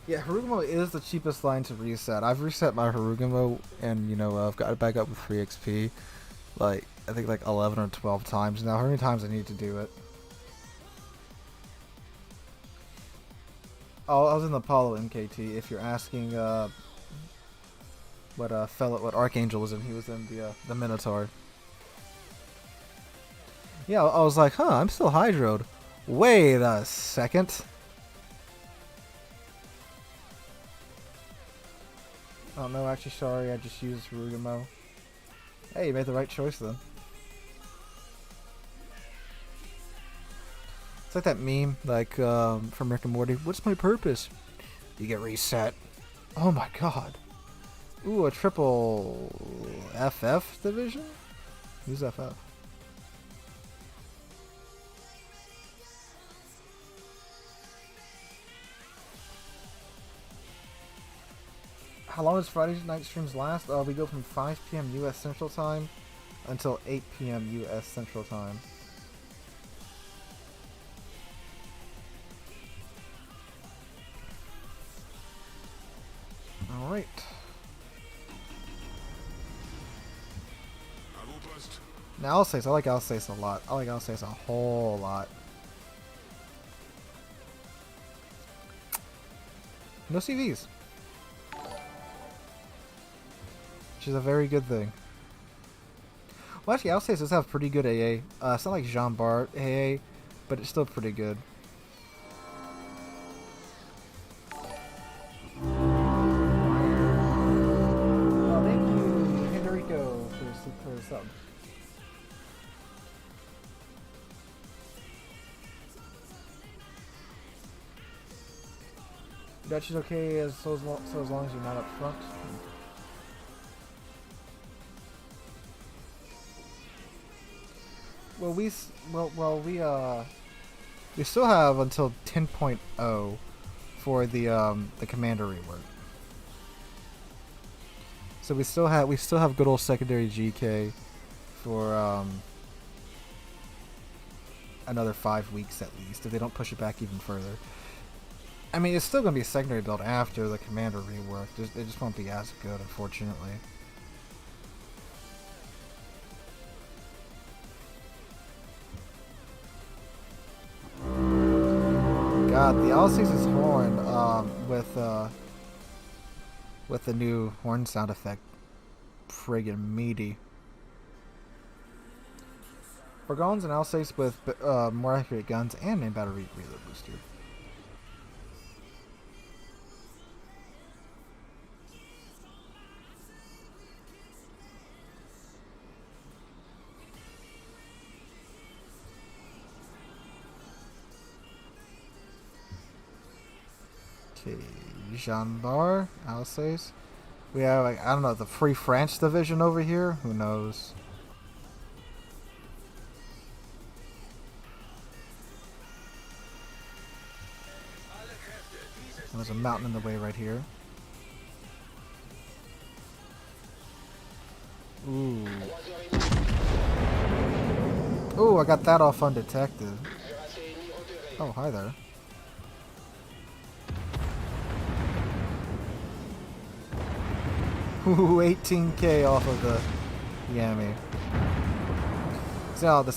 A: Yeah, Harugumo is the cheapest line to reset. I've reset my Harugumo and, you know, I've got it back up with free XP. Like, I think like 11 or 12 times now. How many times I need to do it? Oh, I was in the Apollo MKT. If you're asking what Archangel was in, he was in the Minotaur. Yeah, I was like, huh, I'm still hydroed. Wait a second. Oh no, actually, sorry, I just used Harugumo. Hey, you made the right choice then. It's like that meme, like, from Rick and Morty. What's my purpose? You get reset. Oh my god. Ooh, a triple FF division? Who's FF? How long does Friday night streams last? We go from 5 p.m. U.S. Central Time until 8 p.m. U.S. Central Time. Alright. Now Alsace, I like Alsace a lot. I like Alsace a whole lot. No CVs. Which is a very good thing. Well, actually, Alsace does have pretty good AA. It's not like Jean Bart AA, but it's still pretty good. Oh, thank you, Henrico, for the sub. Dutch is okay as long as you're not up front. Well, we still have until 10.0 for the commander rework. So we still have good old secondary GK for another 5 weeks at least, if they don't push it back even further. I mean, it's still going to be a secondary build after the commander rework. It just won't be as good, unfortunately. God, the Alsace's horn with the new horn sound effect, friggin' meaty. Burgon's and Alsace with more accurate guns and main battery reload booster. Okay, Jean Bar, Alsace. We have, like, I don't know, the Free French division over here? Who knows? There's a mountain in the way right here. Ooh. Ooh, I got that off undetected. Oh, hi there. Ooh, 18k off of the Yami. So the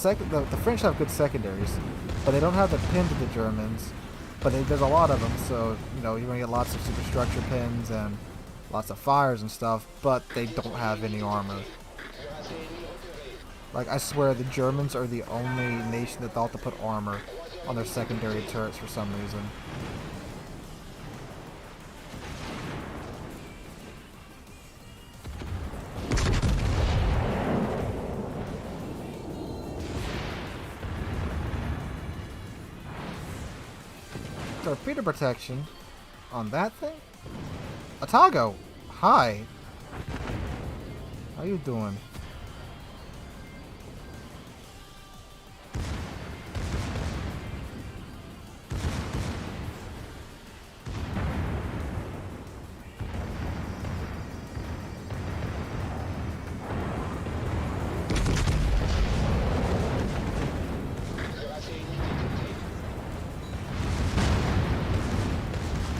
A: French have good secondaries, but they don't have the pin to the Germans. But there's a lot of them, so you know you're gonna get lots of superstructure pins and lots of fires and stuff. But they don't have any armor. Like, I swear the Germans are the only nation that thought to put armor on their secondary turrets for some reason. Torpedo protection on that thing? Atago! Hi! How you doing?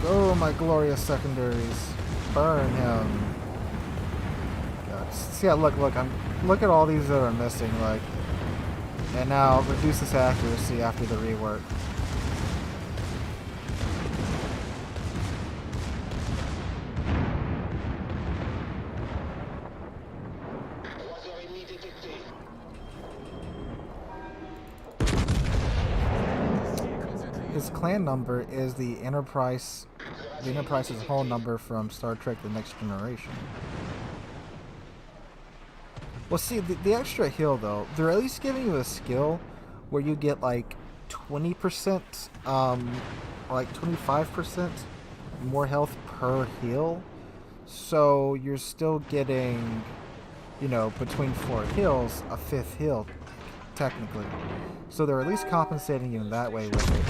A: Oh, my glorious secondaries. Burn him. God. See, look, look at all these that are missing, like. And now, reduce this accuracy after the rework. His clan number is the Enterprise's whole number from Star Trek The Next Generation. Well, see, the extra heal, though, they're at least giving you a skill where you get, like, 20%, or, like, 25% more health per heal. So, you're still getting, you know, between 4 heals, a 5th heal, technically. So, they're at least compensating you in that way with it.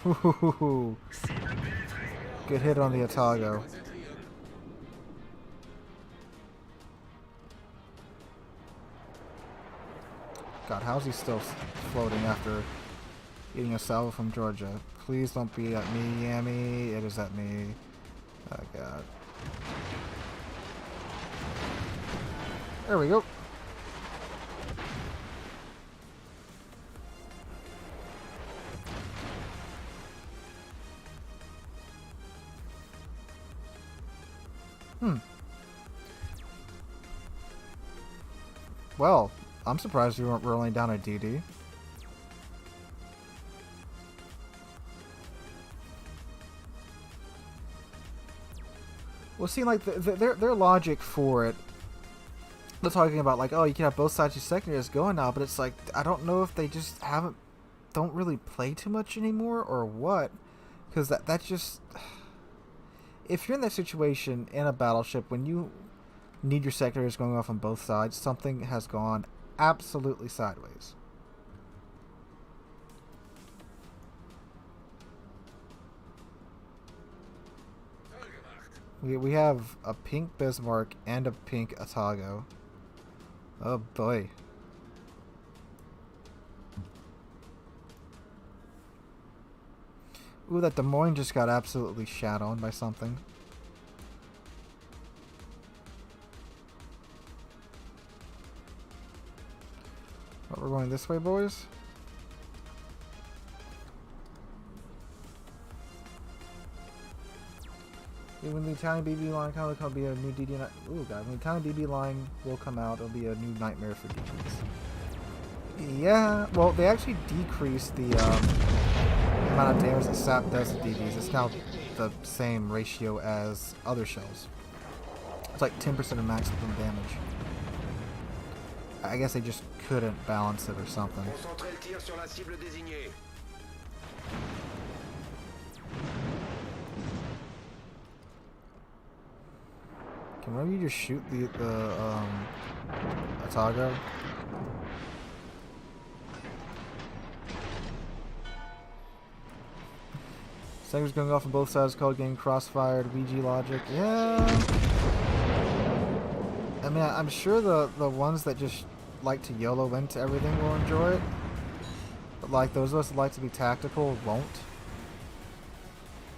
A: Ooh, good hit on the Atago. God, how's he still floating after eating a salvo from Georgia? Please don't be at me, Yammy. It is at me. Oh, God. There we go. Well, I'm surprised we weren't rolling down a DD. Well, see, like, their logic for it, they're talking about, like, oh, you can have both sides of your secondaries going now, but it's like, I don't know if they just don't really play too much anymore, or what, because that's just, if you're in that situation in a battleship, when you need your secondaries going off on both sides, something has gone absolutely sideways. We have a pink Bismarck and a pink Atago. Oh boy. Ooh, that Des Moines just got absolutely shat on by something. But we're going this way, boys. When the Italian BB line comes, it'll be a new DD. Ooh, God! When the Italian BB line will come out, it'll be a new nightmare for DDs. Yeah, well, they actually decreased the amount of damage that SAP does to DDs. It's now the same ratio as other shells. It's like 10% of maximum damage. I guess they just couldn't balance it or something. Can one of you just shoot the Atago? Sectors going off on both sides, called getting crossfired, VG logic. Yeah. I mean, I'm sure the ones that just like to YOLO into everything will enjoy it. But like those of us that like to be tactical won't.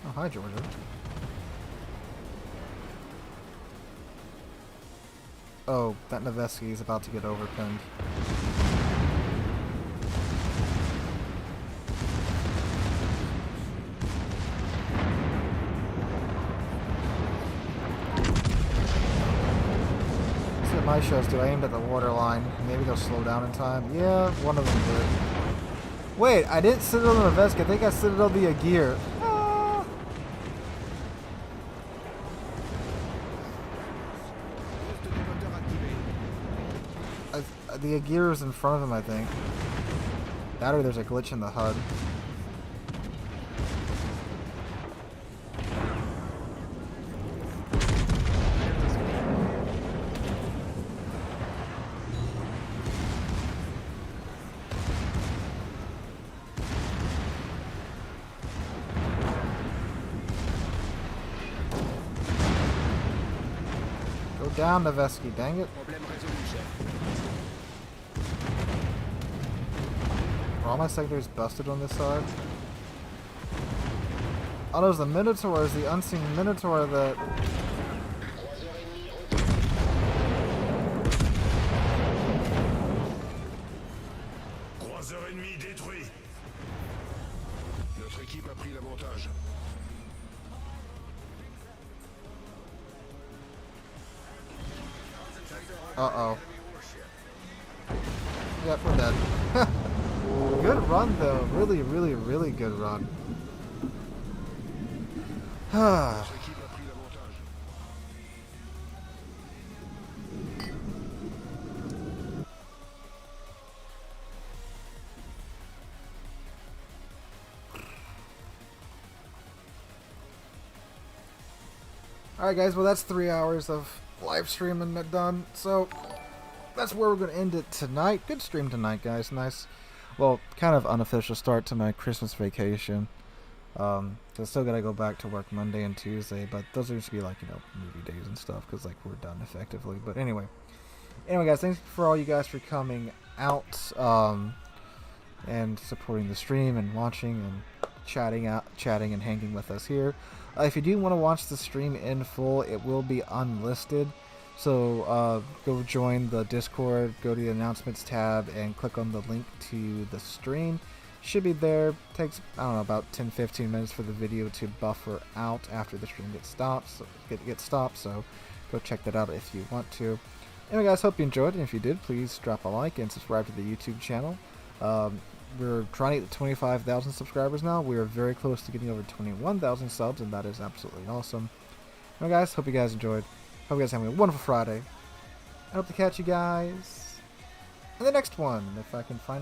A: Oh, hi, Georgia. Oh, that Noveski is about to get overpinned. See what my shows do. I aimed at the waterline. Maybe they'll slow down in time. Yeah, one of them did. Wait, I didn't sit on the Noveski. I think I sit on the Agir. the gear is in front of him, I think. That or there's a glitch in the HUD. Go down, Noveski, dang it.
B: Problem résolu, chef.
A: Are all my secondaries busted on this side? Oh, there's the Minotaur, is the unseen Minotaur that...
C: Croiseur ennemi détruit. Notre équipe a pris l'avantage.
A: Uh-oh. Yep, we're dead. Good run, though. Really, really, really good run.
C: Notre équipe a pris l'avantage.
A: Alright guys, well that's 3 hours of live streaming done, so that's where we're going to end it tonight. Good stream tonight, guys. Nice, well, kind of unofficial start to my Christmas vacation. I still got to go back to work Monday and Tuesday, but those are just be like, you know, movie days and stuff, because like we're done effectively. But anyway guys, thanks for all you guys for coming out and supporting the stream and watching and chatting and hanging with us here. If you do want to watch the stream in full, it will be unlisted. So go join the Discord, go to the announcements tab, and click on the link to the stream. Should be there. Takes, I don't know, about 10-15 minutes for the video to buffer out after the stream gets stopped. So go check that out if you want to. Anyway, guys, hope you enjoyed, and if you did, please drop a like and subscribe to the YouTube channel. We're trying to get to 25,000 subscribers now. We are very close to getting over 21,000 subs, and that is absolutely awesome. Anyway, guys, hope you guys enjoyed. Hope you guys are having a wonderful Friday. I hope to catch you guys in the next one, if I can find my